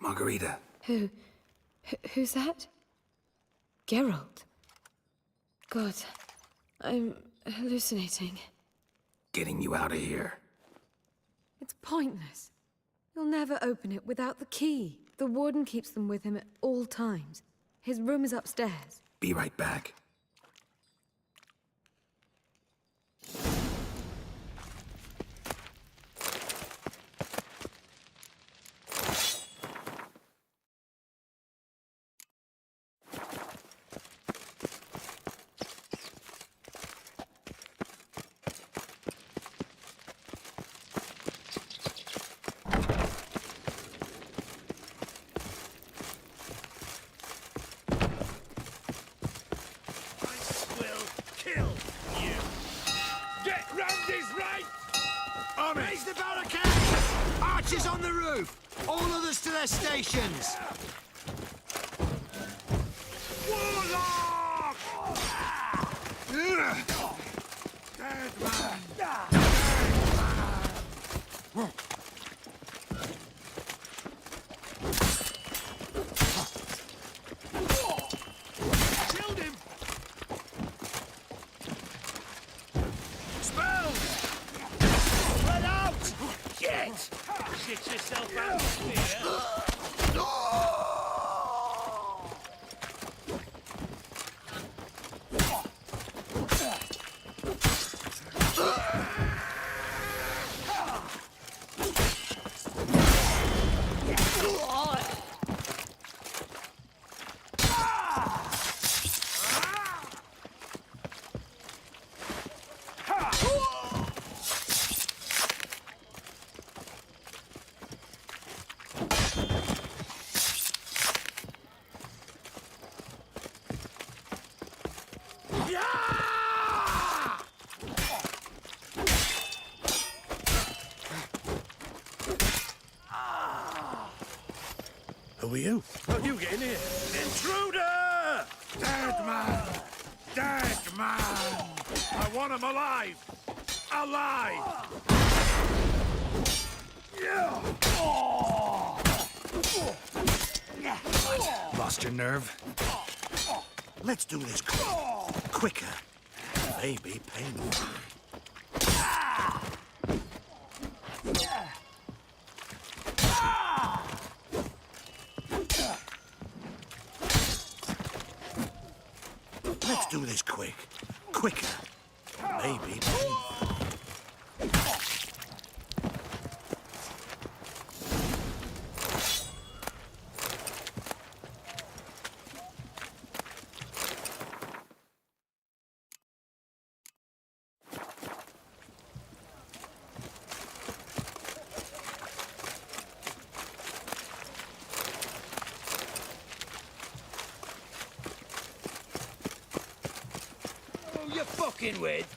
Margarita. Who's that? Geralt. God, I'm hallucinating. Getting you out of here. It's pointless. You'll never open it without the key. The warden keeps them with him at all times. His room is upstairs. Be right back. Raise the barricades! Archers on the roof! All others to their stations! Warlock! Dead man! Shield him! Spells! Spread out! Get! Shit yourself out here. Who are you? How you get in here? Intruder! Dead man! Dead man! I want him alive! Alive! Lost your nerve? Let's do this quicker. Maybe painful. Let's do this quicker. Maybe painful. You fucking with?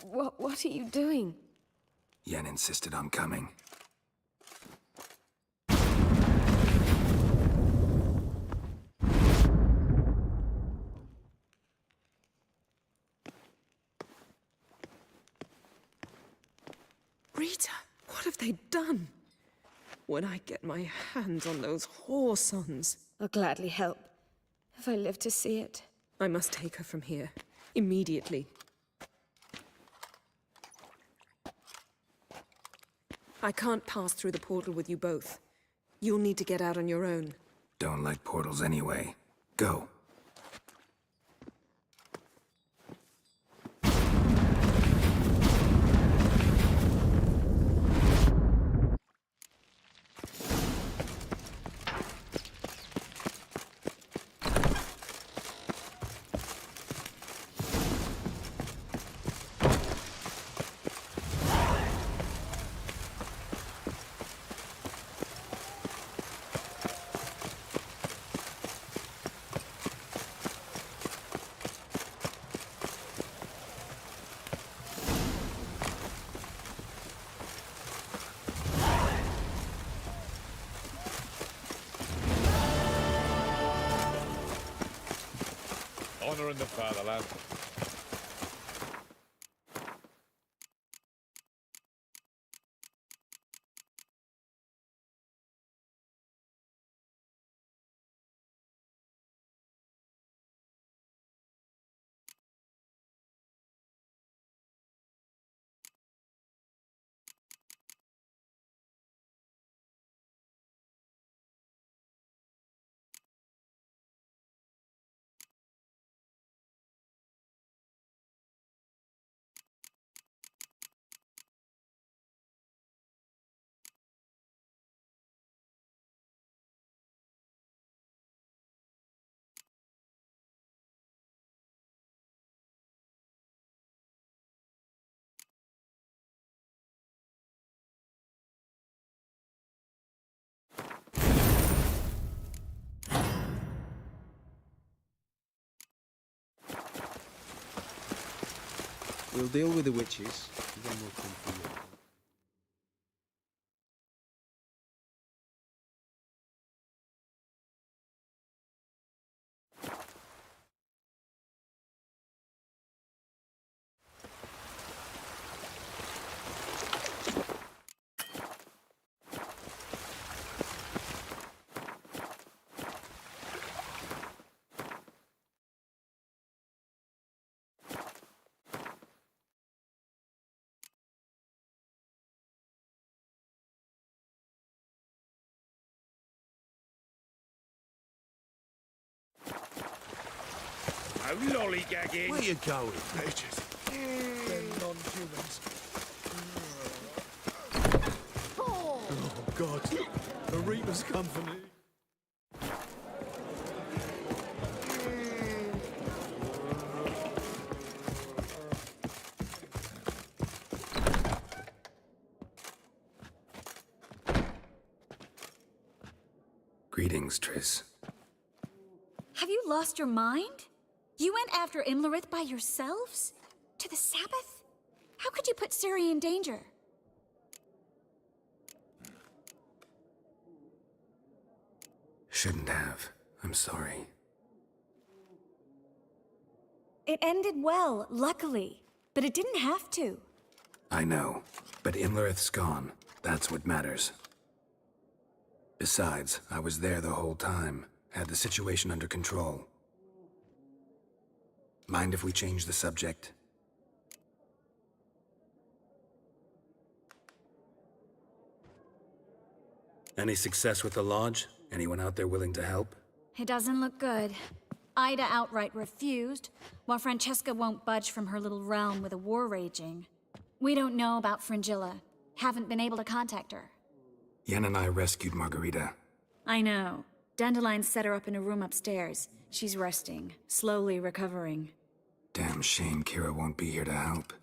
What are you doing? Yen insisted on coming. Rita, what have they done? When I get my hands on those whore sons, I'll gladly help, if I live to see it. I must take her from here. Immediately. I can't pass through the portal with you both. You'll need to get out on your own. Don't like portals anyway. Go. Honor in the fatherland. We'll deal with the witches, then we'll come for you. No lollygagging. Where you going? Bitches. They're non-humans. Oh, God. The Reapers come for me. Greetings, Triss. Have you lost your mind? You went after Imlerith by yourselves? To the Sabbath? How could you put Ciri in danger? Shouldn't have. I'm sorry. It ended well, luckily. But it didn't have to. I know, but Imlerith's gone. That's what matters. Besides, I was there the whole time. Had the situation under control. Mind if we change the subject? Any success with the Lodge? Anyone out there willing to help? It doesn't look good. Ida outright refused, while Francesca won't budge from her little realm with a war raging. We don't know about Fringilla. Haven't been able to contact her. Yen and I rescued Margarita. I know. Dandelion set her up in a room upstairs. She's resting, slowly recovering. Damn shame Kira won't be here to help.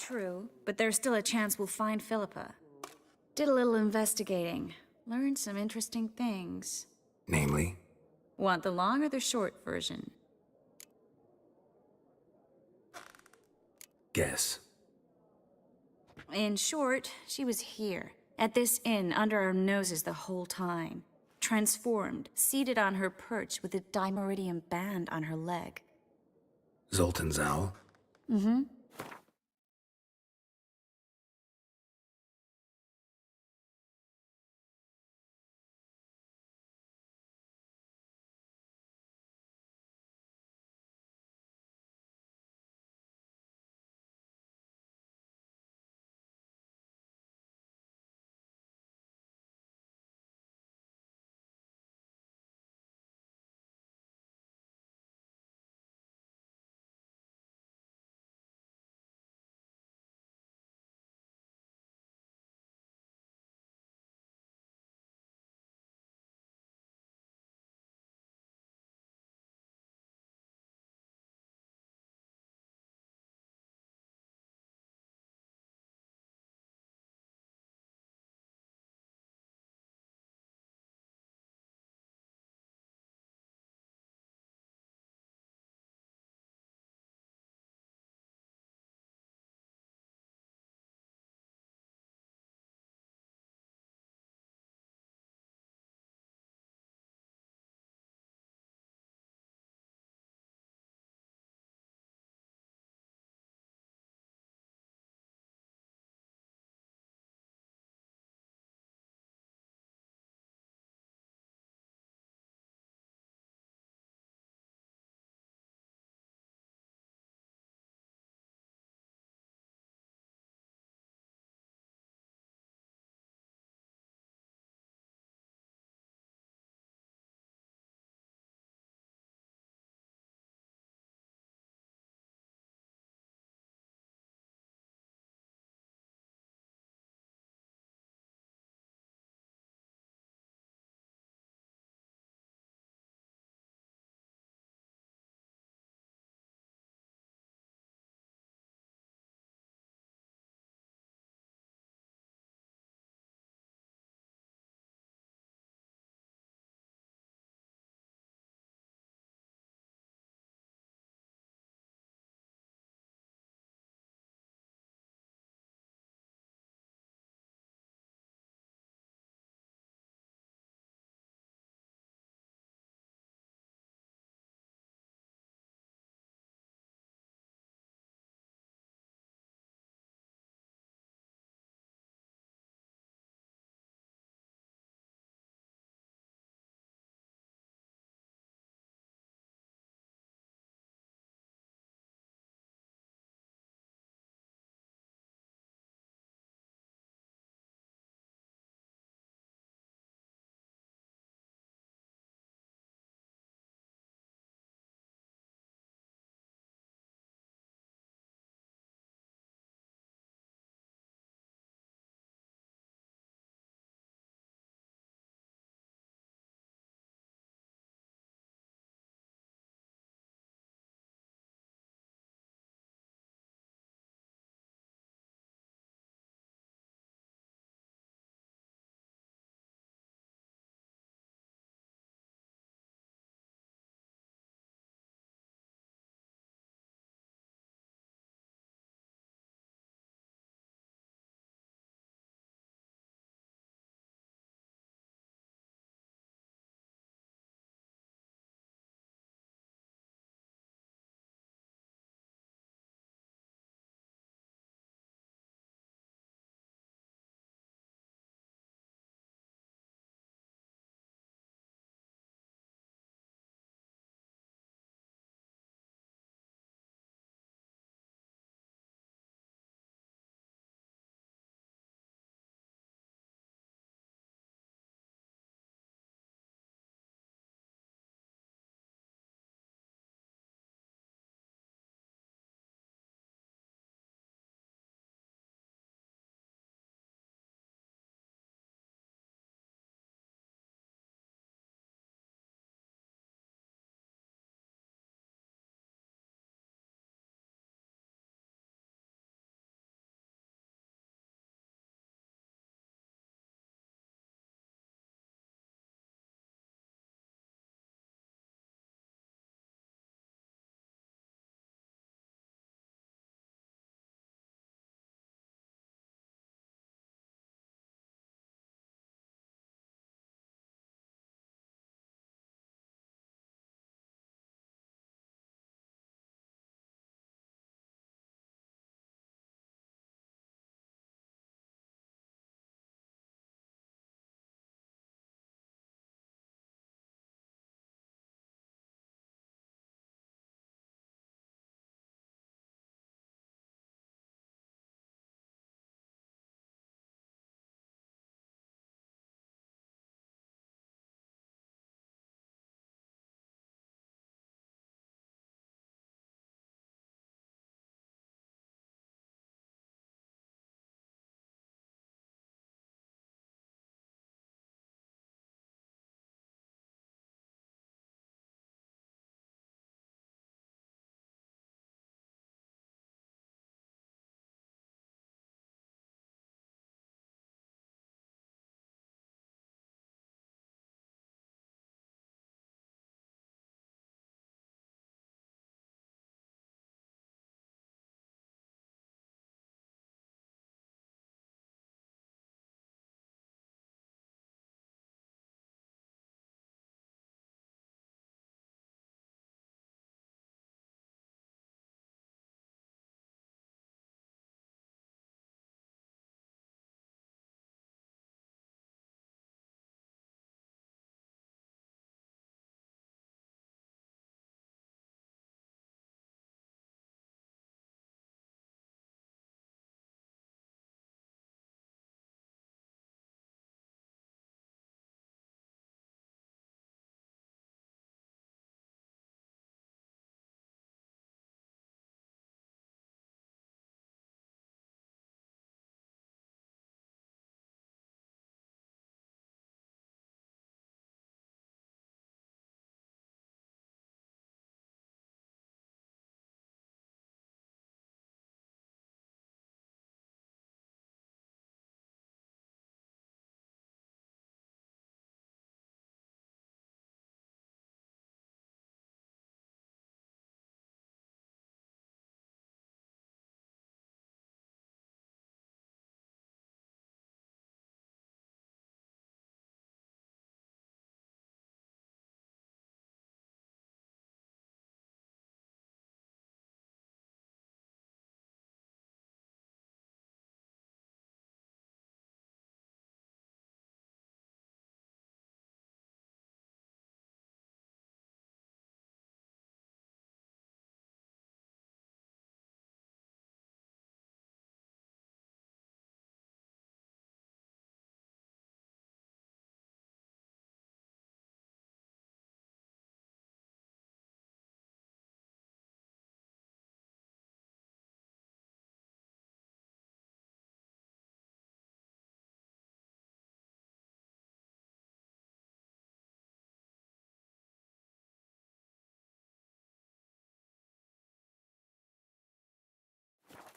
True, but there's still a chance we'll find Philippa. Did a little investigating. Learned some interesting things. Namely? Want the long or the short version? Guess. In short, she was here, at this inn, under our noses the whole time. Transformed, seated on her perch with a dimeridium band on her leg. Zoltan's owl? Mm-hmm.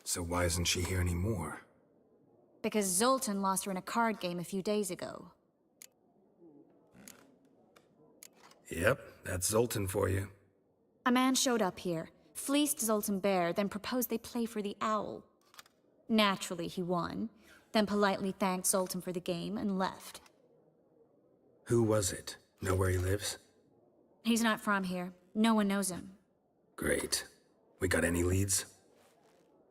So why isn't she here anymore? Because Zoltan lost her in a card game a few days ago. Yep, that's Zoltan for you. A man showed up here, fleeced Zoltan bare, then proposed they play for the owl. Naturally, he won, then politely thanked Zoltan for the game and left. Who was it? Know where he lives? He's not from here. No one knows him. Great. We got any leads?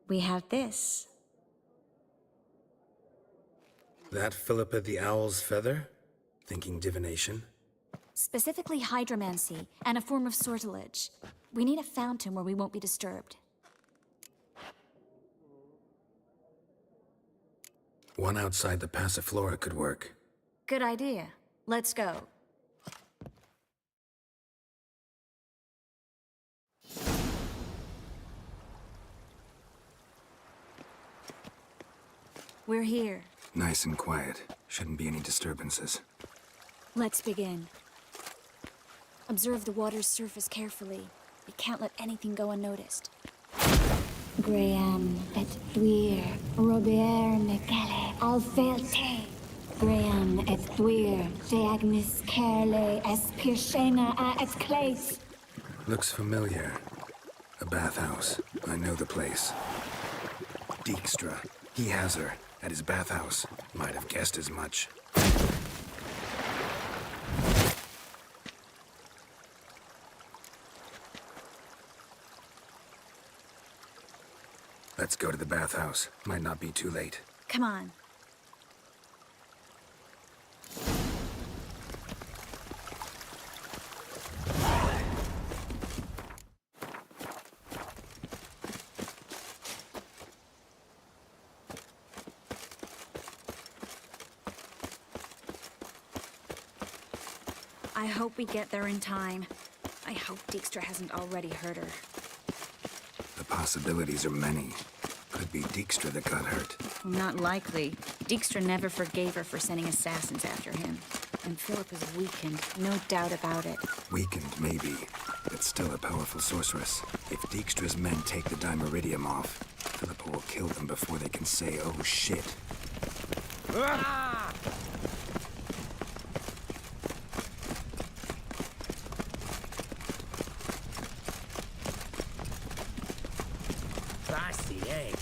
We have this. That Philippa the Owl's feather? Thinking divination? Specifically hydromancy, and a form of sortilege. We need a fountain where we won't be disturbed. One outside the Passiflora could work. Good idea. Let's go. We're here. Nice and quiet. Shouldn't be any disturbances. Let's begin. Observe the water's surface carefully. We can't let anything go unnoticed. Graham et Thuir, Robert Mecale, Alfelte. Graham et Thuir, Deagnis Kerle, es Pirshena a et Clate. Looks familiar. A bathhouse. I know the place. Dijkstra. He has her. At his bathhouse. Might have guessed as much. Let's go to the bathhouse. Might not be too late. Come on. I hope we get there in time. I hope Dijkstra hasn't already hurt her. The possibilities are many. Could be Dijkstra that got hurt. Not likely. Dijkstra never forgave her for sending assassins after him. And Philip is weakened, no doubt about it. Weakened, maybe, but still a powerful sorceress. If Dijkstra's men take the Dimeridium off, Philippa will kill them before they can say, oh shit. Ah! That's the egg.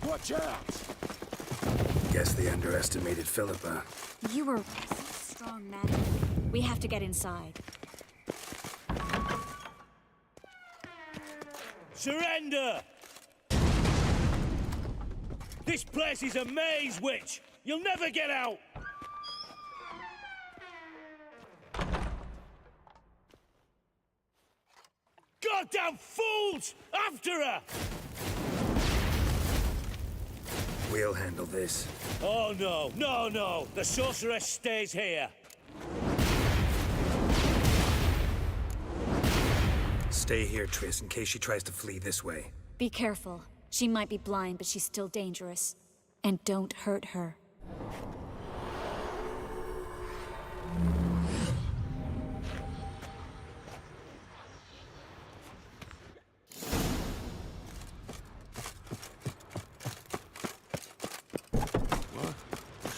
Watch out! Guess they underestimated Philippa. You were so strong, Matt. We have to get inside. Surrender! This place is a maze, witch! You'll never get out! Goddamn fools! After her! We'll handle this. Oh no, no, no! The sorceress stays here! Stay here, Triss, in case she tries to flee this way. Be careful. She might be blind, but she's still dangerous. And don't hurt her.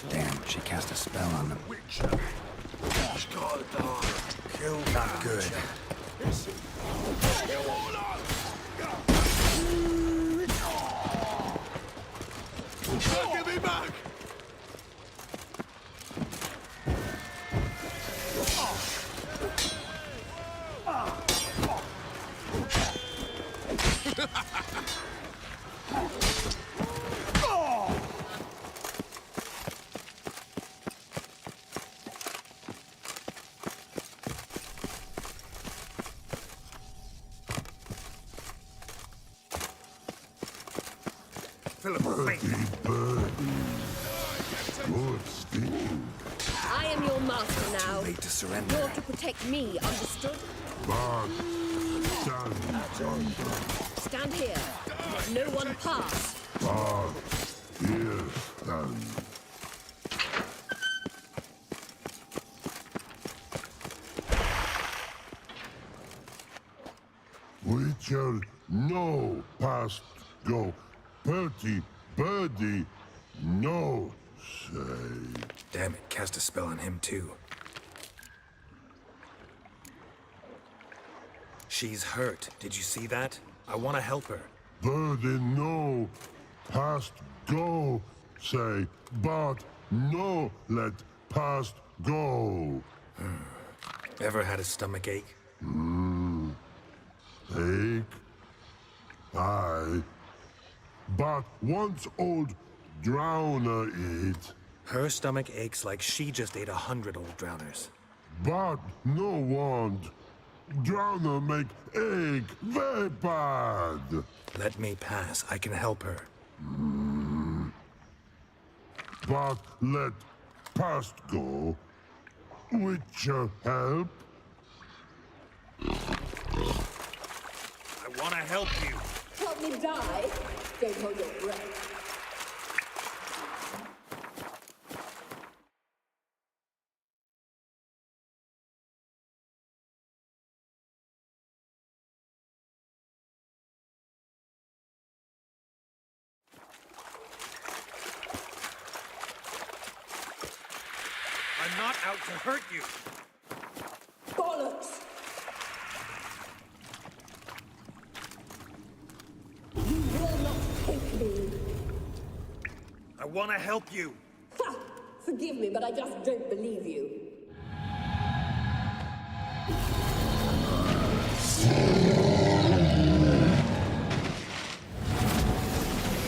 Damn, she cast a spell on them. Not good. Give me back! Philip I am your master now. Too late to surrender. You're to protect me, understood? Stand here. Let no one pass. Witcher, no past go. Bertie, birdie, no say. Damn it, cast a spell on him too. She's hurt. Did you see that? I want to help her. Birdie, no past go say, but no let past go. Ever had a stomach ache? Ache? Aye. But once old drowner eat. Her stomach aches like she just ate 100 old drowners. But no want. Drowner make ache very bad. Let me pass. I can help her. But let past go. Witcher help. I want to help you. Help me die. Don't hold your breath. I'm not out to hurt you. Bollocks! You will not take me. I want to help you. Ha! Forgive me, but I just don't believe you.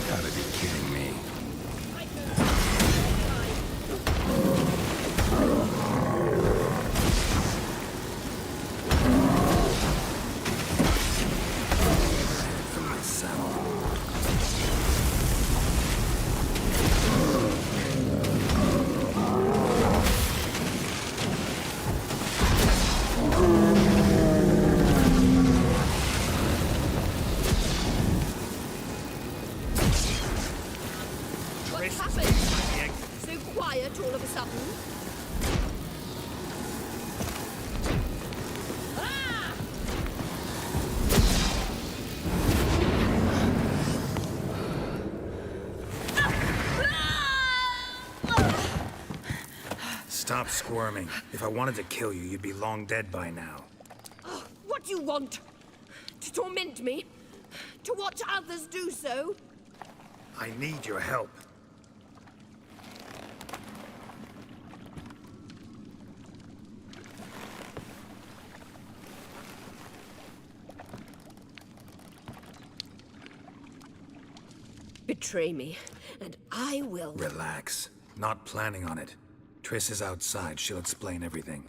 Gotta be kidding me. What's happened? So quiet all of a sudden. Ah! Stop squirming. If I wanted to kill you, you'd be long dead by now. Oh, what do you want? To torment me? To watch others do so? I need your help. Betray me, and I will. Relax. Not planning on it. Triss is outside. She'll explain everything.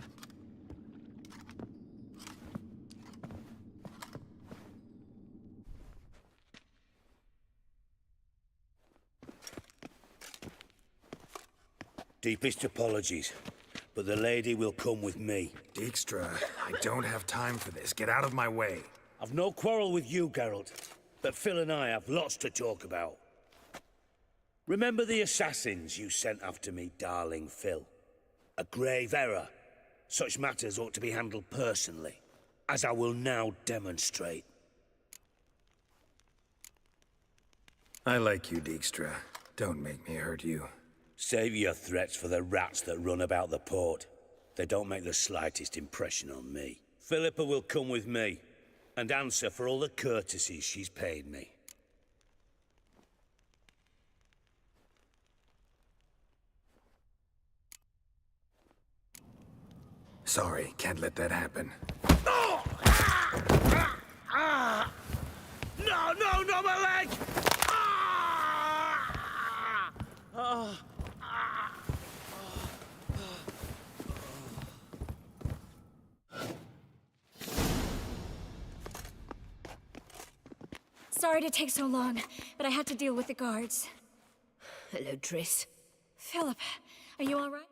Deepest apologies, but the lady will come with me. Dijkstra, I don't have time for this. Get out of my way. I've no quarrel with you, Geralt, but Phil and I have lots to talk about. Remember the assassins you sent after me, darling Phil? A grave error. Such matters ought to be handled personally, as I will now demonstrate. I like you, Dijkstra. Don't make me hurt you. Save your threats for the rats that run about the port. They don't make the slightest impression on me. Philippa will come with me, and answer for all the courtesies she's paid me. Sorry, can't let that happen. No, not my leg! Sorry to take so long, but I had to deal with the guards. Hello, Triss. Philip, are you all right?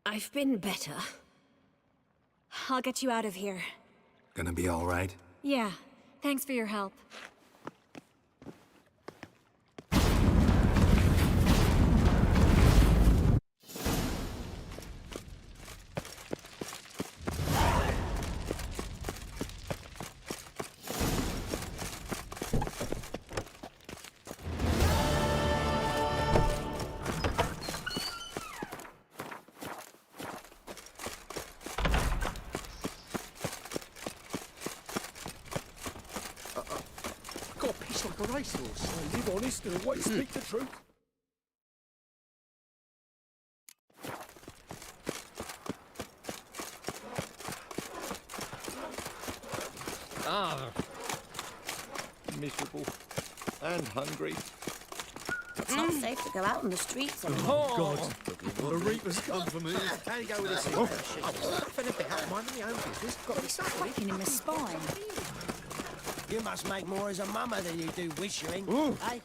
I've been better. I'll get you out of here. Gonna be all right? Yeah, thanks for your help. Got a piece like a racehorse. I live honest and always speak the truth. Miserable. And hungry. It's not safe to go out on the streets anymore. Oh, God. The Reapers come for me. How you go with this? Laughing a bit out, minding my own business. Got to be something. Cracking in the spine. You must make more as a mama than you do wishing, eh?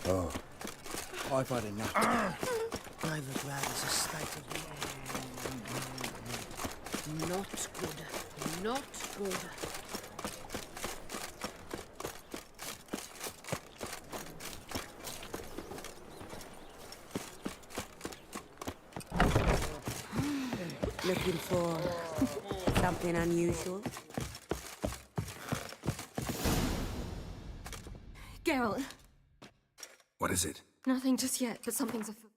Oh, I've had enough. Overgrad is a state of... Not good. Not good. Looking for something unusual? Geralt, What is it? nothing just yet, but something's afoot.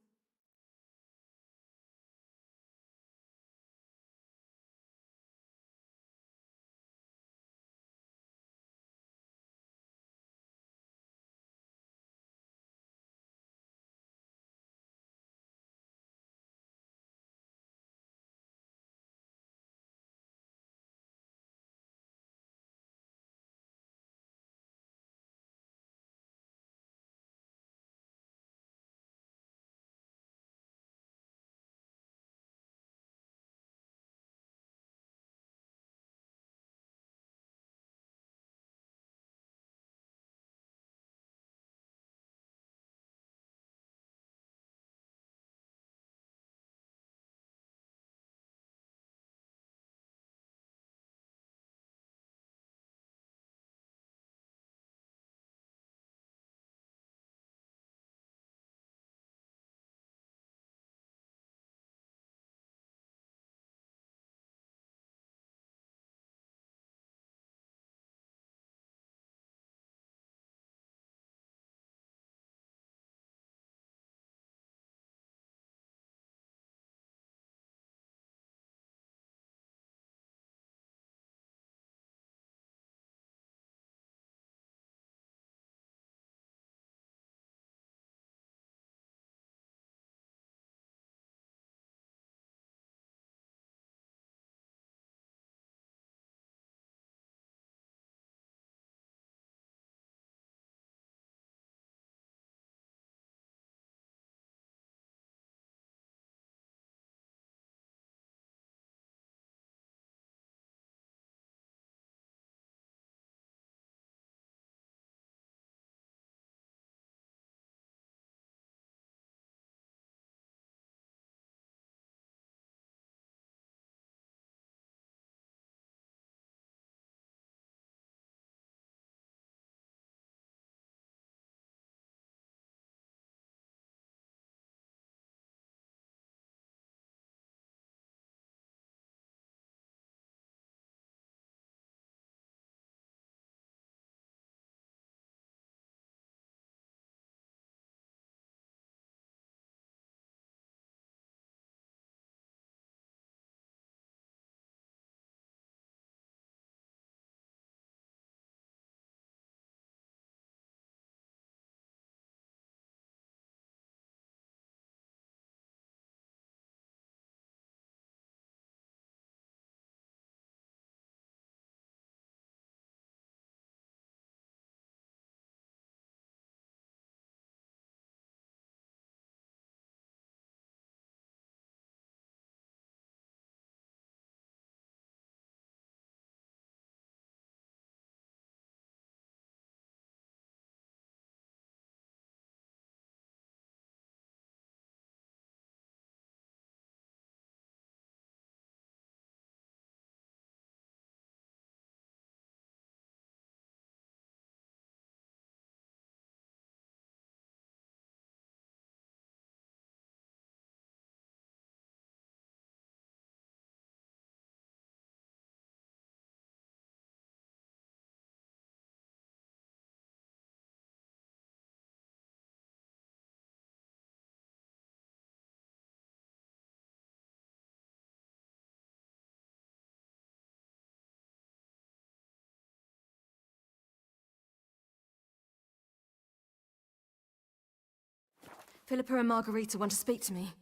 Philippa and Margarita want to speak to me.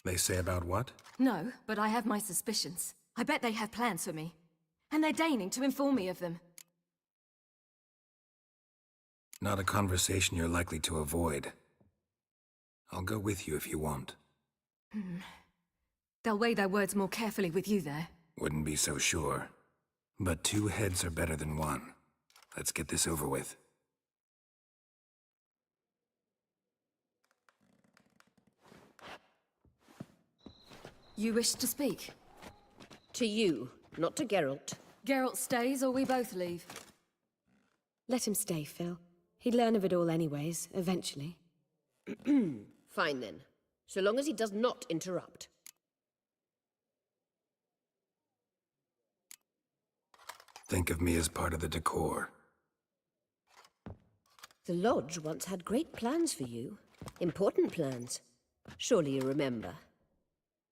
They say about what? No, but I have my suspicions. I bet they have plans for me. And they're deigning to inform me of them. Not a conversation you're likely to avoid. I'll go with you if you want. They'll weigh their words more carefully with you there. Wouldn't be so sure. But 2 heads are better than 1. Let's get this over with. You wish to speak? To you, not to Geralt. Geralt stays or we both leave. Let him stay, Phil. He'd learn of it all anyways, eventually. Fine then. So long as he does not interrupt. Think of me as part of the decor. The Lodge once had great plans for you. Important plans. Surely you remember.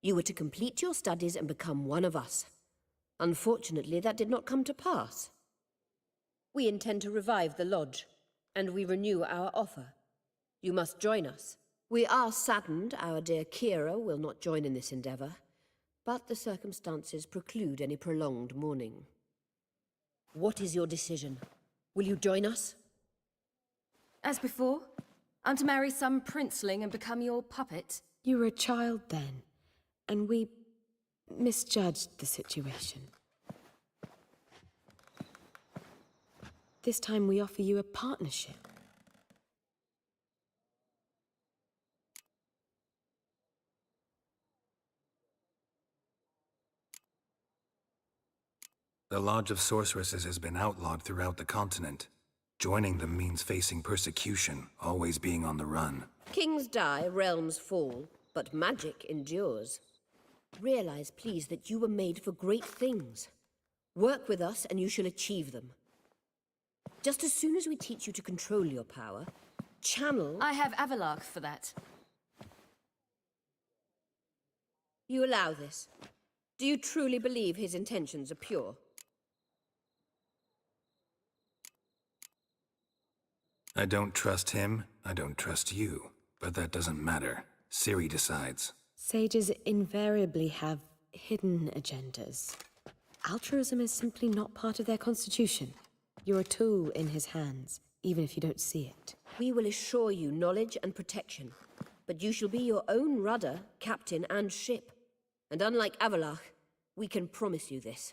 You were to complete your studies and become one of us. Unfortunately, that did not come to pass. We intend to revive the Lodge, and we renew our offer. You must join us. We are saddened our dear Kira will not join in this endeavor, but the circumstances preclude any prolonged mourning. What is your decision? Will you join us? As before, I'm to marry some princeling and become your puppet. You were a child then, and we misjudged the situation. This time we offer you a partnership. The Lodge of Sorceresses has been outlawed throughout the continent. Joining them means facing persecution, always being on the run. Kings die, realms fall, but magic endures. Realize, please, that you were made for great things. Work with us and you shall achieve them. Just as soon as we teach you to control your power, channel... I have Avalark for that. You allow this? Do you truly believe his intentions are pure? I don't trust him, I don't trust you. But that doesn't matter. Ciri decides. Sages invariably have hidden agendas. Altruism is simply not part of their constitution. You're a tool in his hands, even if you don't see it. We will assure you knowledge and protection, but you shall be your own rudder, captain, and ship. And unlike Avalark, we can promise you this.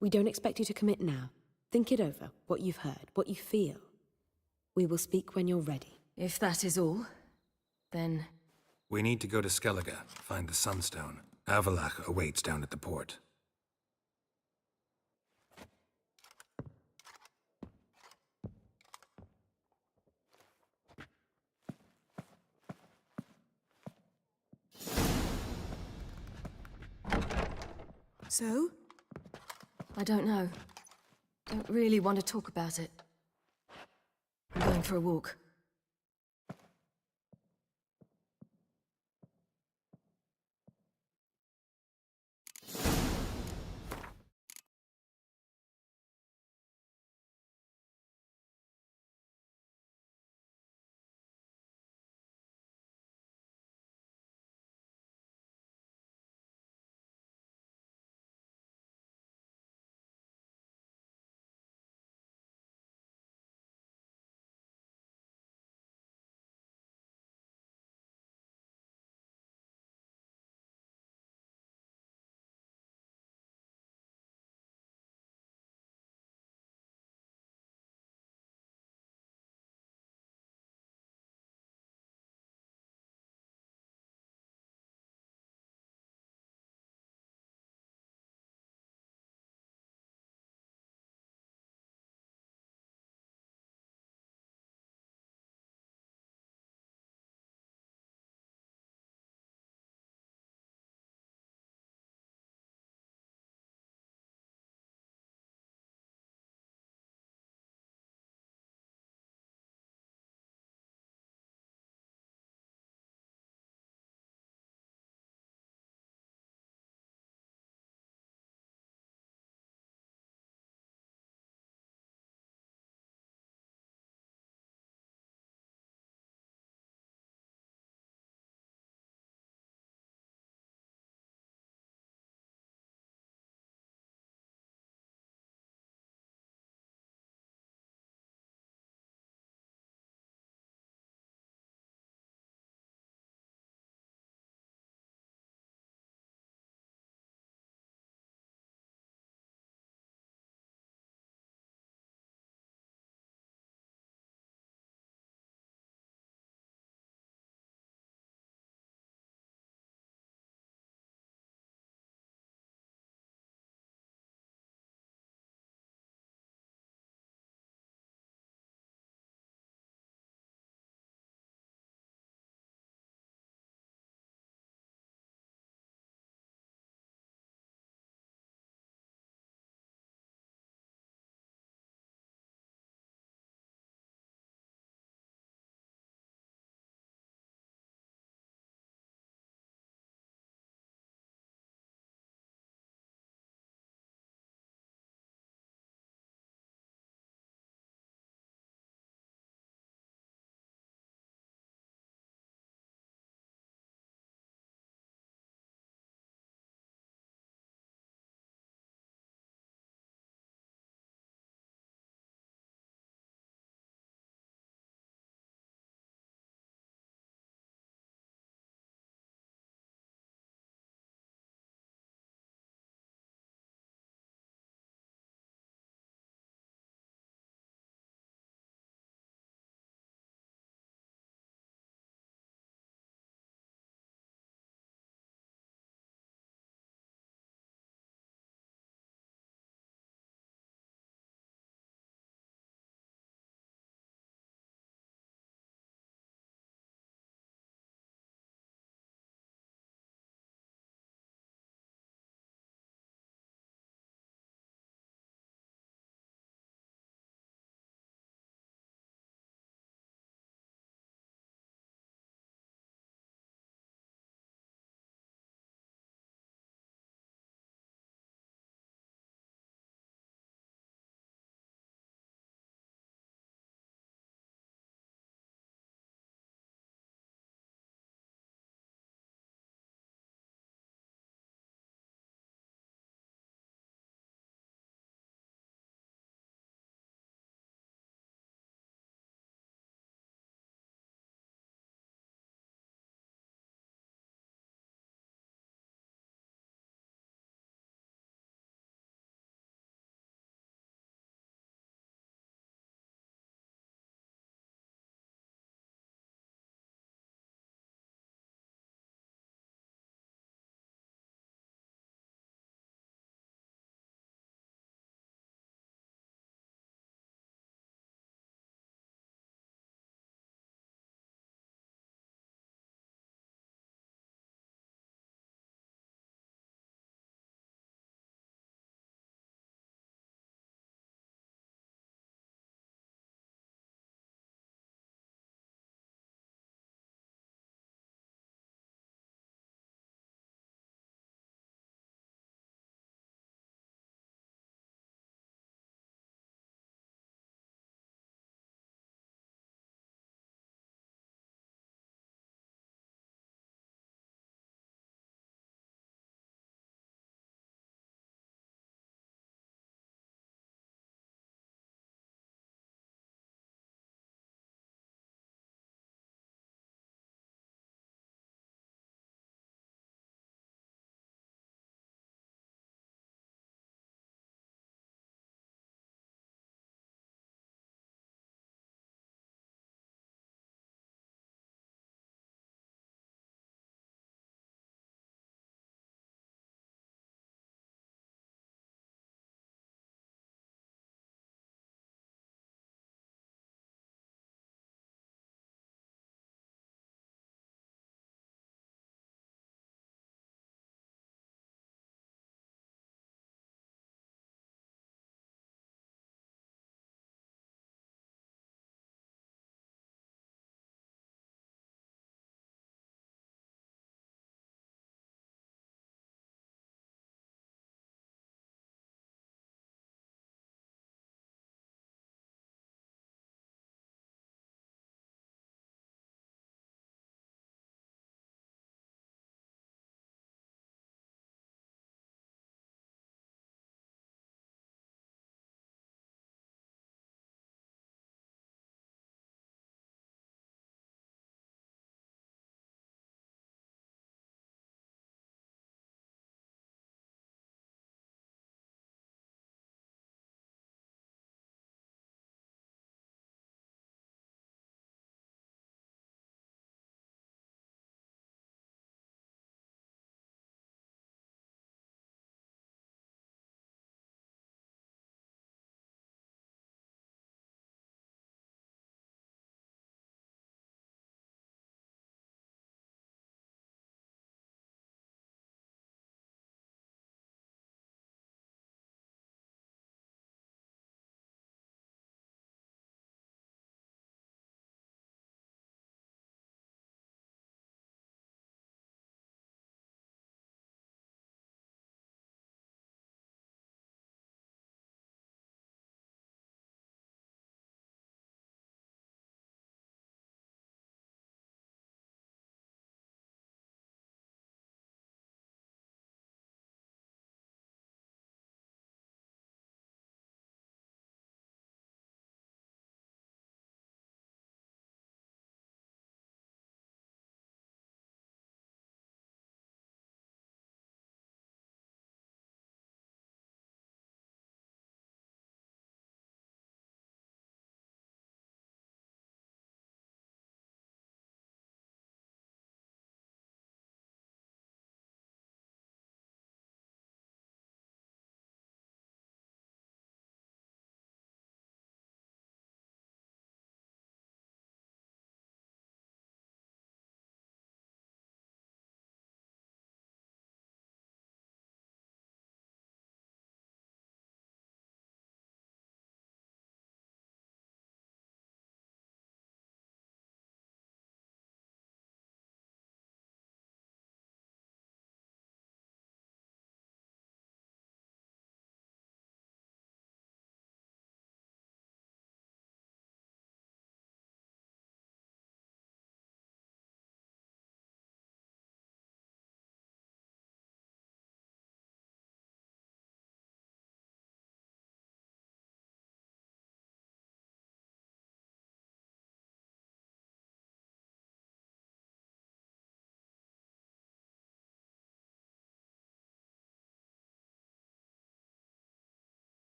We don't expect you to commit now. Think it over, what you've heard, what you feel. We will speak when you're ready. If that is all, then... We need to go to Skellige, find the Sunstone. Avalark awaits down at the port. So? I don't know. Don't really want to talk about it. I'm going for a walk.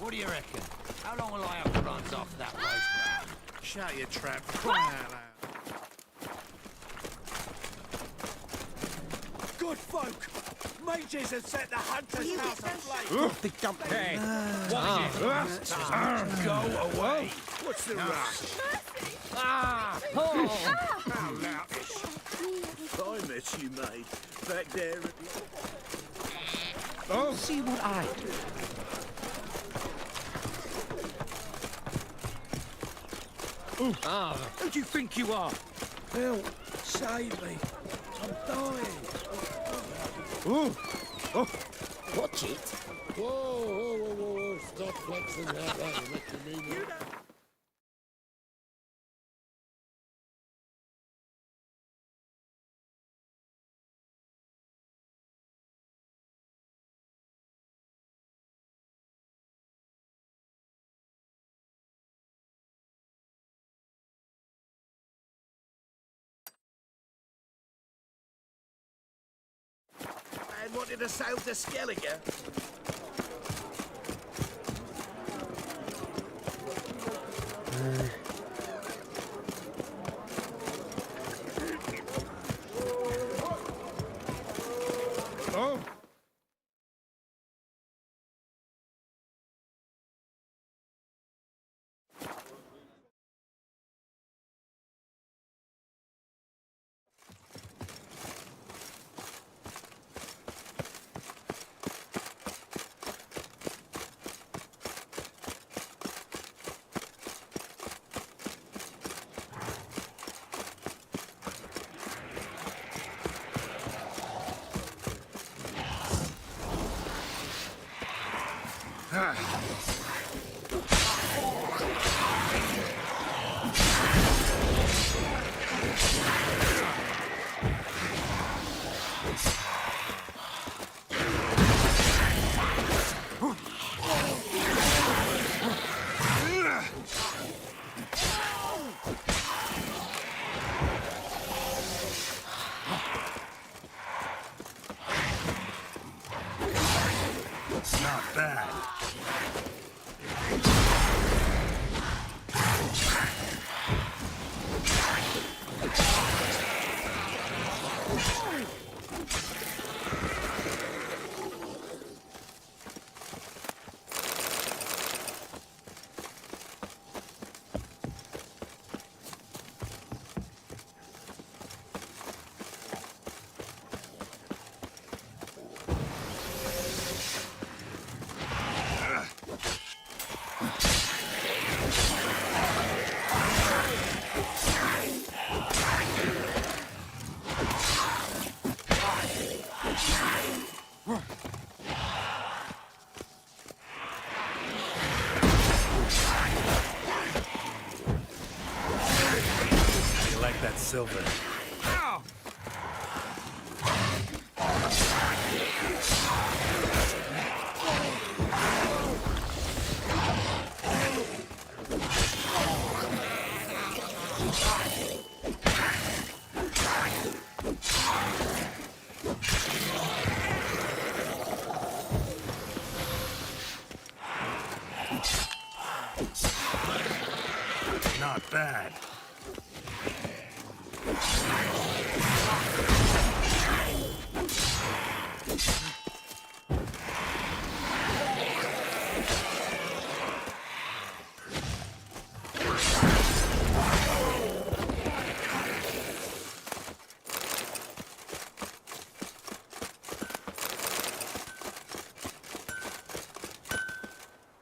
What do you reckon? How long will I have to run off that roast ground? Shut your trap, crying out loud. Good folk! Mages have set the hunter's house aflame! Big dump. Hey, what is it? Go away! What's the rush? Ah! How loutish. I met you, mate. Back there at the... Oh. See what I do. Who do you think you are? Help! Save me! I'm dying! Watch it. Whoa, whoa, whoa, whoa, whoa. Stop flexing like that. You're making me nervous. Man wanted to sail to Skellige. Oh! Not bad. You like that silver? Ow! Not bad.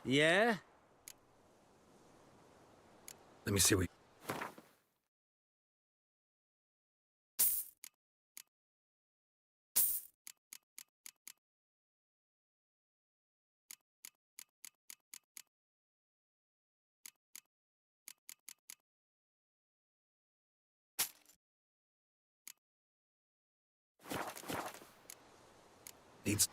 Yeah? Let me see what... Needs...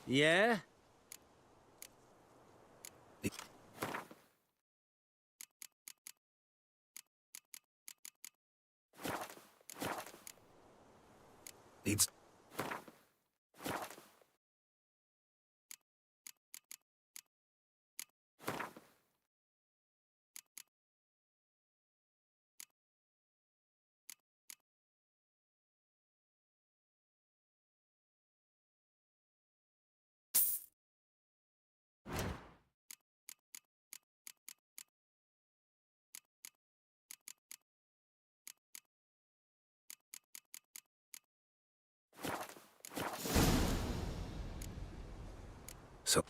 Yeah? It's... So...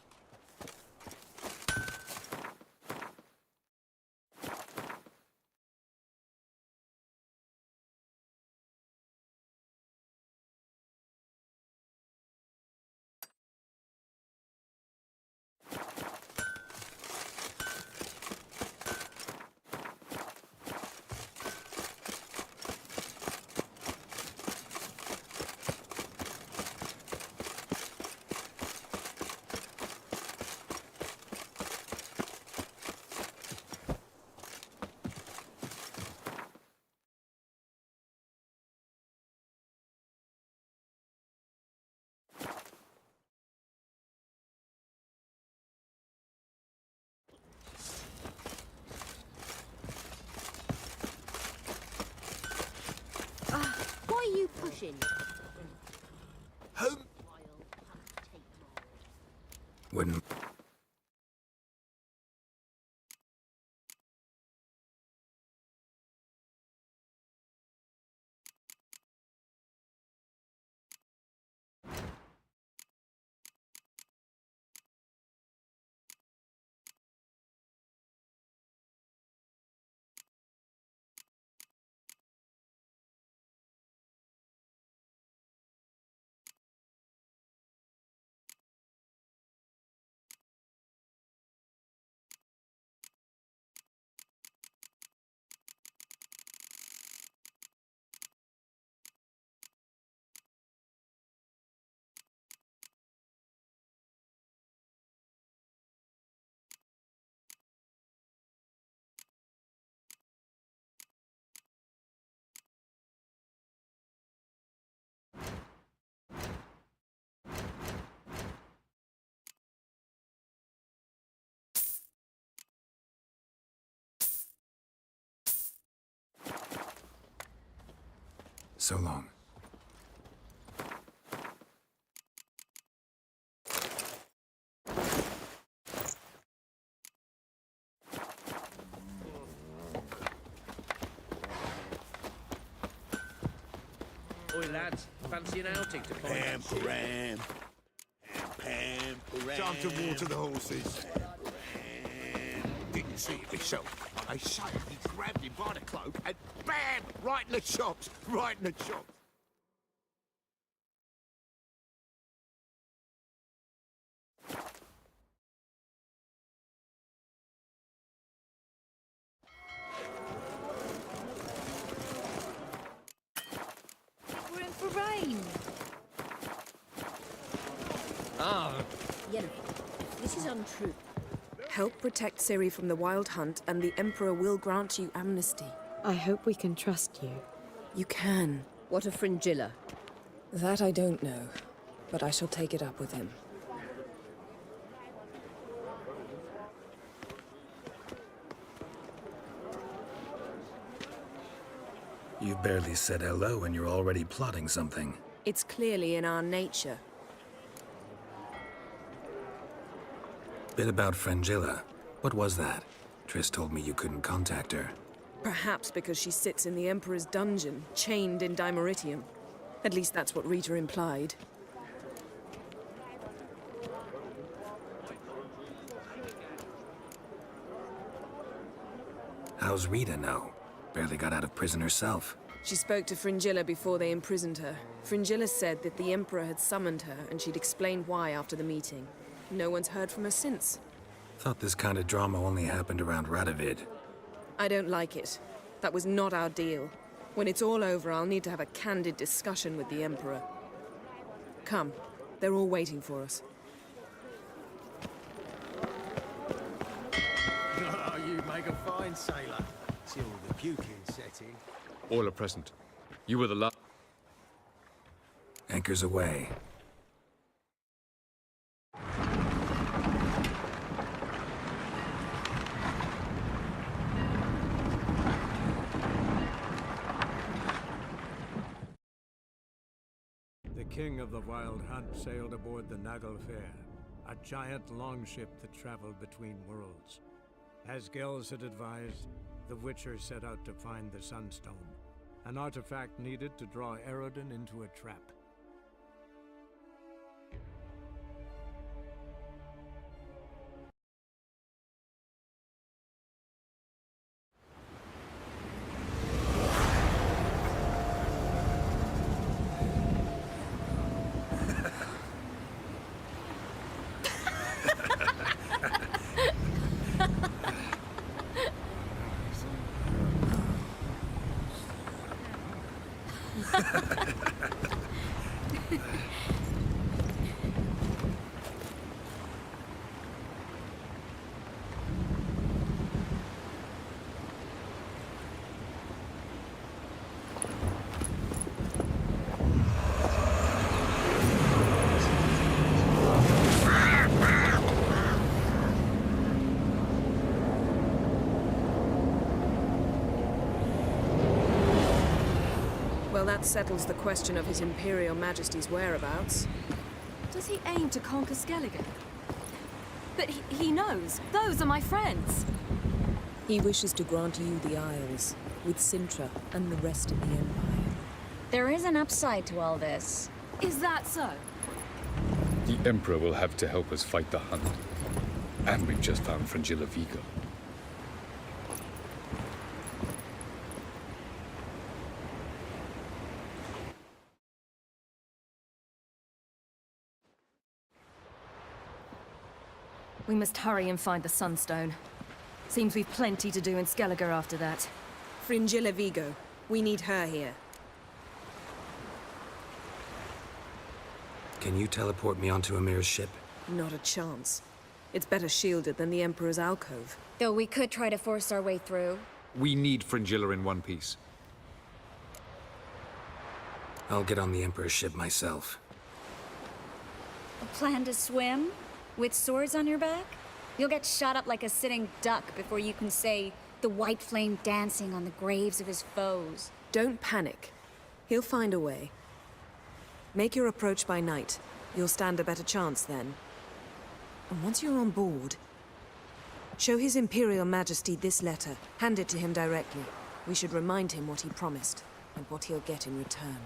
Why are you pushing? Wouldn't... So long. Oi, lads. Fancy an outing to find out shit? Pam, pam, pam. Time to water the horses. Didn't see it myself. I say he grabbed him by the cloak and bam! Right in the chops! Right in the chops! We're in for rain. Yennefer, this is untrue. Help protect Ciri from the Wild Hunt, and the Emperor will grant you amnesty. I hope we can trust you. You can. What of Fringilla? That I don't know, but I shall take it up with him. You've barely said hello and you're already plotting something. It's clearly in our nature. Bit about Fringilla. What was that? Triss told me you couldn't contact her. Perhaps because she sits in the Emperor's dungeon, chained in Dimeritium. At least that's what Rita implied. How's Rita know? Barely got out of prison herself. She spoke to Fringilla before they imprisoned her. Fringilla said that the Emperor had summoned her, and she'd explained why after the meeting. No one's heard from her since. Thought this kind of drama only happened around Radovid. I don't like it. That was not our deal. When it's all over, I'll need to have a candid discussion with the Emperor. Come. They're all waiting for us. a fine sailor, till the puking set in. All are present. You were the last. Anchors away. The king of the Wild Hunt sailed aboard the Naglfar, a giant longship that traveled between worlds. As Gels had advised, the Witcher set out to find the Sunstone, an artifact needed to draw Eredin into a trap. Well, that settles the question of His Imperial Majesty's whereabouts. Does he aim to conquer Skellige? But he knows. Those are my friends. He wishes to grant you the Isles, with Sintra and the rest of the Empire. There is an upside to all this. Is that so? The Emperor will have to help us fight the Hunt. And we've just found Fringilla Vigo. We must hurry and find the Sunstone. Seems we've plenty to do in Skellige after that. Fringilla Vigo. We need her here. Can you teleport me onto Amir's ship? Not a chance. It's better shielded than the Emperor's alcove. Though we could try to force our way through. We need Fringilla in one piece. I'll get on the Emperor's ship myself. A plan to swim? With swords on your back? You'll get shot up like a sitting duck before you can say the white flame dancing on the graves of his foes. Don't panic. He'll find a way. Make your approach by night. You'll stand a better chance then. And once you're on board, show His Imperial Majesty this letter. Hand it to him directly. We should remind him what he promised, and what he'll get in return.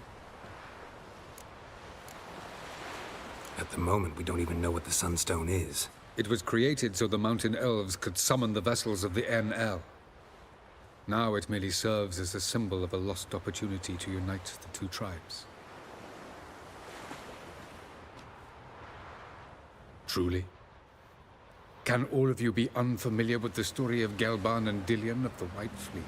At the moment, we don't even know what the Sunstone is. It was created so the Mountain Elves could summon the vessels of the NL. Now it merely serves as a symbol of a lost opportunity to unite the two tribes. Truly? Can all of you be unfamiliar with the story of Gelban and Dillion of the White Fleet?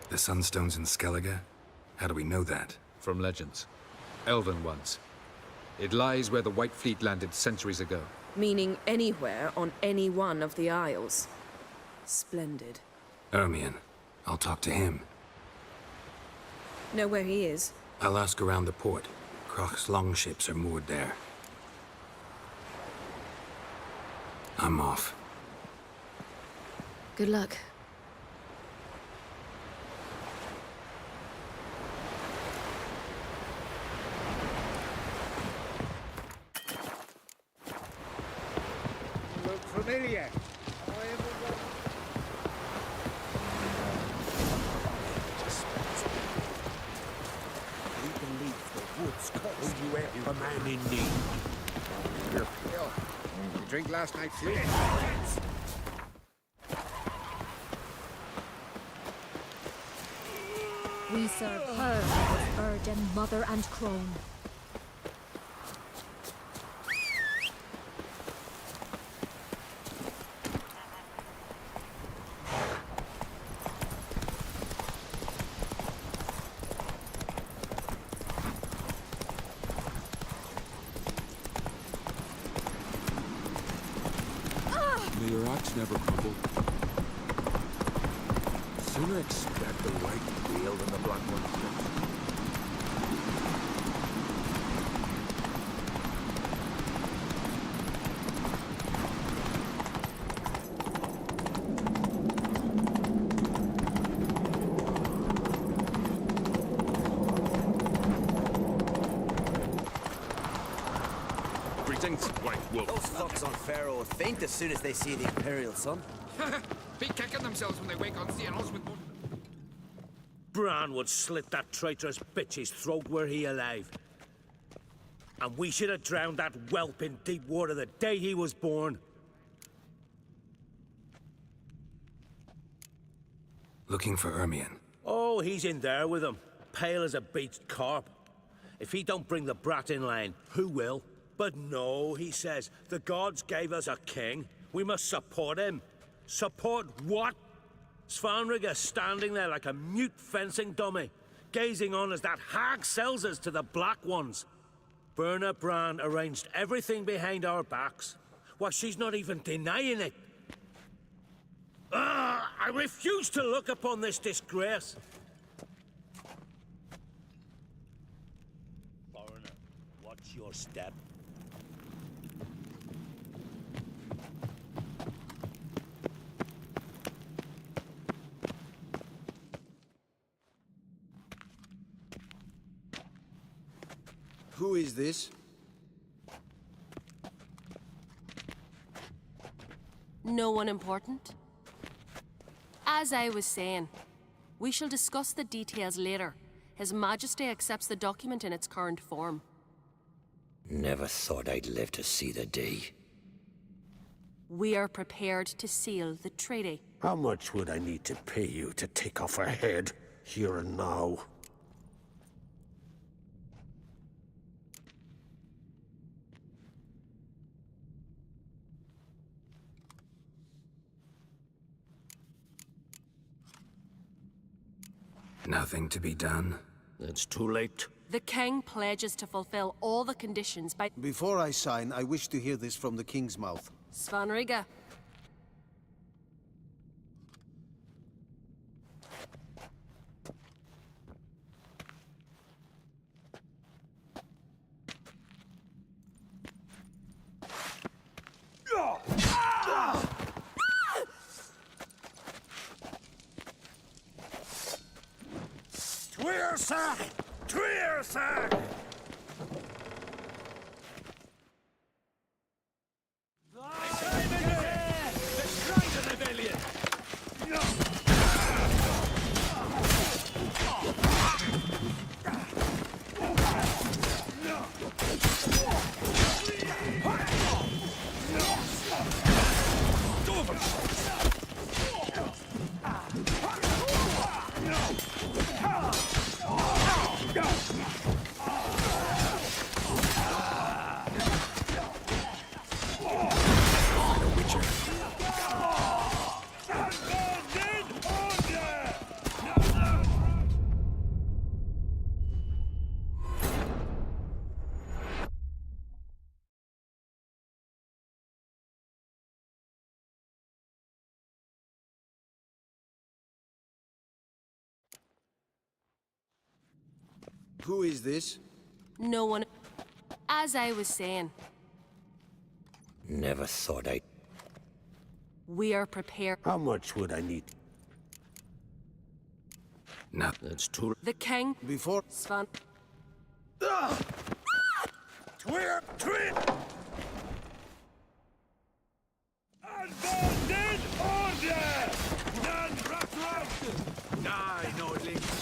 The Sunstone's in Skellige? How do we know that? From legends. Elven ones. It lies where the White Fleet landed centuries ago. Meaning anywhere on any one of the Isles. Splendid. Ermion. I'll talk to him. Know where he is? I'll ask around the port. Croc's longships are moored there. I'm off. Good luck. Look familiar. You a man in need. You drink last night's sleep. We serve her as Erdin, mother and crone. May your axe never crumble. Sooner expect the white wheel than the black one. Greetings, White Wolf. Those fucks on Pharaoh will faint as soon as they see the Imperial sun. Be kicking themselves when they wake on seeing us with one. Bran would slit that traitorous bitch's throat were he alive. And we should have drowned that whelp in deep water the day he was born. Looking for Ermion. Oh, he's in there with him, pale as a beached carp. If he don't bring the brat in line, who will? But no, he says, the gods gave us a king. We must support him. Support what? Svanrige standing there like a mute fencing dummy, gazing on as that hag sells us to the Black Ones. Berna Bran arranged everything behind our backs. Well, she's not even denying it. I refuse to look upon this disgrace. Foreigner, watch your step. Who is this? No one important. As I was saying, we shall discuss the details later. His Majesty accepts the document in its current form. Never thought I'd live to see the day. We are prepared to seal the treaty. How much would I need to pay you to take off her head, here and now? Nothing to be done. It's too late. The King pledges to fulfill all the conditions by... Before I sign, I wish to hear this from the King's mouth. Svanrige. Tweerside! Tweerside! Who is this? No one... As I was saying, Never thought I'd... we are prepared... How much would I need? No. That's too... The King... Before... Svan... Tweer! Unbounded order! None retroactive! Die, Nordling!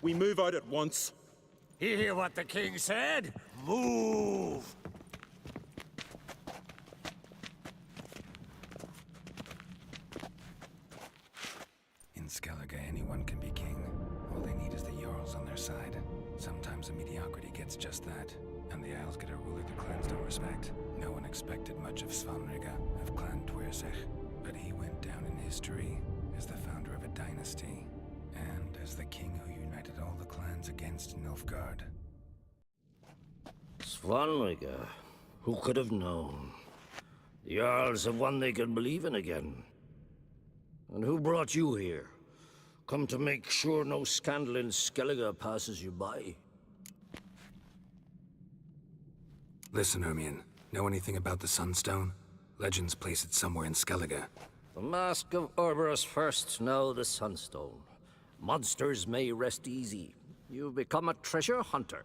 We move out at once. You hear what the king said? Move! In Skellige, anyone can be king. All they need is the Jarls on their side. Sometimes a mediocrity gets just that, and the Isles get a ruler the clans don't respect. No one expected much of Svanrige, of Clan Tuirsich, but he went down in history as the founder of a dynasty, and as the king who united all the clans against Nilfgaard. Svanrige, who could have known? The Jarls have one they can believe in again. And who brought you here? Come to make sure no scandal in Skellige passes you by. Listen, Hermione. Know anything about the Sunstone? Legends place it somewhere in Skellige. The Mask of Orberus first, now the Sunstone. Monsters may rest easy. You've become a treasure hunter.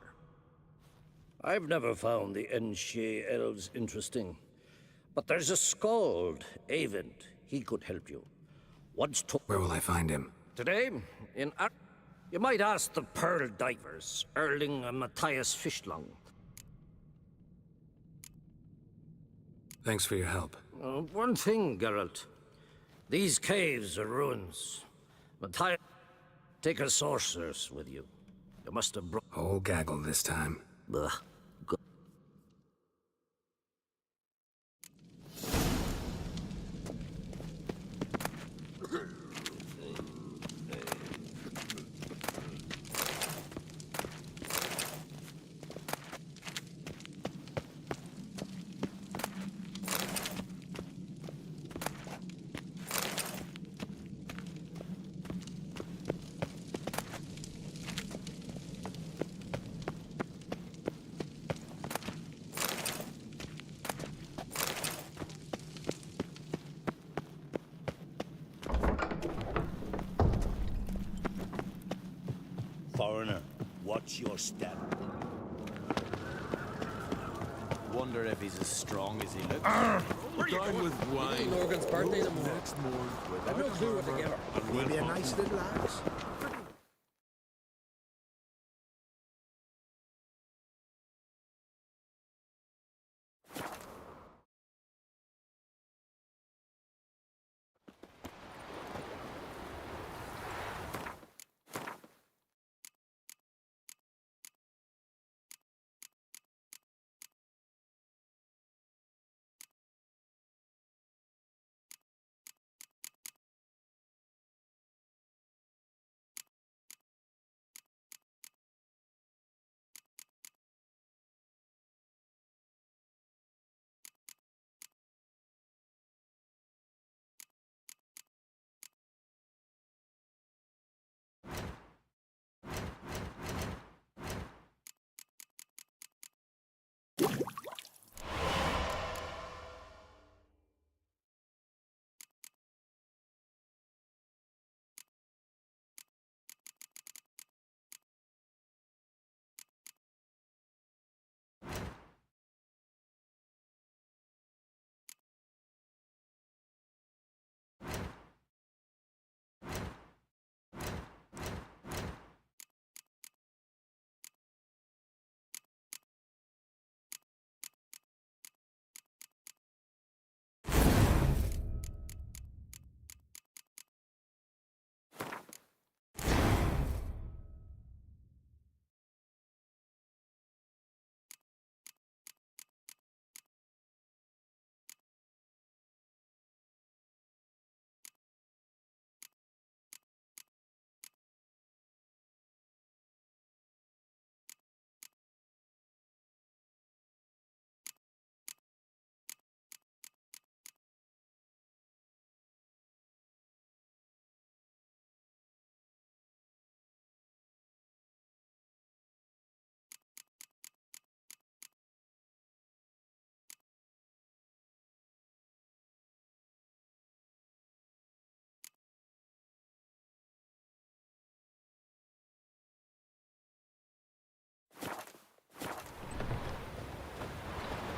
I've never found the Enshe elves interesting. But there's a skald, Eyvind. He could help you. Where will I find him? Today, you might ask the Pearl Divers, Erling and Matthias Fishlung. Thanks for your help. One thing, Geralt. These caves are ruins. Matthias, take a sorceress with you. You must have brought... Whole gaggle this time. Ugh. Foreigner, watch your step. Wonder if he's as strong as he looks. Dine with wine. Morgan's birthday tomorrow. Next morn. I've no clue what to give her. Will be a nice little axe.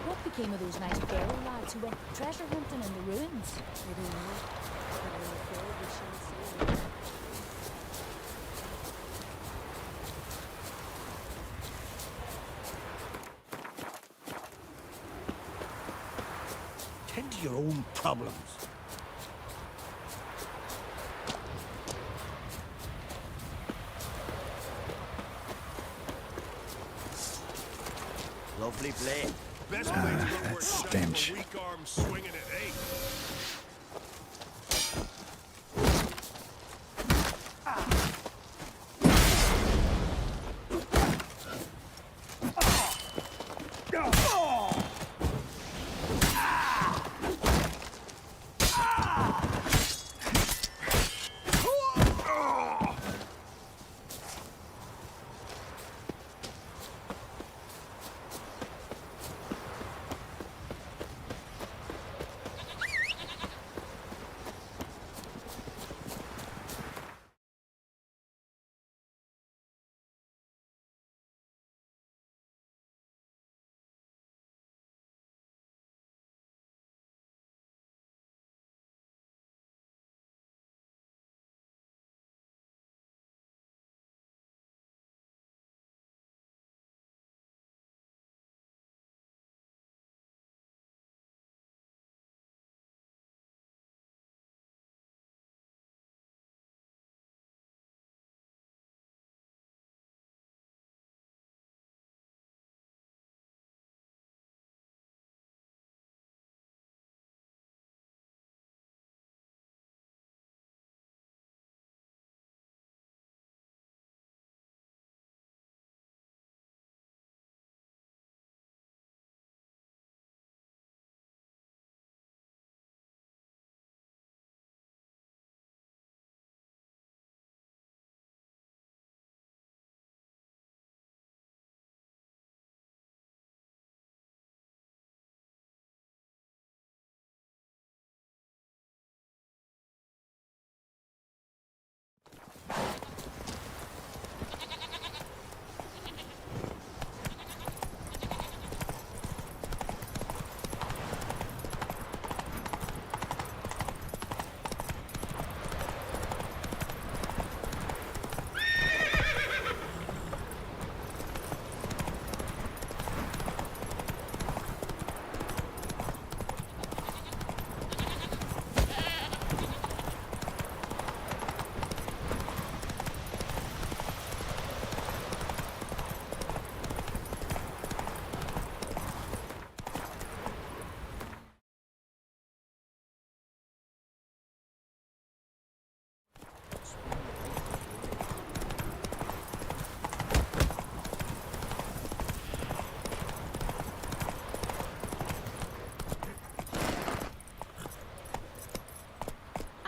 What became of those nice feral lads who went treasure hunting in the ruins? I don't know. But I'm afraid we shall see. your own problems. Lovely blade. Best way to go that work stench. weak arm swinging it, eh?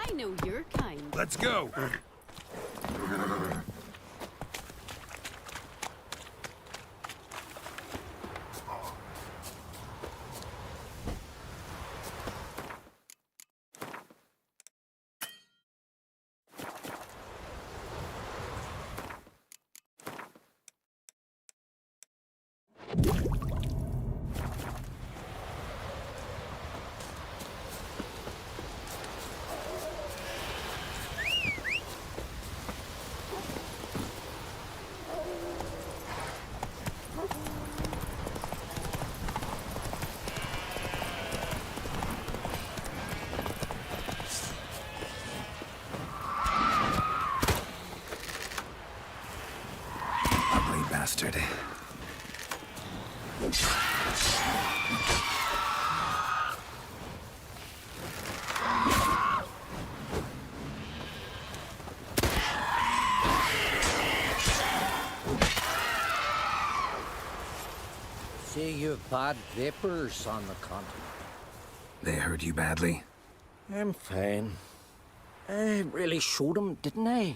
I know your kind. Let's go. Ugly bastard. See you've bad vapors on the continent. They hurt you badly? I'm fine. I really showed him, didn't I?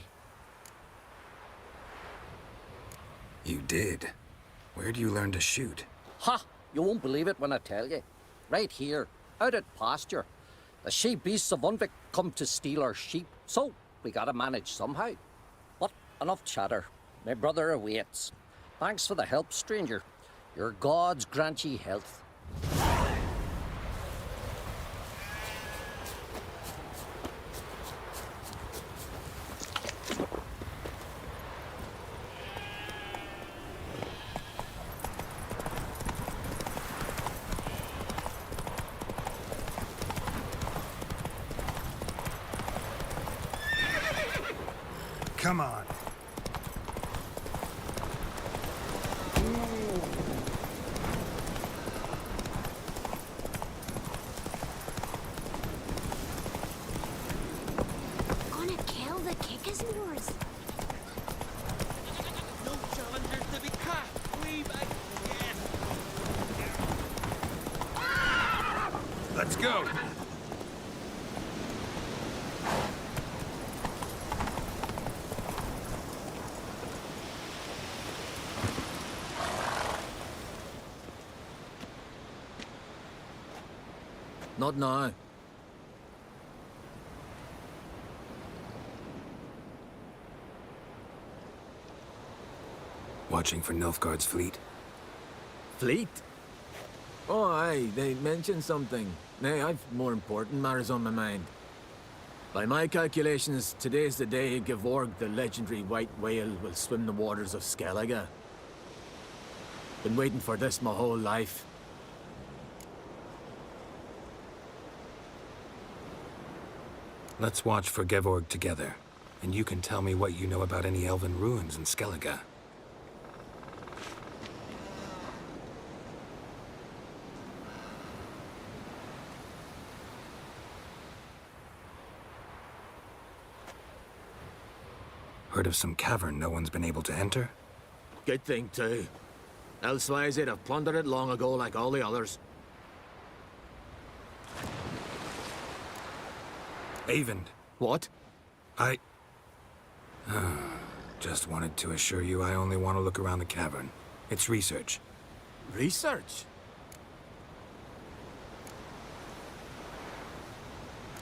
You did. Where'd you learn to shoot? Ha! You won't believe it when I tell you. Right here, out at pasture. The she beasts of Unvik come to steal our sheep, so we gotta manage somehow. But enough chatter. My brother awaits. Thanks for the help, stranger. Your gods grant ye health. Come on. Gonna kill the Kickasmores. No challengers to be caught. We back again. Let's go. Not now. Watching for Nilfgaard's fleet? Fleet? Oh, aye, they mentioned something. Nay, I've more important matters on my mind. By my calculations, today's the day Gevorg, the legendary white whale, will swim the waters of Skellige. Been waiting for this my whole life. Let's watch for Gevorg together, and you can tell me what you know about any elven ruins in Skellige. Heard of some cavern no one's been able to enter? Good thing, too. Elsewise, they'd have plundered it long ago like all the others. Eyvind. What? I... Just wanted to assure you I only want to look around the cavern. It's research. Research?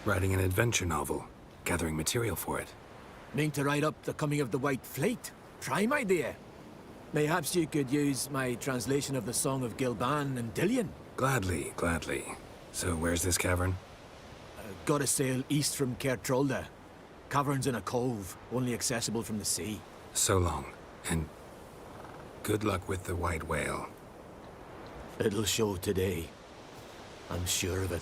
Writing an adventure novel. Gathering material for it. Mean to write up the coming of the White Fleet? Prime idea. Mayhaps you could use my translation of the Song of Gilban and Dillion. Gladly, gladly. So where's this cavern? Gotta sail east from Kertrolda. Cavern's in a cove, only accessible from the sea. So long, and good luck with the white whale. It'll show today. I'm sure of it.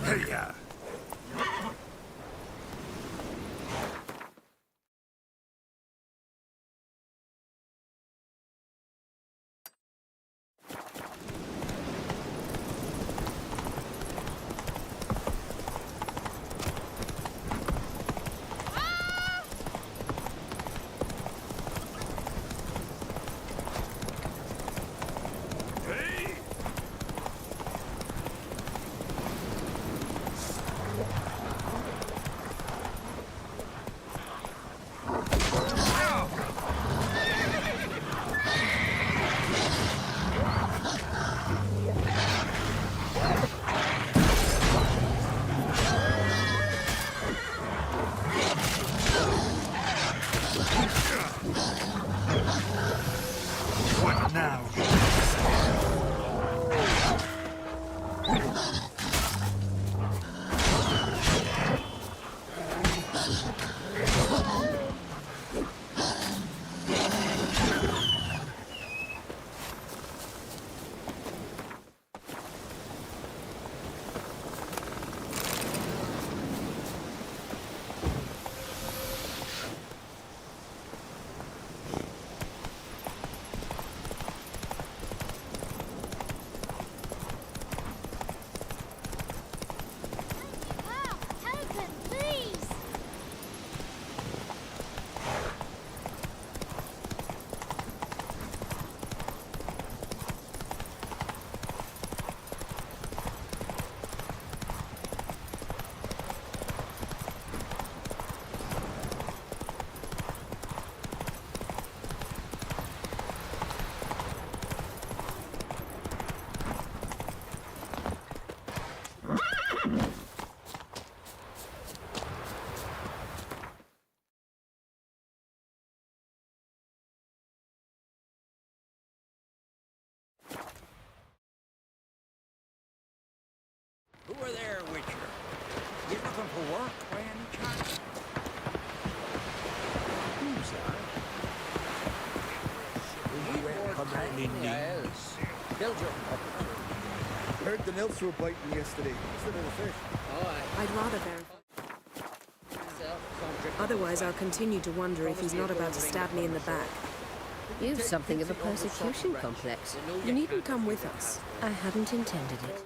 Hey-ya! What now? work by any chance? Who's that? We went come out in nails. Heard the nymphs were biting yesterday. What's the little fish? I'd rather verify. Otherwise, I'll continue to wonder if he's not about to stab me in the back. You've something of a persecution complex. You needn't come with us. I hadn't intended it.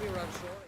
clear on shore.